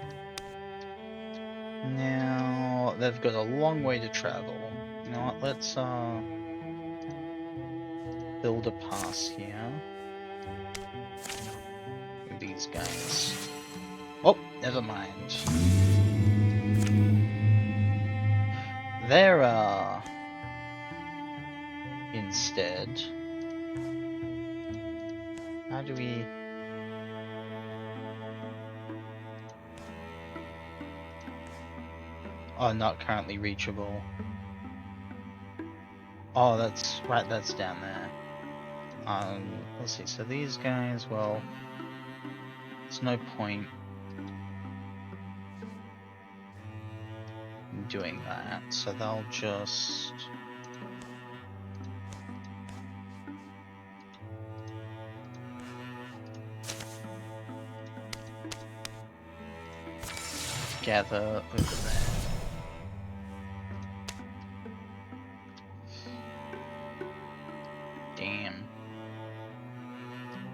Now they've got a long way to travel. You know what? Let's build a pass here. With these guys. Oh, never mind. There are instead. How do we? Oh, not currently reachable. Oh, that's right, that's down there. Let's see, so these guys, well, there's no point in doing that, so they'll just... gather over there. Damn.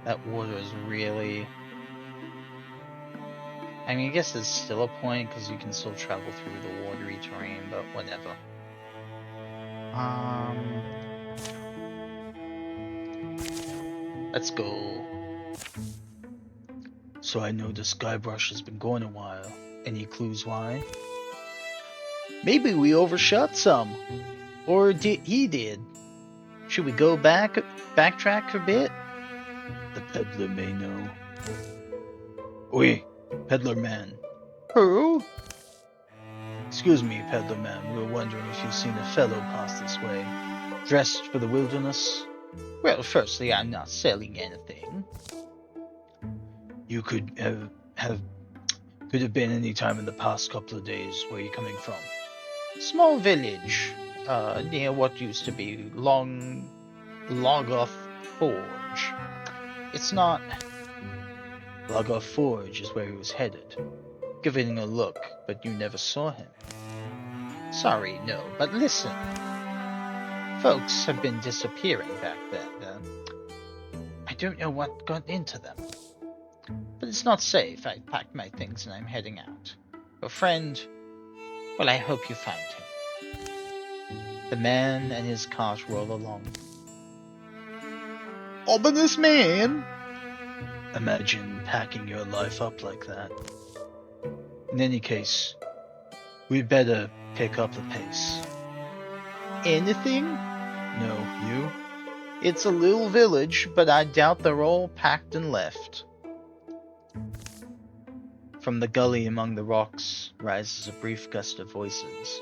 That water is really... I mean, I guess there's still a point, because you can still travel through the watery terrain, but whatever. Let's go. So I know the Skybrush has been gone a while. Any clues why? Maybe we overshot some. Or he did. Should we go backtrack a bit? The peddler may know. Oi, peddler man. Who? Excuse me, peddler man. We were wondering if you've seen a fellow pass this way. Dressed for the wilderness? Well, firstly, I'm not selling anything. You could could have been any time in the past couple of days. Where are you coming from? Small village, near what used to be Logoth Forge. It's not. Logoth Forge is where he was headed. Giving a look, but you never saw him. Sorry, no, but listen. Folks have been disappearing back then. I don't know what got into them. But it's not safe. I packed my things and I'm heading out. Your friend, well, I hope you find him. The man and his cart roll along. Ominous man! Imagine packing your life up like that. In any case, we'd better pick up the pace. Anything? No, you? It's a little village, but I doubt they're all packed and left. From the gully among the rocks rises a brief gust of voices.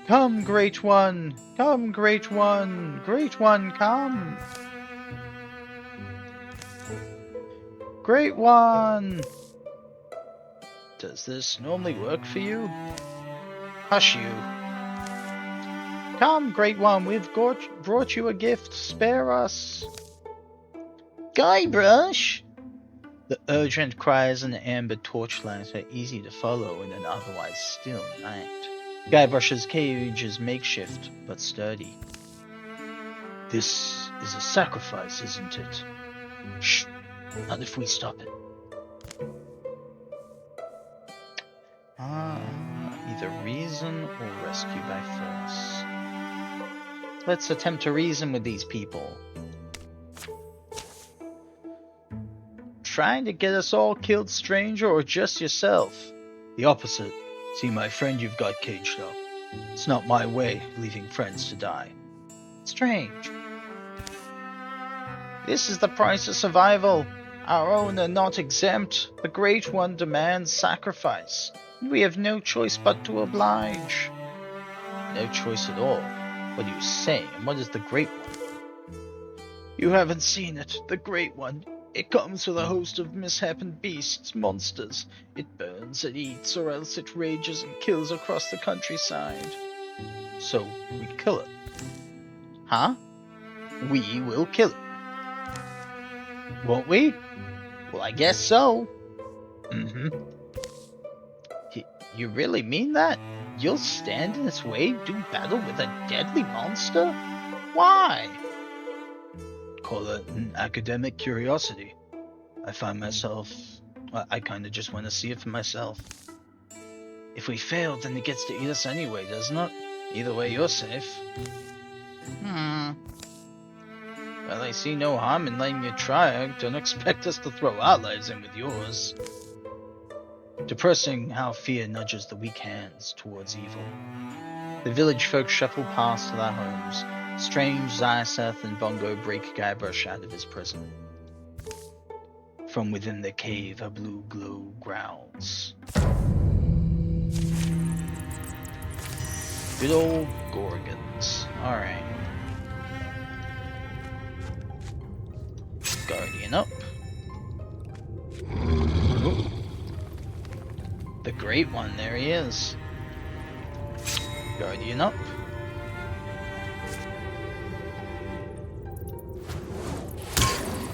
Come, Great One! Come, Great One! Great One, come! Great One! Does this normally work for you? Hush you. Come, Great One, we've brought you a gift. Spare us. Guybrush! The urgent cries in the amber torchlight are easy to follow in an otherwise still night. Guybrush's cage is makeshift, but sturdy. This is a sacrifice, isn't it? Shh! Not if we stop it. Either reason or rescue by force. Let's attempt to reason with these people. Trying to get us all killed, stranger, or just yourself? The opposite. See, my friend you've got caged up. It's not my way, leaving friends to die. Strange. This is the price of survival. Our own are not exempt. The Great One demands sacrifice. We have no choice but to oblige. No choice at all. What are you saying? And what is the Great One? You haven't seen it. The Great One. It comes with a host of misshapen beasts, monsters. It burns, it eats, or else it rages and kills across the countryside. So, we kill it. Huh? We will kill it. Won't we? Well, I guess so. Mm-hmm. You really mean that? You'll stand in its way, do battle with a deadly monster? Why? Call it an academic curiosity. I find myself... I kinda just want to see it for myself. If we fail, then it gets to eat us anyway, doesn't it? Either way, you're safe. Well, I see no harm in letting you try. Don't expect us to throw our lives in with yours. Depressing how fear nudges the weak hands towards evil. The village folk shuffle past to their homes. Strange, Zyseth and Bongo break Guybrush out of his prison. From within the cave, a blue glow growls. Good old Gorgons. Alright. Guardian up. Ooh. The Great One, there he is. Guardian up.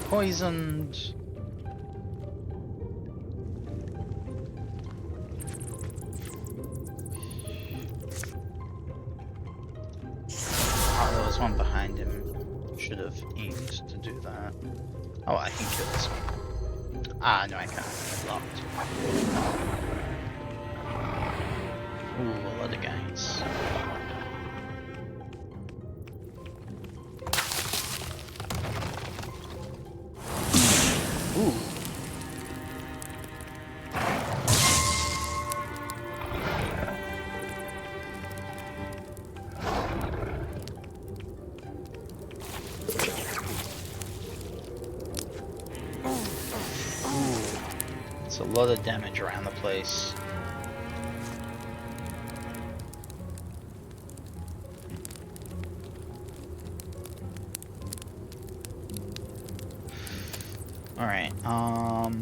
Poisoned. Oh, there was one behind him. Should have aimed to do that. Oh, I can kill this one. Ah, no, I can't. It's locked. Ooh, a lot of guys. Ooh. It's a lot of damage around the place. Alright, oh,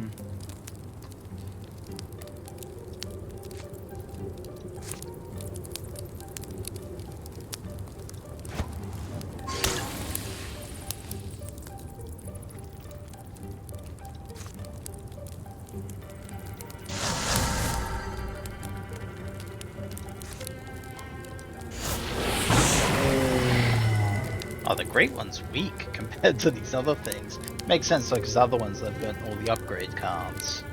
the Great One's weak compared to these other things. Makes sense though, because the other ones have got all the upgrade cards.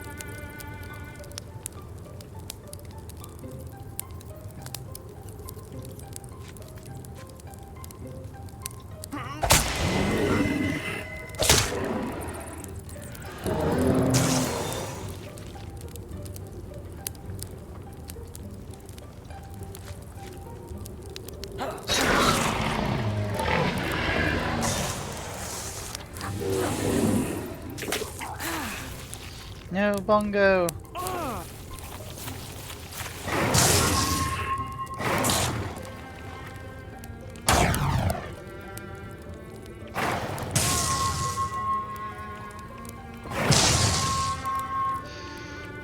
No, Bongo!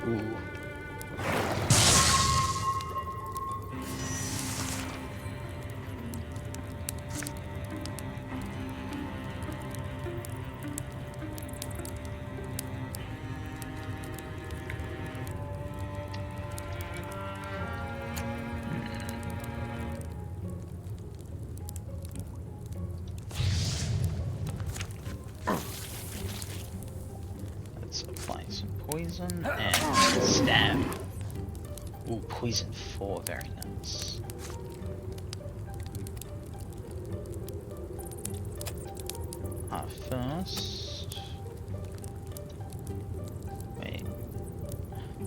Ooh. Let's apply some poison and stab. Ooh, poison 4, very nice. First... Wait.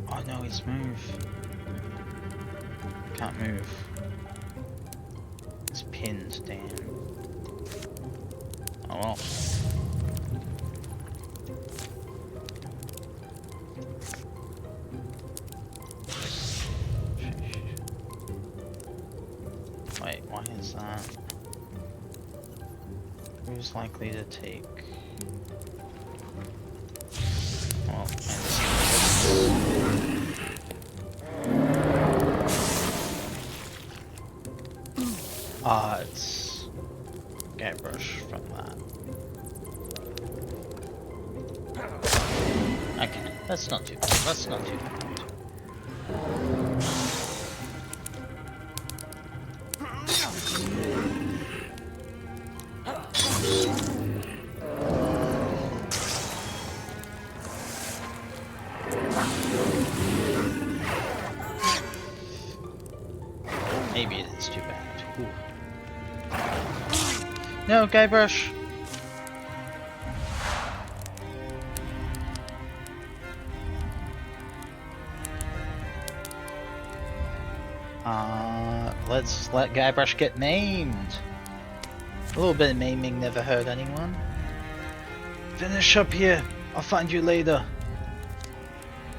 Oh no, he's move. Can't move. It's pinned, damn. Oh well. Wait, why is that? Who's likely to take? Well, it's Guybrush from that. Okay, that's not too bad. That's not too bad. Maybe it is too bad. Ooh. No, Guybrush! Let's let Guybrush get maimed. A little bit of maiming never hurt anyone. Finish up here. I'll find you later.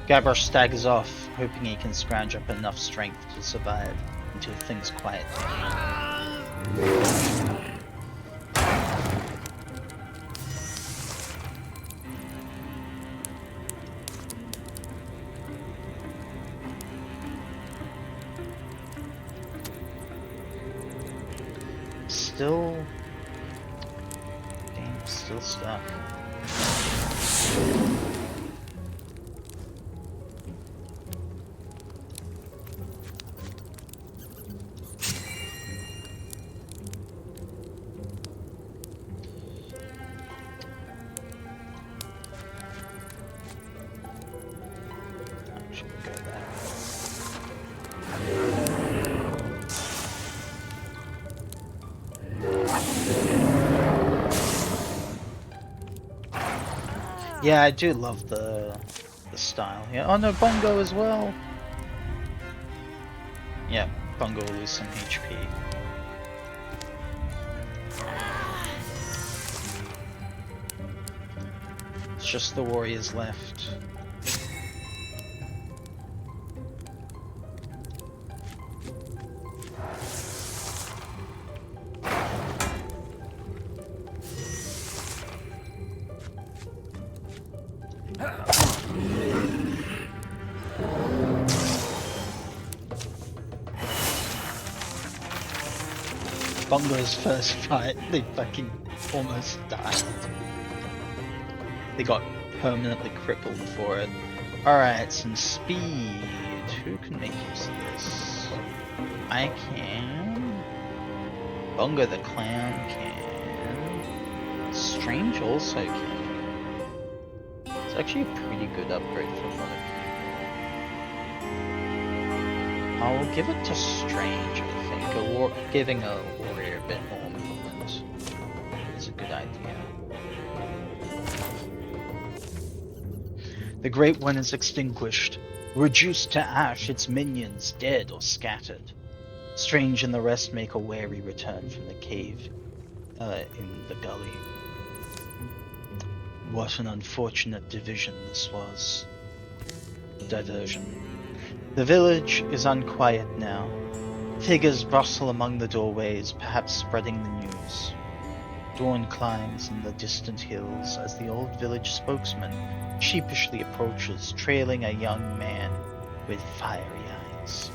Guybrush staggers off, hoping he can scrounge up enough strength to survive until things quiet down. Still... game's still stuck. Yeah, I do love the style here. Oh no, Bongo as well. Yeah, Bongo will lose some HP. It's just the warriors left. Bongo's first fight, they fucking almost died. They got permanently crippled for it. Alright, some speed. Who can make use of this? I can. Bongo the Clown can. Strange also can. It's actually a pretty good upgrade for one of you. I'll give it to Strange, I think. Giving a warrior a bit more movement is a good idea. The Great One is extinguished, reduced to ash, its minions dead or scattered. Strange and the rest make a wary return from the cave in the gully. What an unfortunate diversion. The village is unquiet now. Figures bustle among the doorways, perhaps spreading the news. Dawn climbs in the distant hills as the old village spokesman sheepishly approaches, trailing a young man with fiery eyes.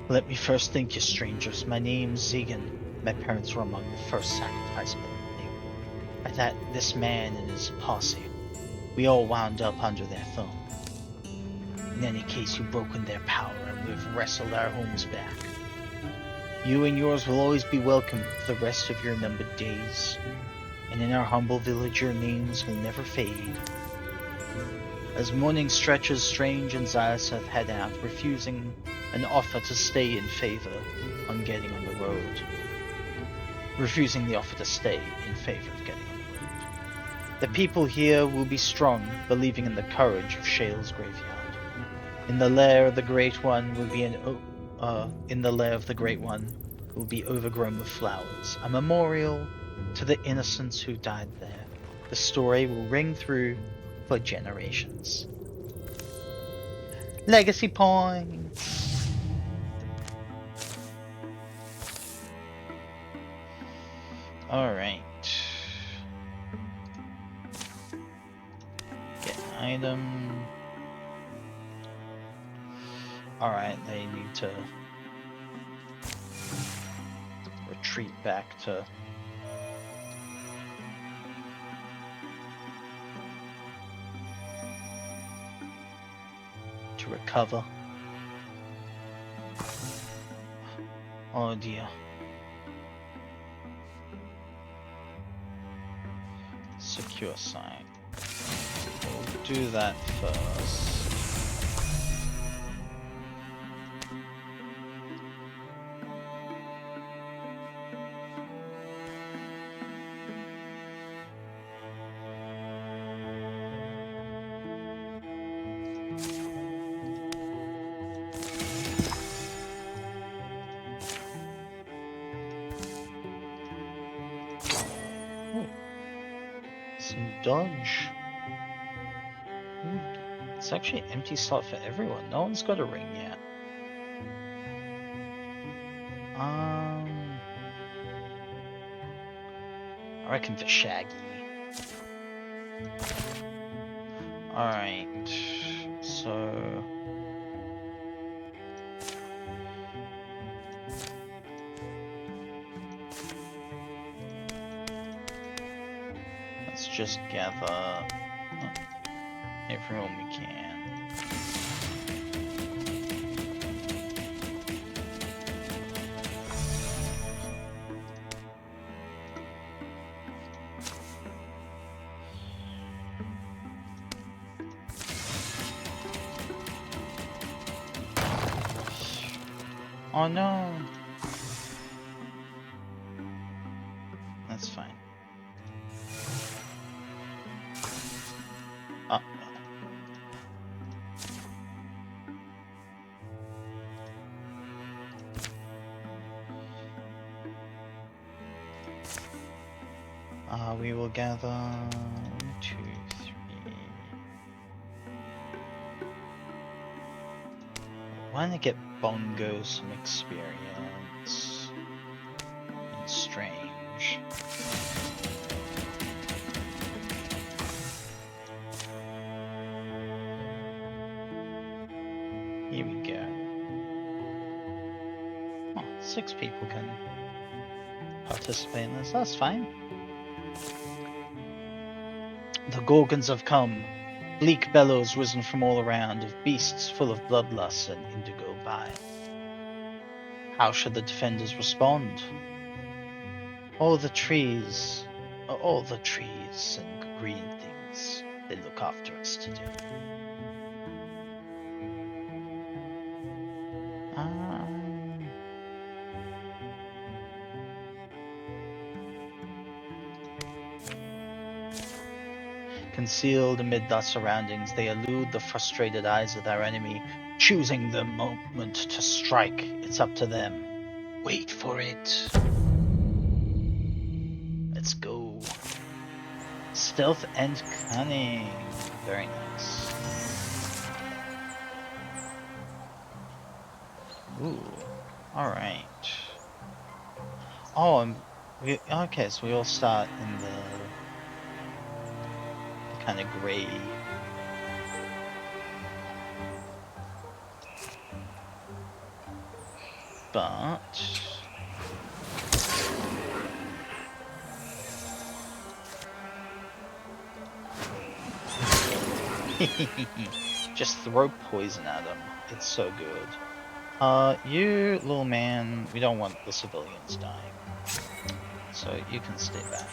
Let me first thank you, strangers. My name's Zegan. My parents were among the first sacrificed by this man and his posse. We all wound up under their thumb. In any case, you've broken their power and we've wrestled our homes back. You and yours will always be welcome for the rest of your numbered days. And in our humble village, your names will never fade. As morning stretches, Strange and Xyoseth head out, refusing an offer to stay in favor on getting on the road. Refusing the offer to stay in favor of getting on the road. The people here will be strong, believing in the courage of Shale's graveyard. In the lair of the Great One will be overgrown with flowers, a memorial to the innocents who died there. The story will ring through for generations. Legacy points! Alright. Get an item. Alright, they need to retreat back to recover. Oh dear. Secure site. We'll do that first. Dodge. It's actually an empty slot for everyone. No one's got a ring yet. I reckon for Shaggy. Alright. So let's just gather everyone we can. Oh no! That's fine. We will gather 1, 2, 3. I want to get Bongo some experience. And Strange. Here we go. Oh, 6 people can participate in this. That's fine. The Gorgons have come. Bleak bellows risen from all around, of beasts full of bloodlust and indigo bile. How should the defenders respond? All the trees and green things they look after us to do. Concealed amid their surroundings, they elude the frustrated eyes of their enemy, choosing the moment to strike. It's up to them. Wait for it. Let's go. Stealth and cunning. Very nice. Ooh. Alright. Oh, okay, so we all start in the kind of gray. But just throw poison at him. It's so good. You little man, we don't want the civilians dying. So you can stay back.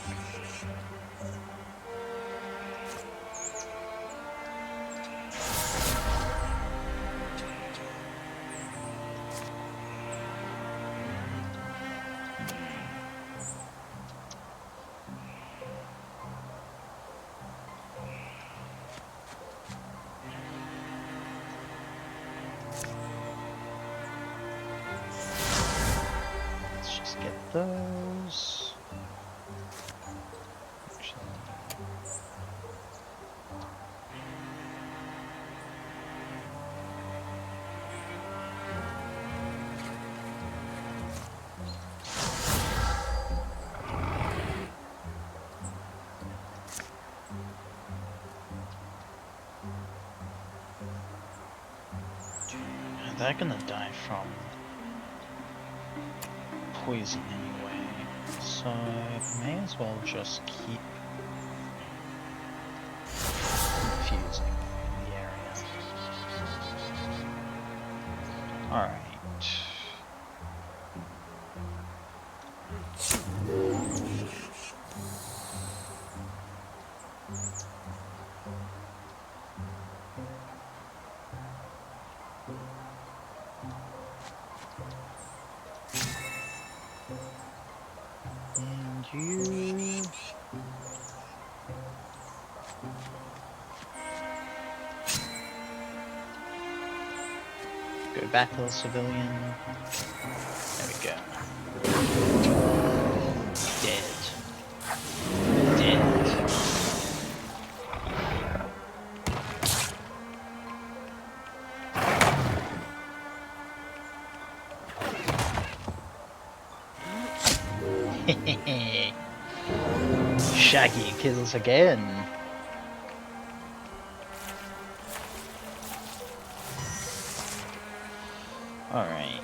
Those. They're gonna die from poison anyway, so may as well just keep confusing the area. Alright. You go back, little civilian. There we go. Dead. Dead. Shaggy kills again. Alright.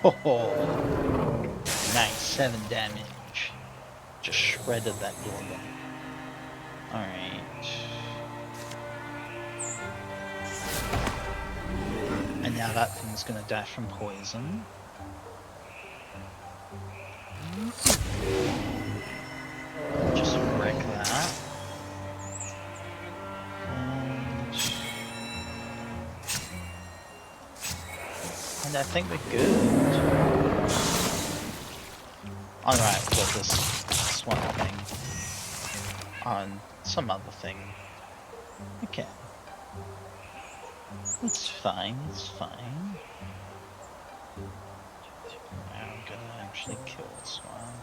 Oh, nice, 7 damage. Just shredded that Gorgon. Alright. And now that thing's gonna die from poison. Just wreck that. And I think we're good. Alright, we've got this one thing. On some other thing. Okay. It's fine, it's fine. I'm gonna actually kill this one.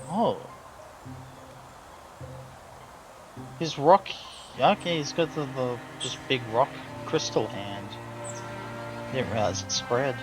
Oh. His rock... Okay, he's got the just big rock crystal hand. Didn't realize it spread.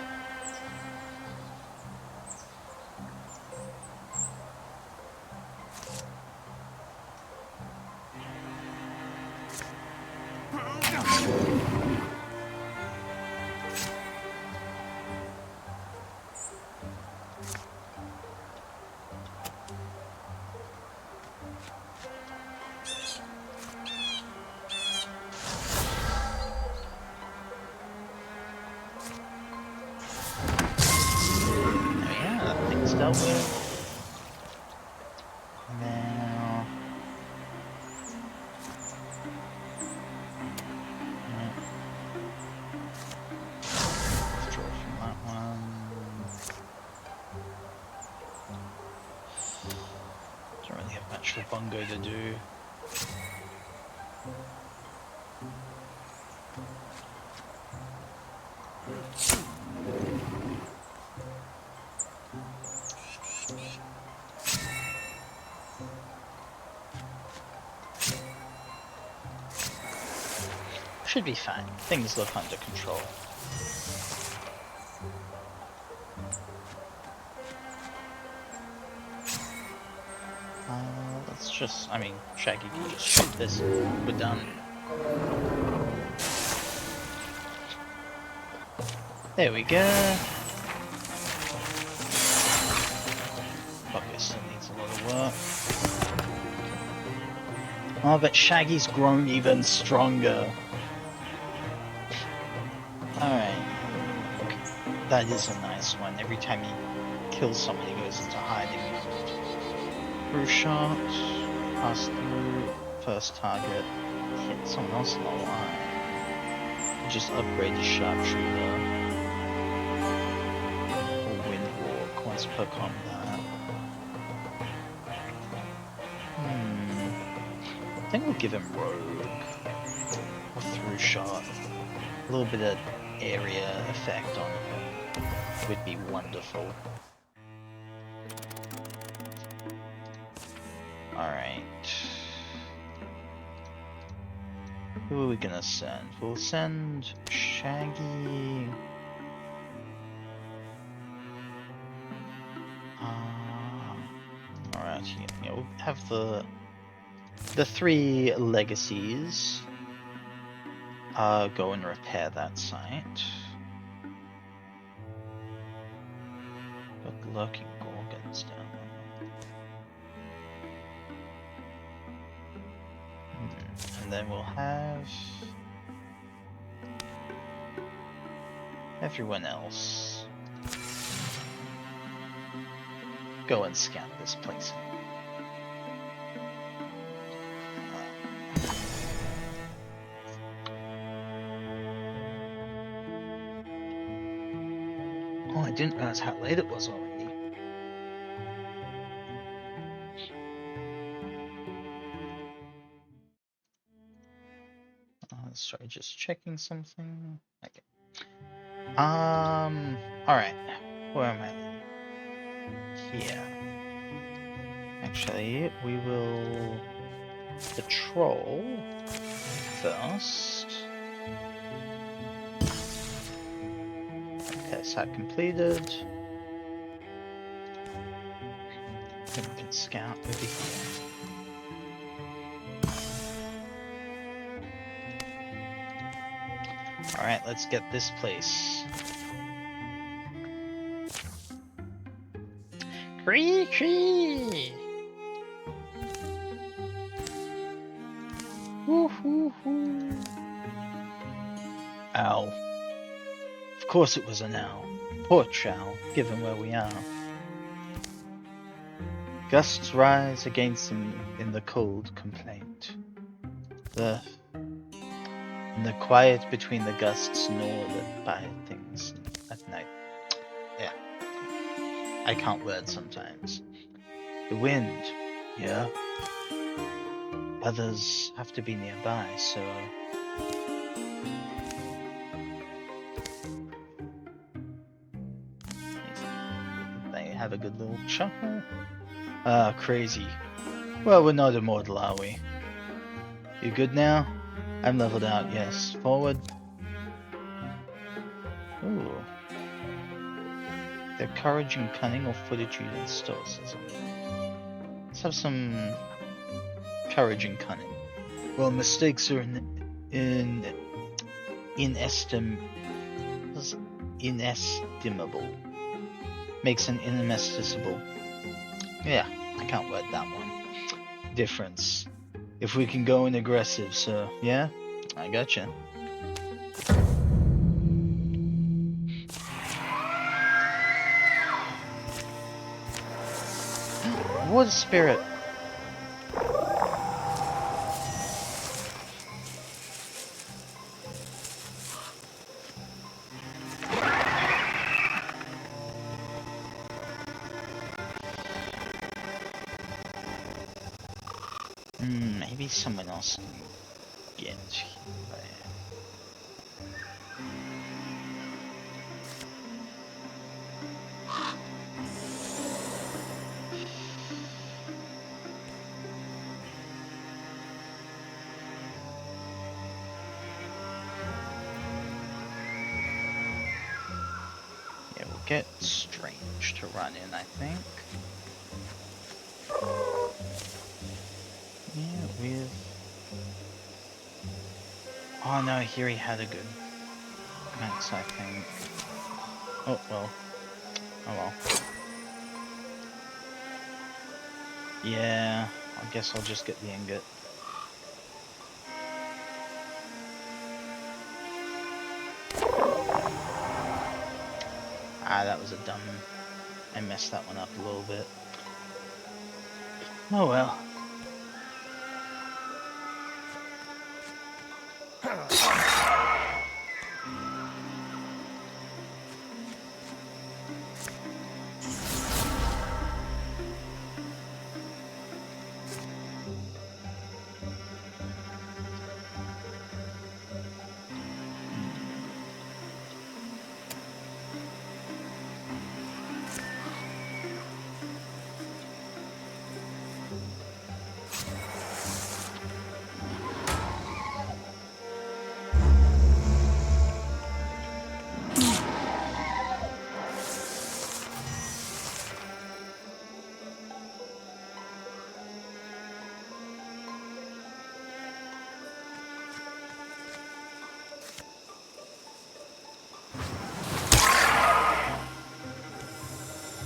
Oh yeah, that thing's dealt with. Now... Yeah. Withdraw from that one. Don't really have much for Bungo to do. Should be fine. Things look under control. Let's just... I mean, Shaggy can just shoot this and we're done. There we go. Probably still needs a lot of work. Oh, but Shaggy's grown even stronger. Alright. That is a nice one. Every time he kills someone, he goes into hiding. Through shot. Pass through. First target. Hit someone else in the line. Just upgrade the sharpshooter. Or windwalk once per combat. I think we'll give him rogue. Or through shot. A little bit of area effect on him would be wonderful. Alright. Who are we gonna send? We'll send Shaggy. Alright, yeah, we'll have the three legacies go and repair that site. Got lurking gorgons down there. And then we'll have everyone else go and scan this place. Oh, I didn't realize how late it was already. Sorry, just checking something. Okay. Alright. Where am I? Here. Actually, we will patrol first. Okay, site completed. Then we can scout over here. Alright, let's get this place. Creaky! Woo-hoo-hoo. Ow. Of course it was an owl. Poor Chow, given where we are. Gusts rise against him in the cold complaint. In the quiet between the gusts gnaw by things at night. Yeah. I can't word sometimes. The wind, yeah. Others have to be nearby, so... They have a good little chuckle. Ah, crazy. Well, we're not immortal, are we? You good now? I'm leveled out, yes. Forward. Ooh. Their courage and cunning or fortitude and stoicism. Let's have some courage and cunning. Well, mistakes are inestimable. Makes an inestimable. Yeah, I can't word that one. Difference. If we can go in aggressive, so yeah, I gotcha. Water spirit. Maybe someone else can get there. Yeah, we'll get Strange to run in, I think. Yeah, with... Oh no, here he had a good max, I think. Oh well. Oh well. Yeah, I guess I'll just get the ingot. Ah, that was a dumb... I messed that one up a little bit. Oh well.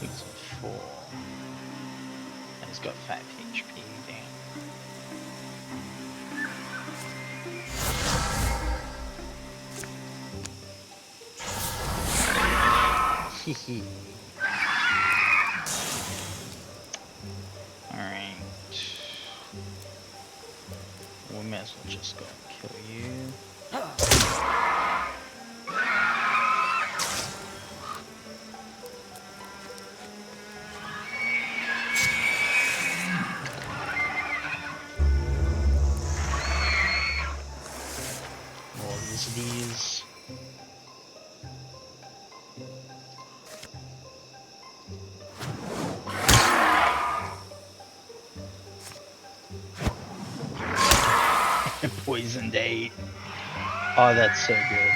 He's at 4. And he's got 5 HP, damn. Hehe. Alright. We may as well just go and kill you. More lizardies. Poisoned 8. Oh, that's so good.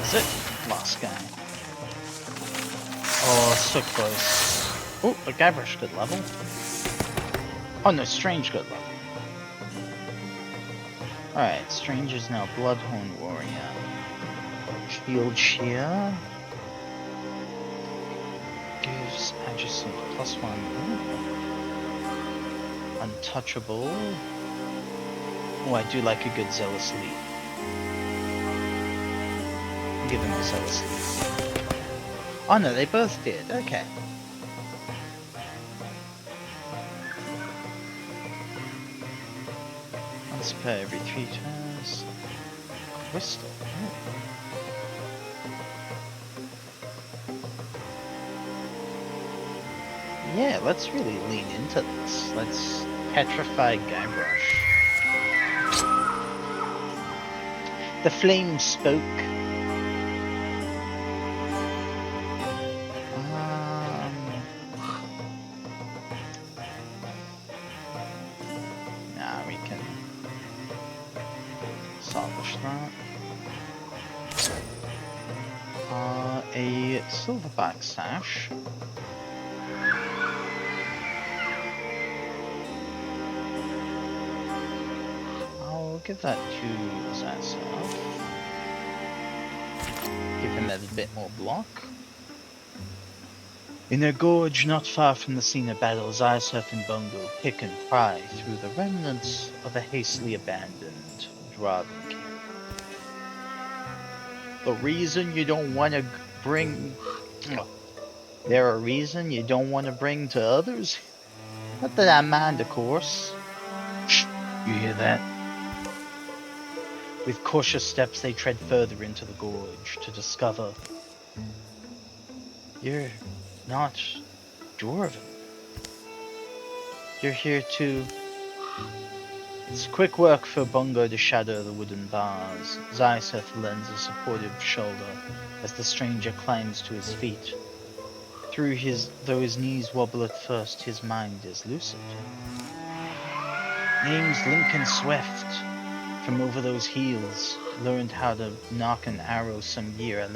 Is it? Last guy. Oh, so close. Oh, but Guybrush good level. Oh no, Strange good level. Alright, Stranger's now Bloodhorn Warrior. Shield Shear. Gives adjacent +1. Ooh. Untouchable. Oh, I do like a good Zealous Leap. Give him a Zealous Leap. Oh no, they both did. Okay. Once per every 3 turns. Crystal. Ooh. Yeah, let's really lean into this. Let's petrify Guybrush. The flame spoke. Nah, we can salvage that. A silverback sash. I'll give that to Zaisef. Give him a bit more block. In a gorge not far from the scene of battle, Zaisef and Bungo pick and pry through the remnants of a hastily abandoned Dwarven camp. The reason you don't want to bring... There a reason you don't want to bring to others? Not that I mind, of course. Shh, you hear that? With cautious steps they tread further into the gorge to discover... You're not Dwarven. You're here to... It's quick work for Bungo to shatter the wooden bars. Zaisef lends a supportive shoulder as the stranger climbs to his feet. Though his knees wobble at first, his mind is lucid. Name's Lincoln Swift. From over those heels, learned how to knock an arrow same year I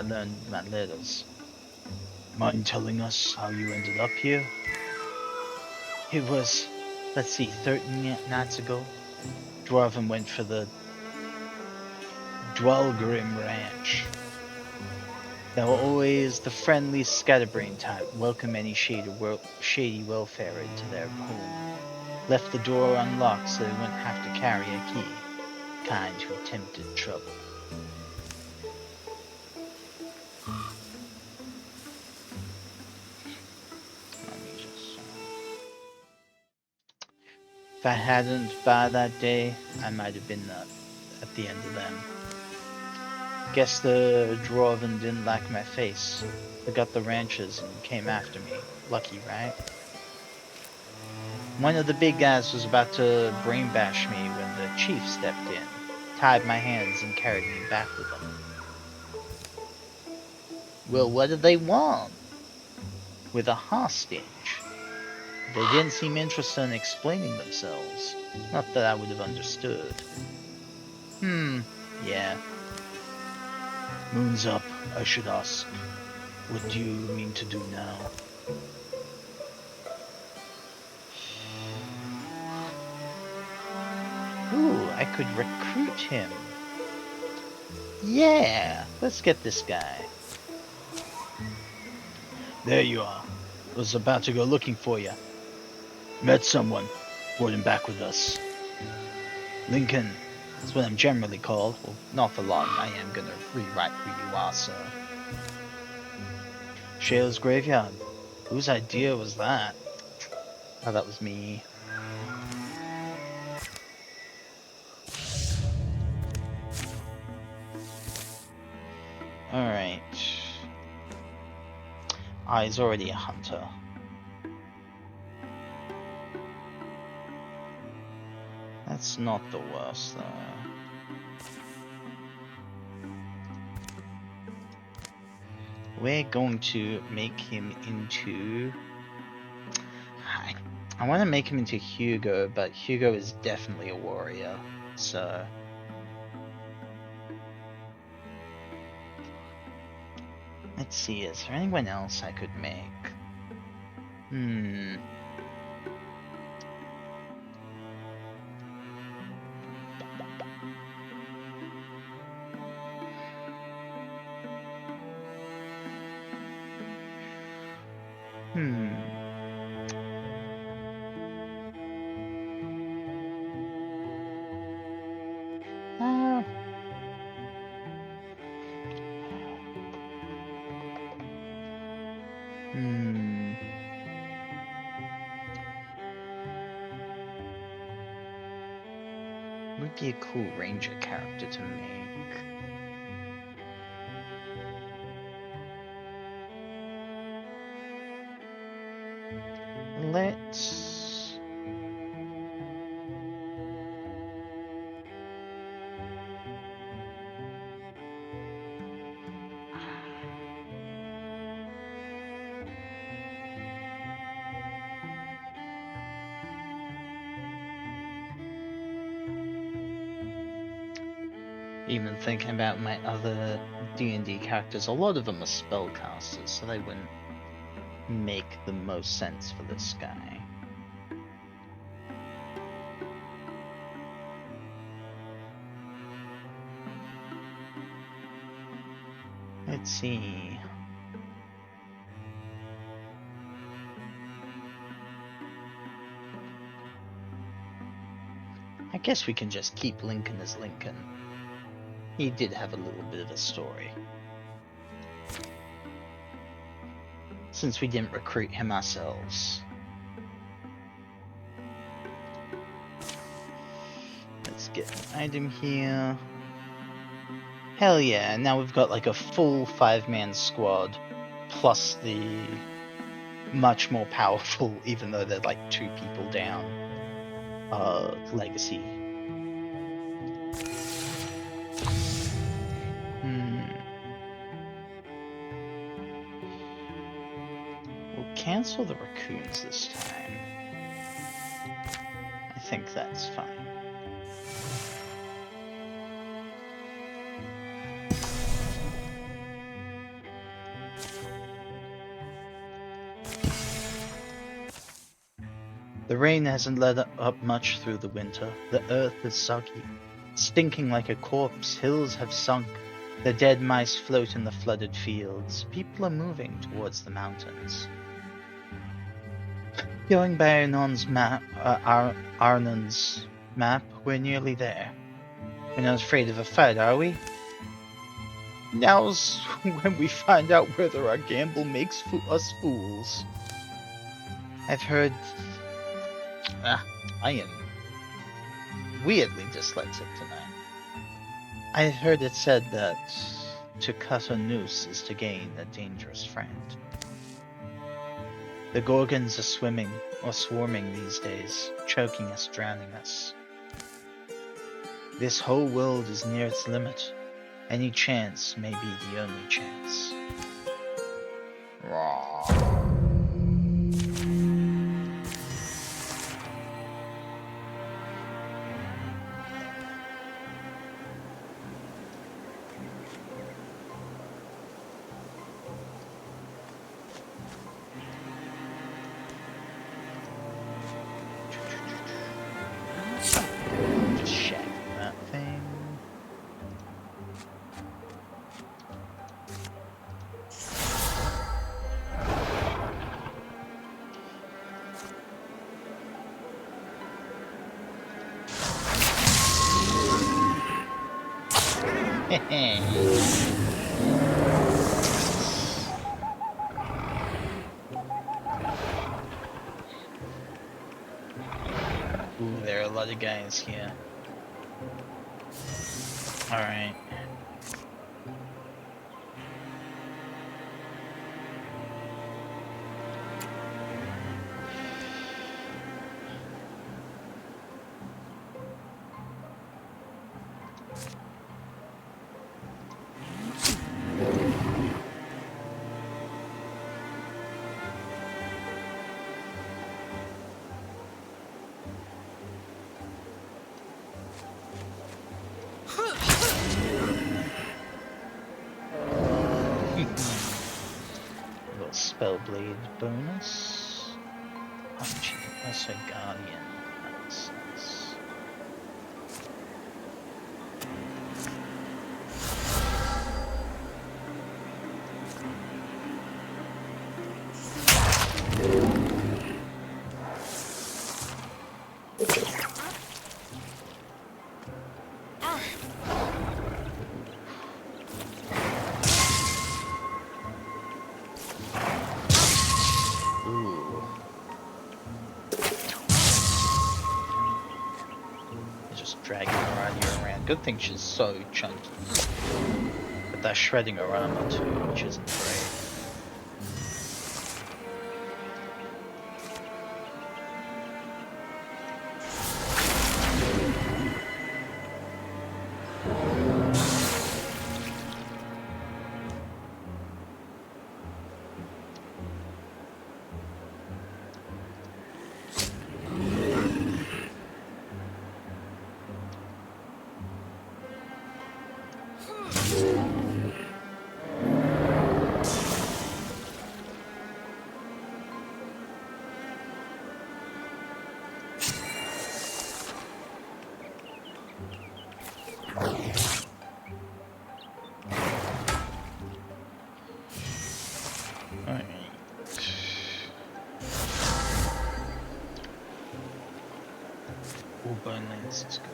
learned my letters. Mind telling us how you ended up here? It was, let's see, 13 nights ago. Dwarven went for the Dwalgrim Ranch. They were always the friendly scatterbrain type, welcome any shady welfare into their home. Left the door unlocked so they wouldn't have to carry a key. Kind who tempted trouble. If I hadn't by that day, I might have been at the end of them. Guess the Dwarven didn't like my face. They got the ranches and came after me. Lucky, right? One of the big guys was about to brain bash me when the chief stepped in, tied my hands and carried me back with him. Well, what did they want? With a hostage. They didn't seem interested in explaining themselves. Not that I would have understood. Yeah. Moon's up, I should ask. What do you mean to do now? Ooh, I could recruit him. Yeah, let's get this guy. There you are. Was about to go looking for you. Met someone. Brought him back with us. Lincoln. That's what I'm generally called. Well, not for long. I am gonna rewrite who you are, sir. Shale's Graveyard. Whose idea was that? Oh, that was me. Alright. Ah, he's already a hunter. That's not the worst, though. We're going to make him into... I want to make him into Hugo, but Hugo is definitely a warrior, so... Let's see, is there anyone else I could make? Hmm. Uh, hmm. Would be a cool ranger character to make. Let's... Even thinking about my other D&D characters, a lot of them are spellcasters, so they wouldn't make the most sense for this guy. Let's see. I guess we can just keep Lincoln as Lincoln. He did have a little bit of a story. Since we didn't recruit him ourselves. Let's get an item here. Hell yeah, now we've got like a full 5-man squad, plus the much more powerful, even though they're like 2 people down, legacy. We'll cancel the raccoons this time. I think that's fine. The rain hasn't let up much through the winter. The earth is soggy, stinking like a corpse. Hills have sunk. The dead mice float in the flooded fields. People are moving towards the mountains. Going by Arnon's map, we're nearly there. We're not afraid of a fight, are we? Now's when we find out whether our gamble makes us fools. I've heard... I am weirdly dyslexic tonight. I've heard it said that to cut a noose is to gain a dangerous friend. The Gorgons are swarming these days, choking us, drowning us. This whole world is near its limit. Any chance may be the only chance. Rawr. Ooh, there are a lot of guys here. Alright. Little Spellblade bonus. Punching as a guardian. That makes sense. just dragging Maradia around. Good thing she's so chunky. But they're shredding her armor too, which isn't great. Bone lance is good.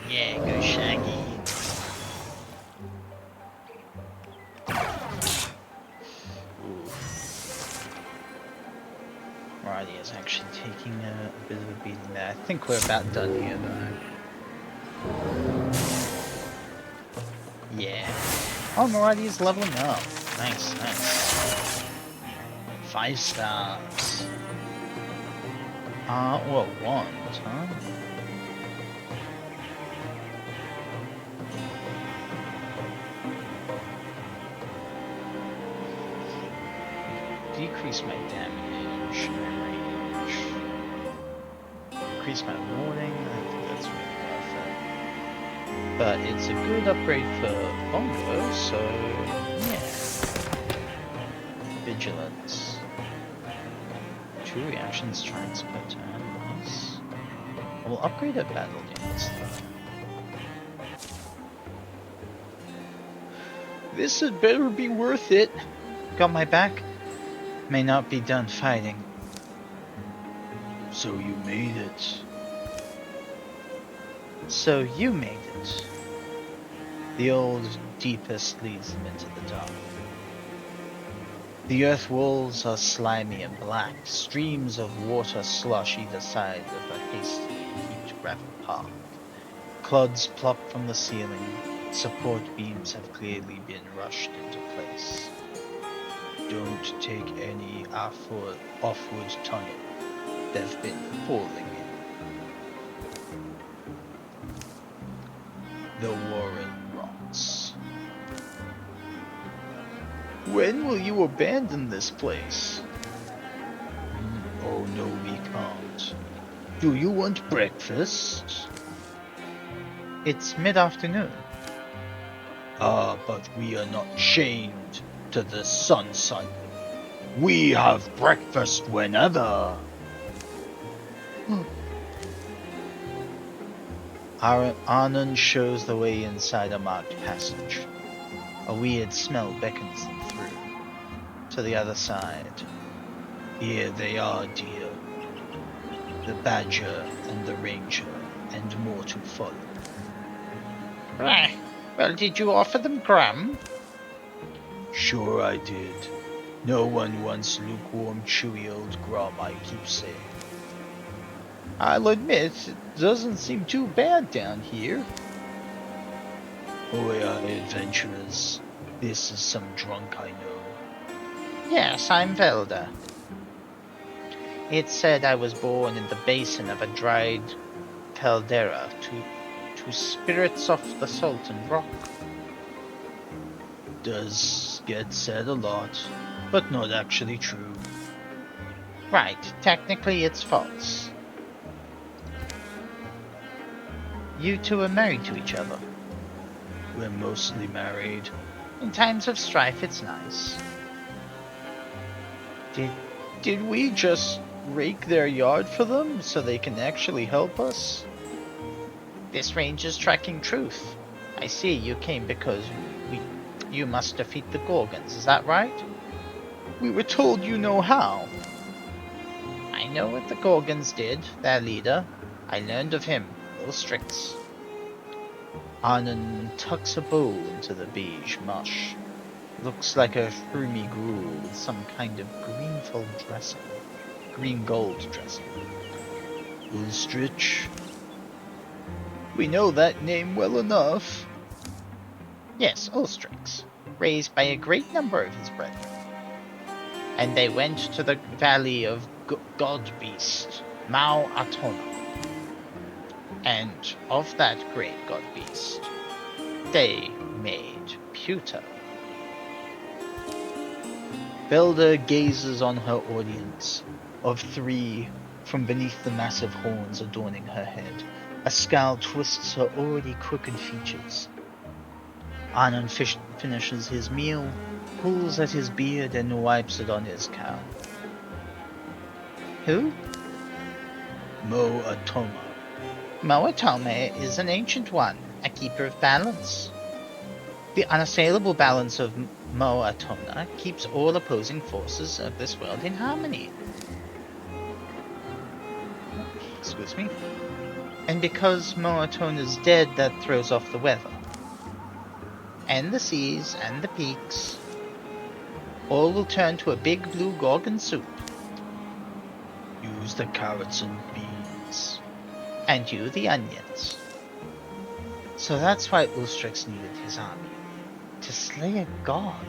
Yeah, go Shaggy. Maradi is actually taking a bit of a beating there. I think we're about done here though. Yeah. Oh, Maradi is leveling up. Nice, nice. 5 stars. Well, 1, huh? Decrease my damage and range. Increase my warning. I think that's really worth it. But it's a good upgrade for Bongo, so yeah. Vigilance. 2 reactions, strikes per turn. Nice. We'll upgrade our battle units though. This had better be worth it. Got my back? May not be done fighting. So you made it. So you made it. The old deepest leads them into the dark. The earth walls are slimy and black. Streams of water slush either side of a hastily heaped gravel path. Clods plop from the ceiling. Support beams have clearly been rushed into place. Don't take any offward tunnel. They've been falling in. The Warren rots. When will you abandon this place? Oh no, we can't. Do you want breakfast? It's mid-afternoon. Ah, but we are not chained to the sun cycle. We have breakfast whenever. Anand shows the way inside a marked passage. A weird smell beckons them through. To the other side. Here they are, dear. The badger and the ranger, and more to follow. Well, did you offer them Graham? Sure I did. No one wants lukewarm, chewy old Grom, I keep saying. I'll admit, it doesn't seem too bad down here. Oh yeah, adventurers. This is some drunk I know. Yes, I'm Velda. It's said I was born in the basin of a dried caldera to spirits off the Sultan Rock. Does get said a lot, but not actually true. Right, technically it's false. You two are married to each other. We're mostly married. In times of strife, it's nice. Did we just rake their yard for them so they can actually help us? This range is tracking truth. I see you came because You must defeat the Gorgons, is that right? We were told you know how. I know what the Gorgons did, their leader. I learned of him, Ulstrix. Arnon tucks a bowl into the beige mush. Looks like a frumy gruel with some kind of green gold dressing. Ulstrich? We know that name well enough. Yes, Ulstrix, raised by a great number of his brethren. And they went to the valley of God-beast, Mao Atona. And of that great God-beast, they made pewter. Velda gazes on her audience of three from beneath the massive horns adorning her head. A scowl twists her already crooked features. Arnon finishes his meal, pulls at his beard, and wipes it on his cowl. Who? Mo Atoma. Mo Atoma is an ancient one, a keeper of balance. The unassailable balance of Mo Atona keeps all opposing forces of this world in harmony. Excuse me. And because Mo Atona's dead, that throws off the weather. And the seas, and the peaks. All will turn to a big blue Gorgon soup. Use the carrots and beans. And you the onions. So that's why Ulstrix needed his army. To slay a god.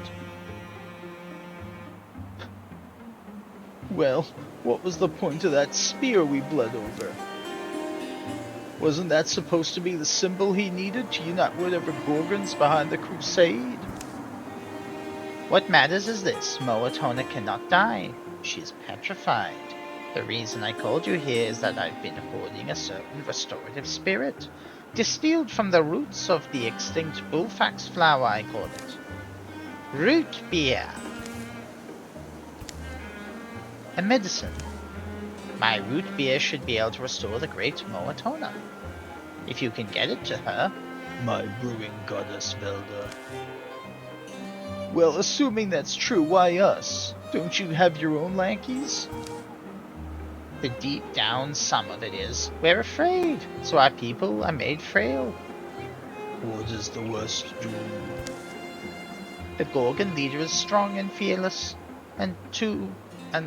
Well, what was the point of that spear we bled over? Wasn't that supposed to be the symbol he needed to unite whatever Gorgons behind the crusade? What matters is this, Mo Atona cannot die. She's petrified. The reason I called you here is that I've been hoarding a certain restorative spirit, distilled from the roots of the extinct bullfax flower, I call it. Root beer. A medicine. My root beer should be able to restore the great Mo Atona. If you can get it to her. My brewing goddess, Velda. Well, assuming that's true, why us? Don't you have your own Lankies? The deep down some of it is. We're afraid, so our people are made frail. What is the worst doom? The Gorgon leader is strong and fearless, and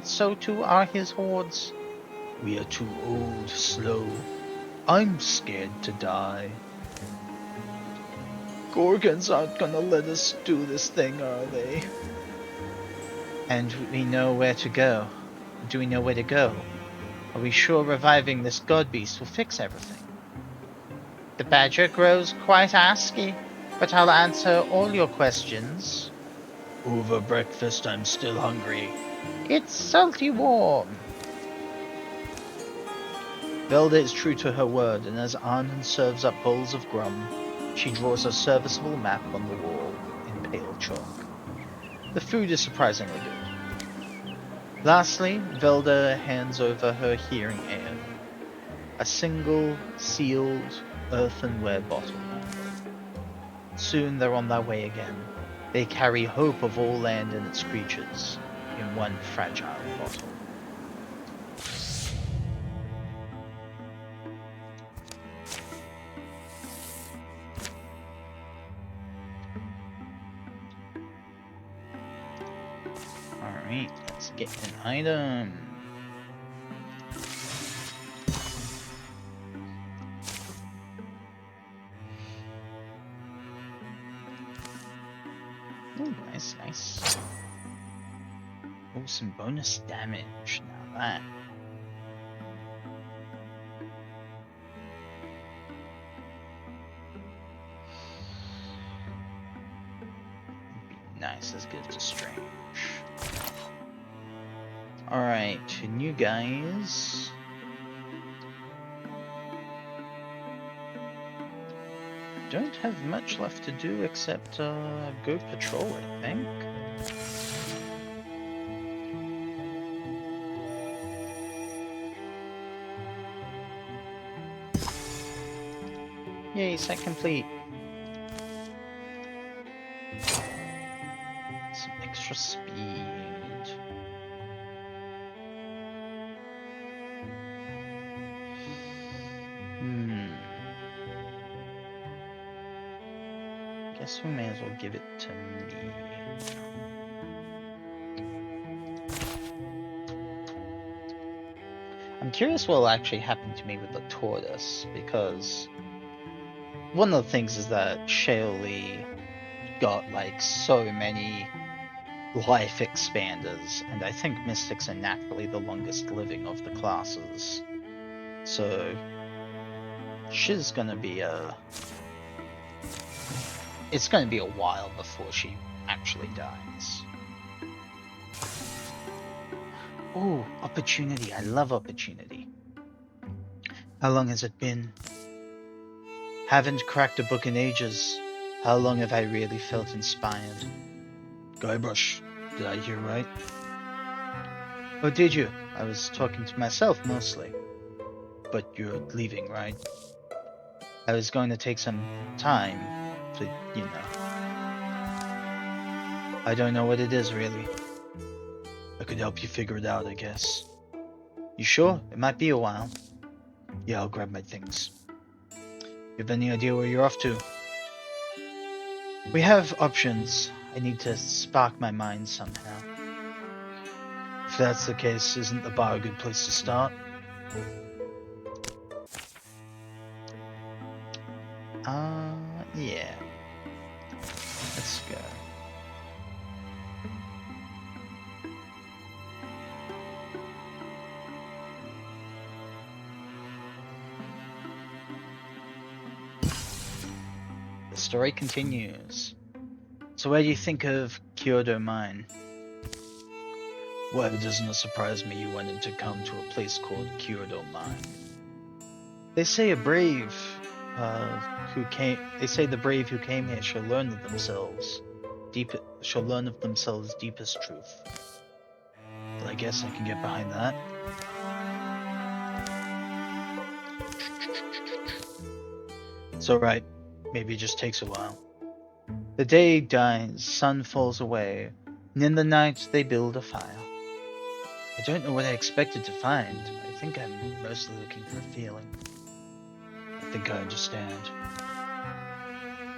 so too are his hordes. We are too old, slow. I'm scared to die. Gorgons aren't gonna let us do this thing, are they? And we know where to go. Do we know where to go? Are we sure reviving this god beast will fix everything? The badger grows quite asky, but I'll answer all your questions. Over breakfast, I'm still hungry. It's salty warm. Velda is true to her word, and as Arnon serves up bowls of grum, she draws a serviceable map on the wall in pale chalk. The food is surprisingly good. Lastly, Velda hands over her hearing aid, a single sealed earthenware bottle. Soon they're on their way again. They carry hope of all land and its creatures in one fragile bottle. Alright, let's get an item. Ooh, nice. Oh, some bonus damage. Now that. Be nice as gift to strange. Alright, and you guys. Don't have much left to do except go patrol, I think. Yay, set complete. speed. Guess we may as well give it to me. I'm curious what will actually happen to me with the tortoise, because one of the things is that Shaoli got like so many life expanders, and I think mystics are naturally the longest living of the classes. So she's gonna be it's gonna be a while before she actually dies. Oh, opportunity. I love opportunity. How long has it been? Haven't cracked a book in ages. How long have I really felt inspired? Guybrush, did I hear right? Oh, did you? I was talking to myself mostly. But you're leaving, right? I was going to take some time to, you know. I don't know what it is, really. I could help you figure it out, I guess. You sure? It might be a while. Yeah, I'll grab my things. You have any idea where you're off to? We have options. I need to spark my mind somehow. If that's the case, isn't the bar a good place to start? Yeah. Let's go. The story continues. So what do you think of Kyoto Mine? Well, it doesn't surprise me you wanted to come to a place called Kyoto Mine. They say the brave who came here shall learn of themselves deepest truth. But I guess I can get behind that. It's alright. Maybe it just takes a while. The day dies, sun falls away, and in the night they build a fire. I don't know what I expected to find. I think I'm mostly looking for a feeling. I think I understand.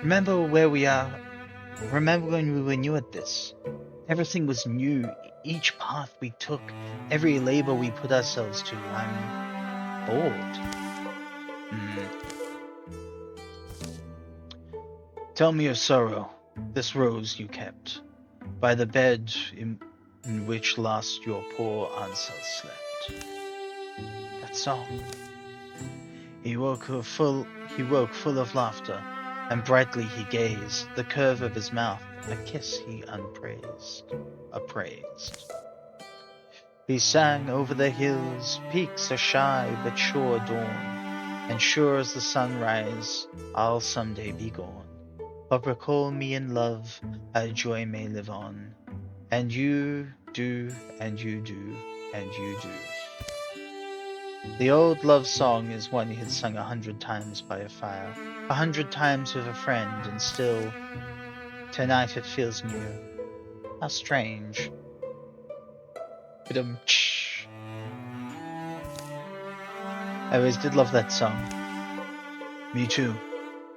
Remember where we are? Remember when we were new at this? Everything was new. Each path we took, every labor we put ourselves to. I'm bored. Tell me of sorrow, this rose you kept, by the bed in which last your poor answer slept. That song. He woke full of laughter, and brightly he gazed, the curve of his mouth, a kiss he appraised. He sang over the hills, peaks a shy but sure dawn, and sure as the sunrise, I'll someday be gone. But recall me in love, our joy may live on, and you do, and you do, and you do. The old love song is one he had sung 100 times by a fire, 100 times with a friend, and still, tonight it feels new. How strange. I always did love that song. Me too.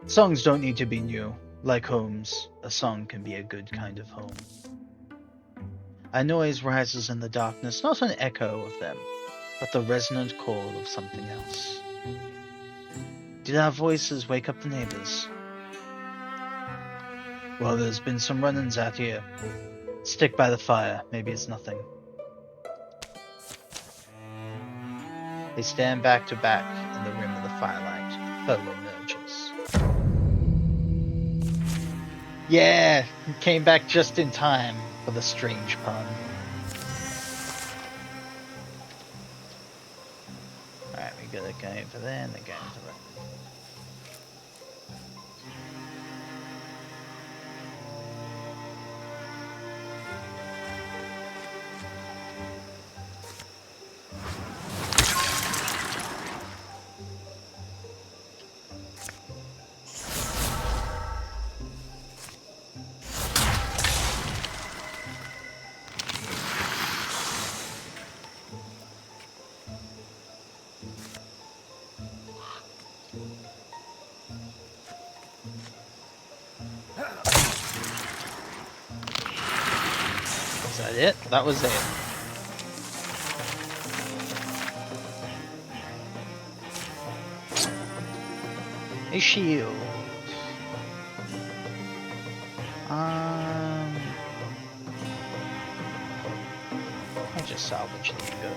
Songs don't need to be new. Like homes, a song can be a good kind of home. A noise rises in the darkness, not an echo of them, but the resonant call of something else. Did our voices wake up the neighbors? Well, there's been some run-ins out here. Stick by the fire, maybe it's nothing. They stand back to back in the rim of the firelight. Poe emerges. Yeah, came back just in time for the strange pun. Alright, we gotta go over there and then go over there. that it? That was it. A shield. I just salvage the ego.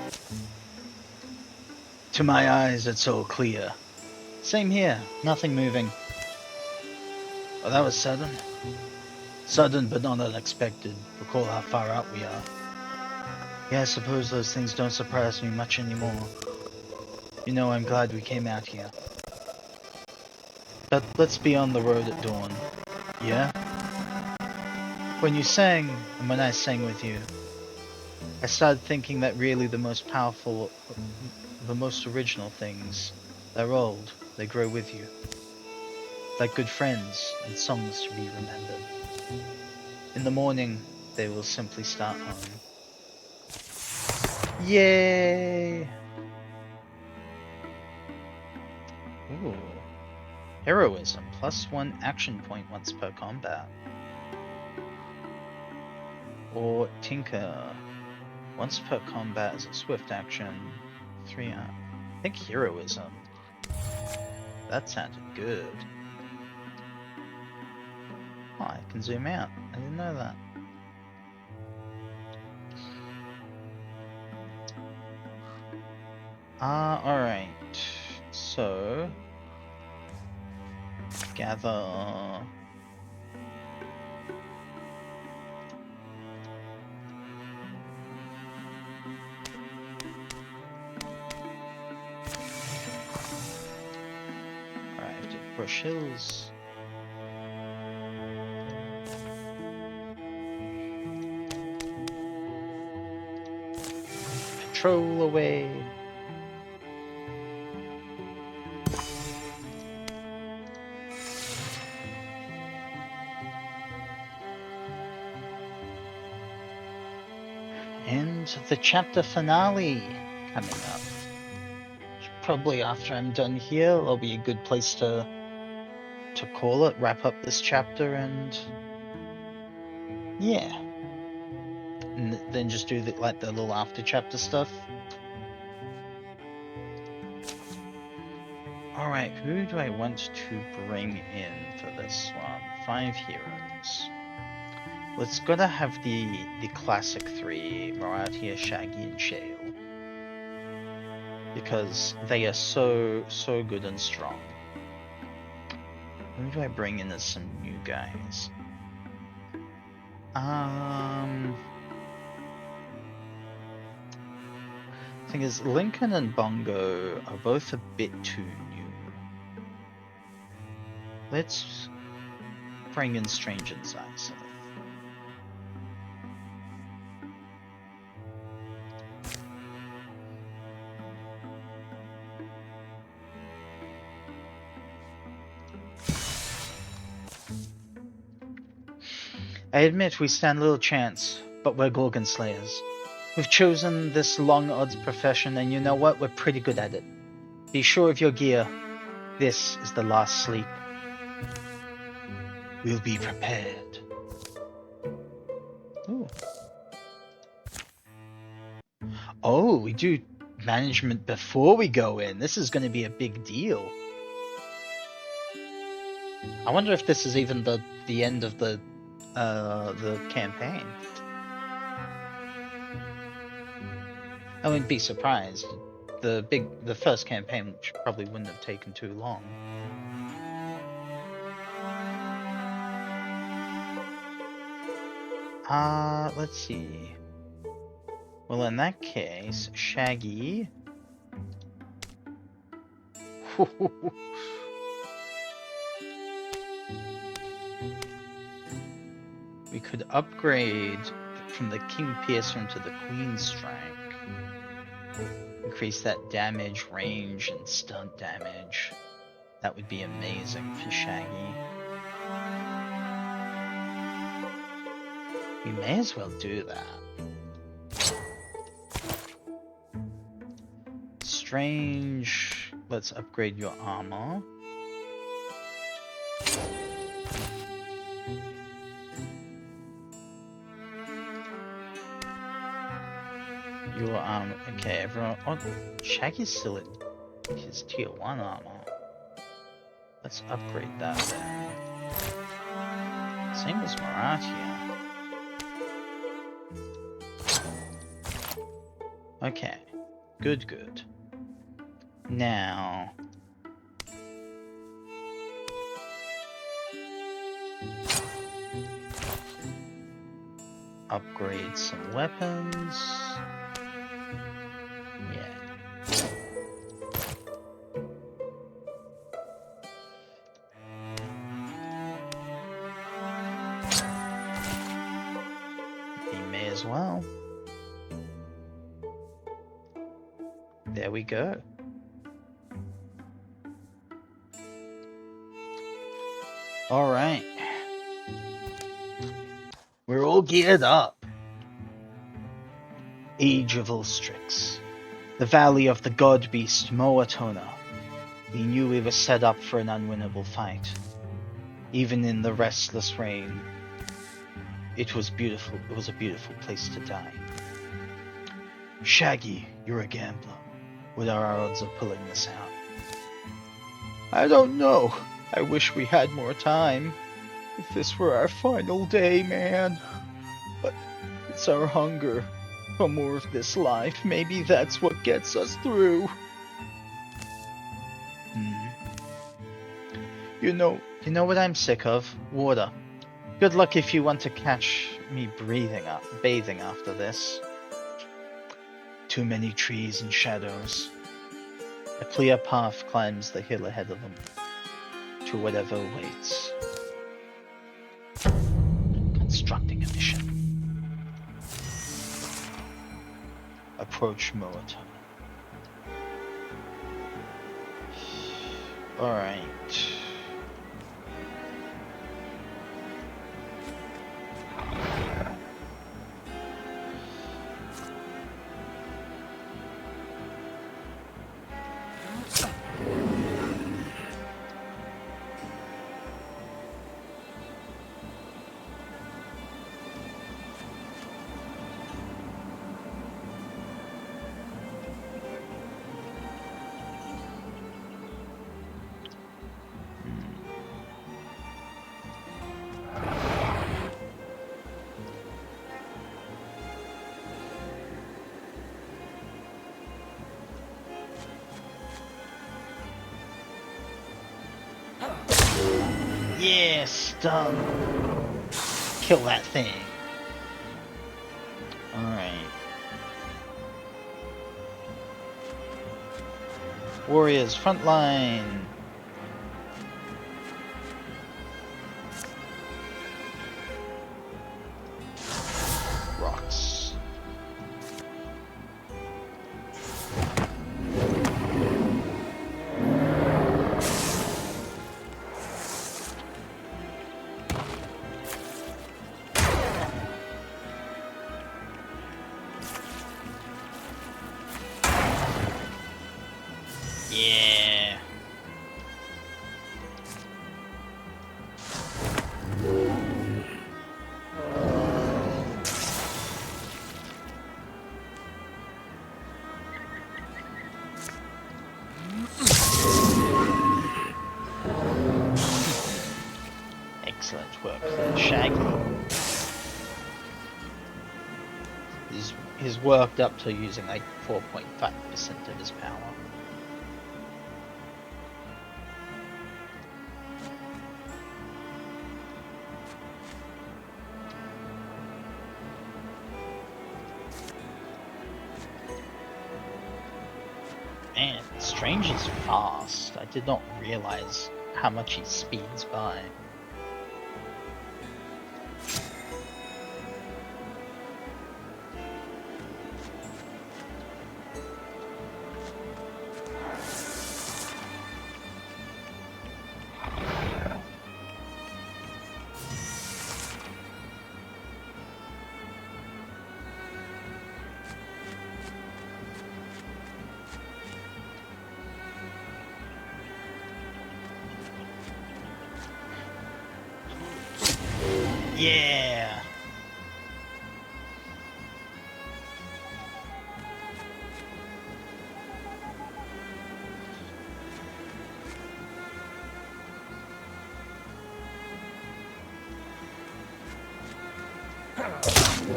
To my eyes, it's all clear. Same here. Nothing moving. Oh, that was sudden. Sudden, but not unexpected. Recall how far out we are. Yeah, I suppose those things don't surprise me much anymore. You know, I'm glad we came out here. But let's be on the road at dawn. Yeah? When you sang, and when I sang with you, I started thinking that really the most powerful, the most original things, they're old, they grow with you. Like good friends and songs to be remembered. In the morning, they will simply start home. Yay! Ooh. Heroism, +1 action point once per combat. Or Tinker, once per combat as a swift action. 3 I think heroism. That sounded good. Oh, I can zoom out. I didn't know that. Alright. So gather Brush Hills. Patrol away. And the chapter finale coming up. Probably after I'm done here, it'll be a good place to call it, wrap up this chapter, and yeah. And then just do the little after chapter stuff. Alright, who do I want to bring in for this one? 5 heroes. Let's gotta have the classic 3, Maratia, Shaggy, and Shale. Because they are so good and strong. Who do I bring in as some new guys? Thing is, Lincoln and Bongo are both a bit too new. Let's bring in Strange and Zyzeth. I admit we stand little chance, but we're Gorgon Slayers. We've chosen this long odds profession, and you know what? We're pretty good at it. Be sure of your gear. This is the last sleep. We'll be prepared. Ooh. Oh, we do management before we go in. This is going to be a big deal. I wonder if this is even the end of the campaign. I wouldn't be surprised. The first campaign probably wouldn't have taken too long. Let's see. Well, in that case, Shaggy. We could upgrade from the King Piercer to the Queen Strike. Increase that damage, range, and stunt damage. That would be amazing for Shaggy. We may as well do that. Strange. Let's upgrade your armor. Your okay, everyone. Oh, Shaggy's still in his tier 1 armor. Let's upgrade that then. Same as Maratia. Okay, good. Now, upgrade some weapons. Yeah. He may as well. There we go. Alright. We're all geared up. Age of Ulstrix. The valley of the god beast Moatona. We knew we were set up for an unwinnable fight. Even in the restless rain, it was beautiful. It was a beautiful place to die. Shaggy, you're a gambler. What are our odds of pulling this out? I don't know. I wish we had more time. If this were our final day, man. But it's our hunger for more of this life. Maybe that's what gets us through. You know what I'm sick of? Water. Good luck if you want to catch me bathing after this. Too many trees and shadows. A clear path climbs the hill ahead of them, to whatever awaits. Constructing a mission. Approach Moatona. Alright. Yes, done. Kill that thing. Alright. Warriors, front line. Rocks. Yeah. Excellent work there, Shaggy. He's worked up to using like 4.5% of his power. Man, Strange is fast. I did not realize how much he speeds by. Yeah. Oh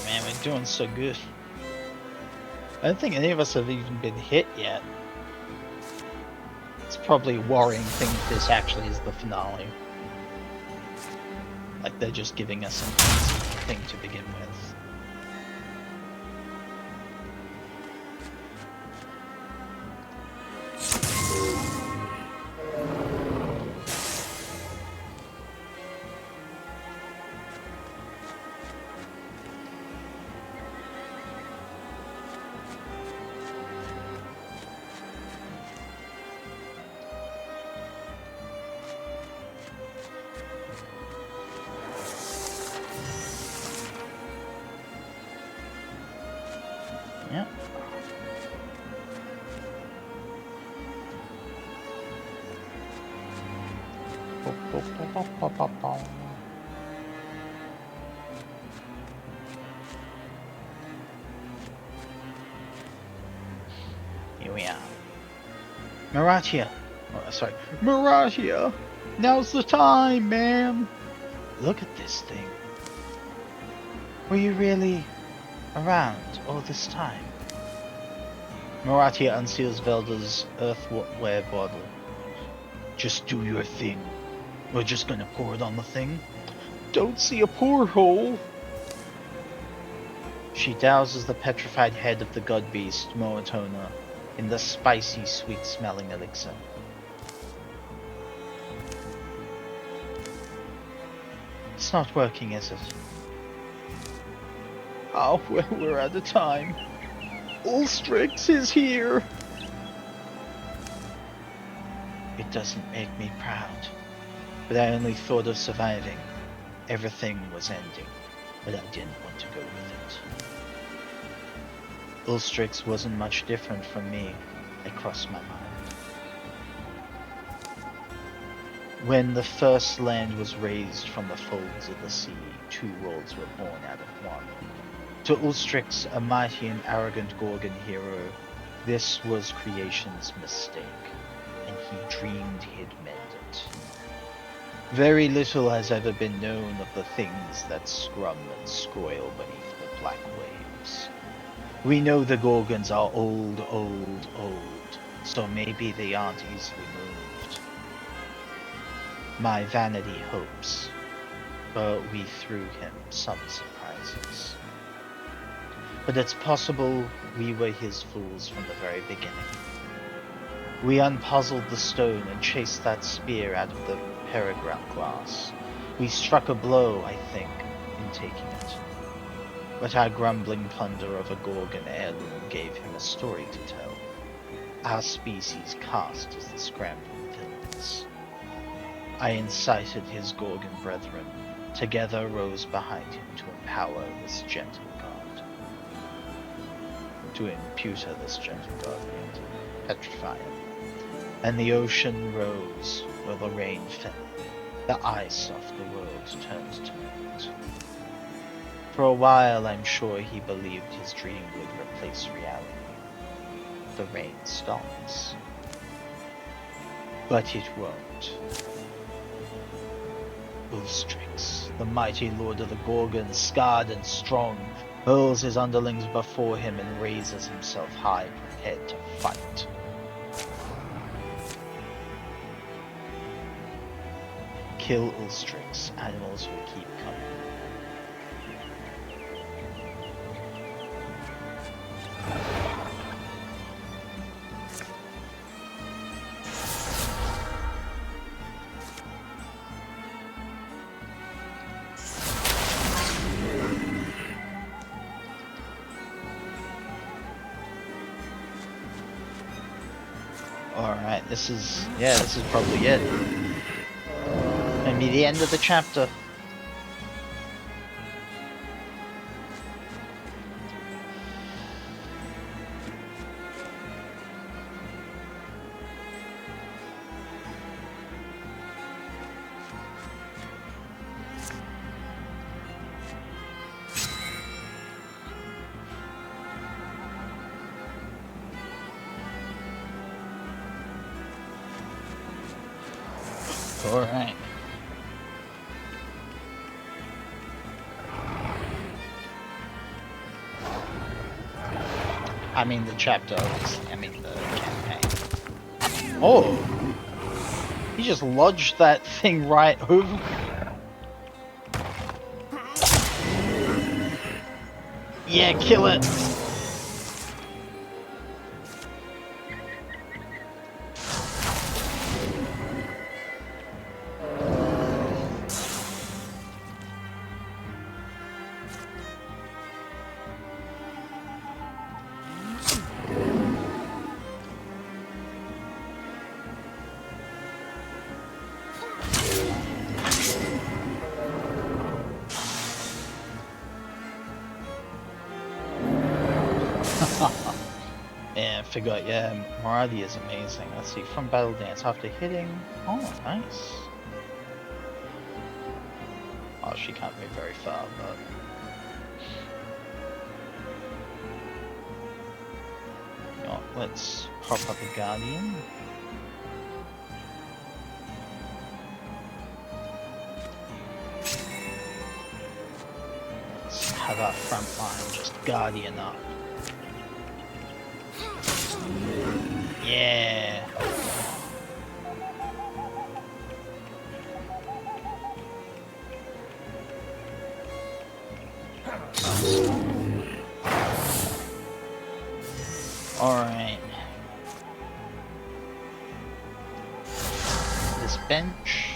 man, we're doing so good. I don't think any of us have even been hit yet. It's probably a worrying thing if this actually is the finale. Like they're just giving us an easy thing to begin with. Yep. Here we are. Maratia! Oh, sorry. Maratia! Now's the time, man! Look at this thing. Were you really around all this time? Maratia unseals Velda's earthware bottle. Just do your thing. We're just gonna pour it on the thing. Don't see a porthole! She douses the petrified head of the god beast, Moatona, in the spicy, sweet-smelling elixir. It's not working, is it? Oh, well, we're out of time. Ulstrix is here! It doesn't make me proud, but I only thought of surviving. Everything was ending, but I didn't want to go with it. Ulstrix wasn't much different from me. It crossed my mind. When the first land was raised from the folds of the sea, two worlds were born out of one. To Ulstrix, a mighty and arrogant Gorgon hero, this was creation's mistake, and he dreamed he'd mend it. Very little has ever been known of the things that scrum and scoil beneath the black waves. We know the Gorgons are old, so maybe they aren't easily moved. My vanity hopes, but we threw him some surprises. But it's possible we were his fools from the very beginning. We unpuzzled the stone and chased that spear out of the paragraph glass. We struck a blow, I think, in taking it. But our grumbling plunder of a Gorgon heirloom gave him a story to tell. Our species cast as the scrambling villains. I incited his Gorgon brethren. Together rose behind him to empower this gentle god. To impute this gentle god, and to petrify him. And the ocean rose where the rain fell. The ice off the world turned to melt. For a while, I'm sure he believed his dream would replace reality. The rain stops. But it won't. Ulstrix, the mighty lord of the Gorgons, scarred and strong, hurls his underlings before him and raises himself high, prepared to fight. Kill Ulstrix, animals will keep coming. Alright, this is probably it. Maybe the end of the chapter. Alright. I mean the chapter, obviously. I mean the campaign. Oh! He just lodged that thing right over. Yeah, kill it! Yeah, I forgot, yeah, Maradi is amazing. Let's see, from Battle Dance, after hitting... Oh, nice. Oh, she can't move very far, but... You know what, let's pop up a Guardian. Let's have our front line just Guardian up. Yeah. Alright. This bench.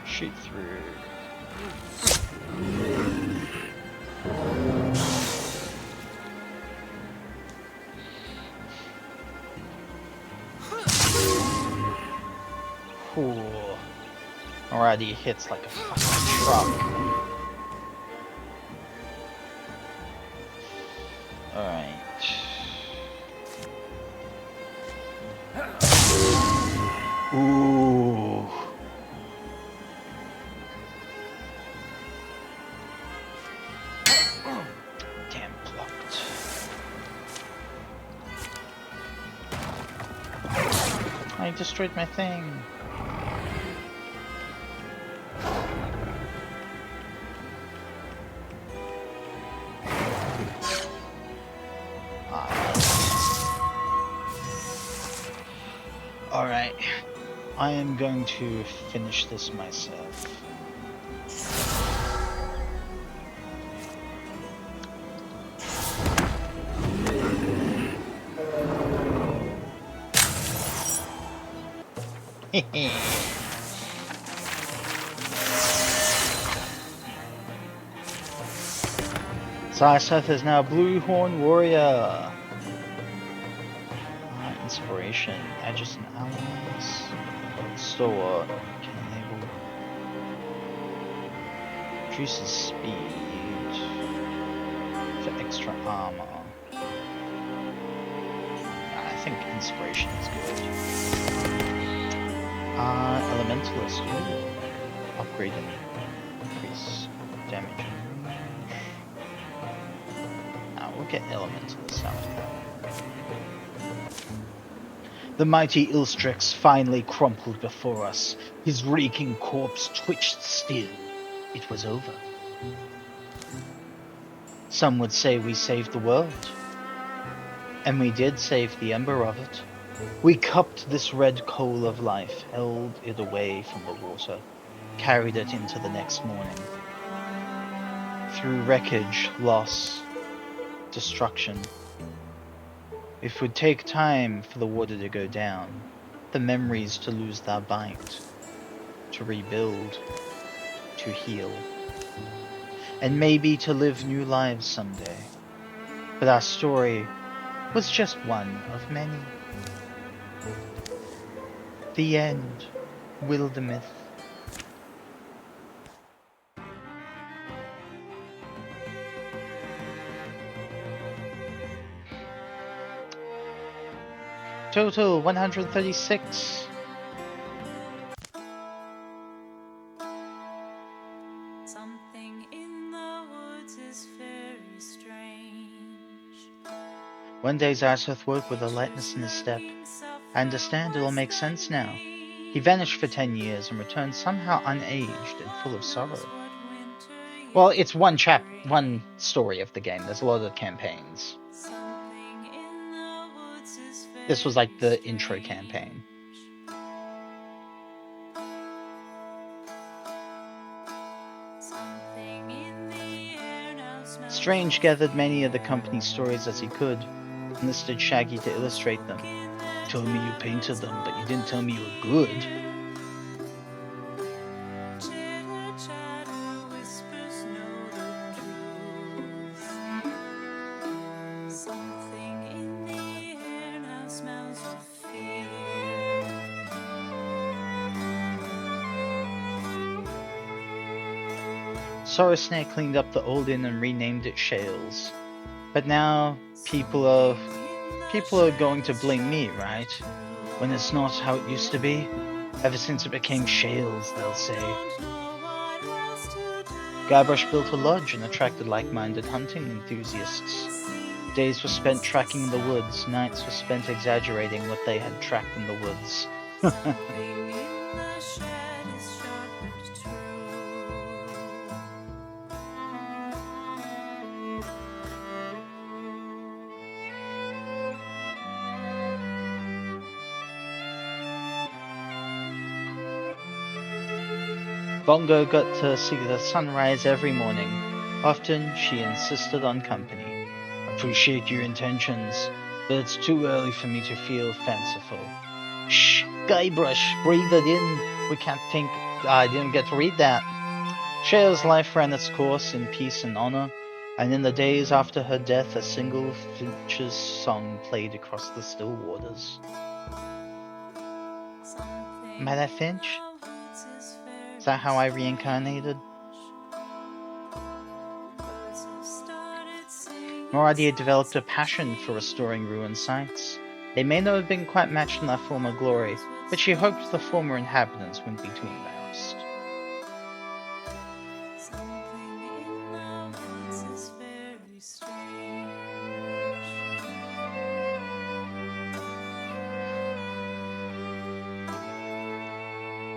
Shoot through. Ooh. Alrighty, hits like a fucking truck. Alright. Ooh. Damn, blocked. I destroyed my thing. Alright, I am going to finish this myself. Seth is now Blue Horn Warrior. Inspiration, adjacent allies, store, can enable, reduces speed for extra armor. I think inspiration is good. Elementalist, ooh. Upgrade and increase damage and range. We'll get Elementalist out of that. The mighty Ilstrix finally crumpled before us. His reeking corpse twitched still. It was over. Some would say we saved the world. And we did save the ember of it. We cupped this red coal of life, held it away from the water, carried it into the next morning. Through wreckage, loss, destruction. It would take time for the water to go down, the memories to lose their bite, to rebuild, to heal, and maybe to live new lives someday. But our story was just one of many. The end. Wildermyth. Total 136. Something in the woods is very strange. One day Zarseth woke with a lightness in his step. I understand, it all makes sense now. He vanished for 10 years and returned somehow unaged and full of sorrow. Well, it's one story of the game. There's a lot of campaigns. This was like the intro campaign. Strange gathered many of the company's stories as he could, enlisted Shaggy to illustrate them. You told me you painted them, but you didn't tell me you were good. Sorrow Snake cleaned up the old inn and renamed it Shales. But now people are going to blame me, right? When it's not how it used to be. Ever since it became Shales, they'll say. Guybrush built a lodge and attracted like-minded hunting enthusiasts. Days were spent tracking in the woods, nights were spent exaggerating what they had tracked in the woods. Bongo got to see the sunrise every morning. Often, she insisted on company. Appreciate your intentions, but it's too early for me to feel fanciful. Shh, Guybrush, breathe it in. We can't think. I didn't get to read that. Shale's life ran its course in peace and honor, and in the days after her death, a single finch's song played across the still waters. Am I that finch? Is that how I reincarnated? Moradi had developed a passion for restoring ruined sites. They may not have been quite matched in their former glory, but she hoped the former inhabitants wouldn't be too embarrassed.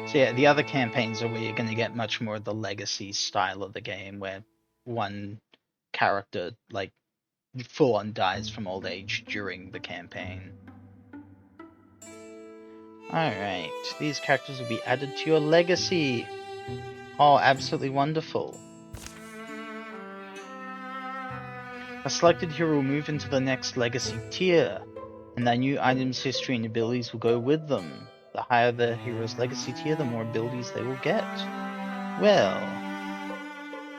So yeah, the other campaigns are where you're going to get much more of the legacy style of the game, where one character, like, full on dies from old age during the campaign. Alright, these characters will be added to your legacy. Oh, absolutely wonderful. A selected hero will move into the next legacy tier, and their new items, history, and abilities will go with them. The higher the hero's legacy tier, the more abilities they will get. Well,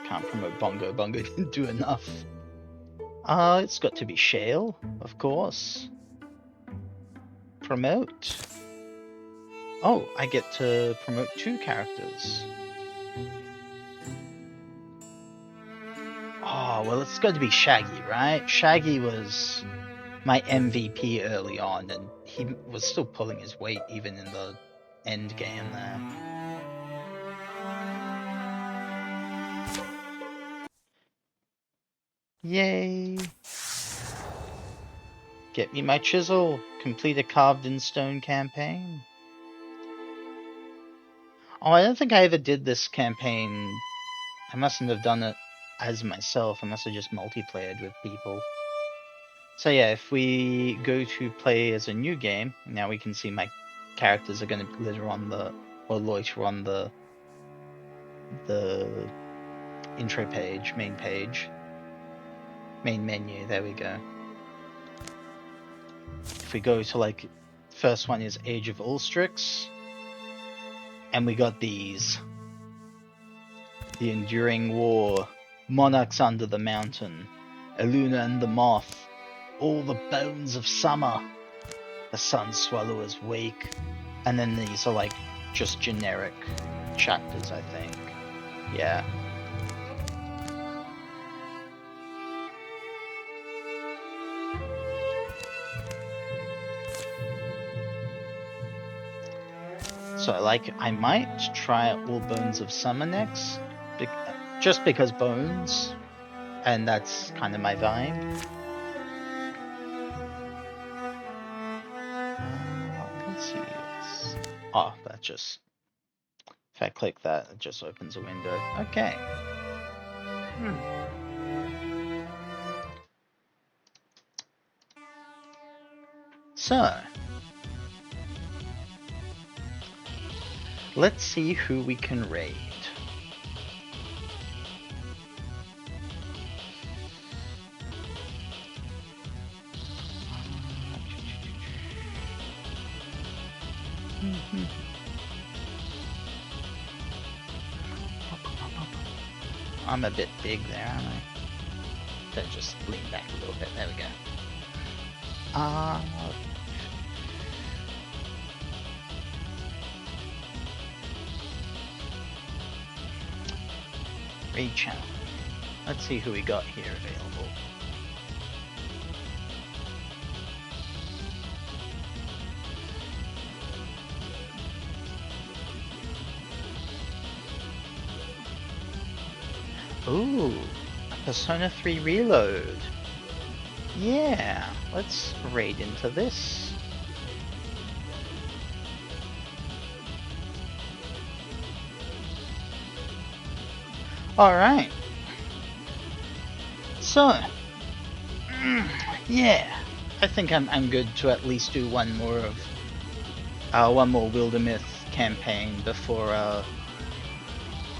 can't promote Bongo. Bongo didn't do enough. It's got to be Shale, of course. Promote. Oh, I get to promote 2 characters. Oh, well, it's got to be Shaggy, right? Shaggy was my MVP early on, and he was still pulling his weight even in the end game there. Yay! Get me my chisel! Complete a carved in stone campaign. Oh, I don't think I ever did this campaign. I mustn't have done it as myself. I must have just multiplayed with people. So yeah, if we go to play as a new game, now we can see my characters are going to litter on the, or loiter on the intro page, main menu, there we go. If we go to, like, first one is Age of Ulstrix, and we got these. The Enduring War, Monarchs Under the Mountain, Eluna and the Moth, All the Bones of Summer, The Sun Swallower's Wake, and then these are like just generic chapters, I think. Yeah. So, like, I might try All Bones of Summer next, just because Bones, and that's kind of my vibe. Let's see. Oh, that just... If I click that, it just opens a window. Okay. So, let's see who we can raid. I'm a bit big there, aren't I? Better just lean back a little bit. There we go. Raid channel. Let's see who we got here available. Ooh, Persona 3 Reload. Yeah, let's raid into this. Alright. So, yeah, I think I'm good to at least do one more Wildermyth campaign before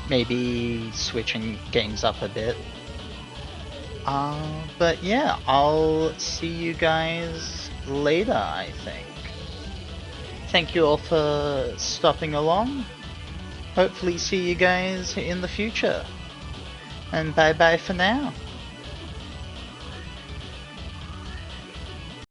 maybe switching games up a bit. But yeah, I'll see you guys later, I think. Thank you all for stopping along. Hopefully see you guys in the future. And bye bye for now.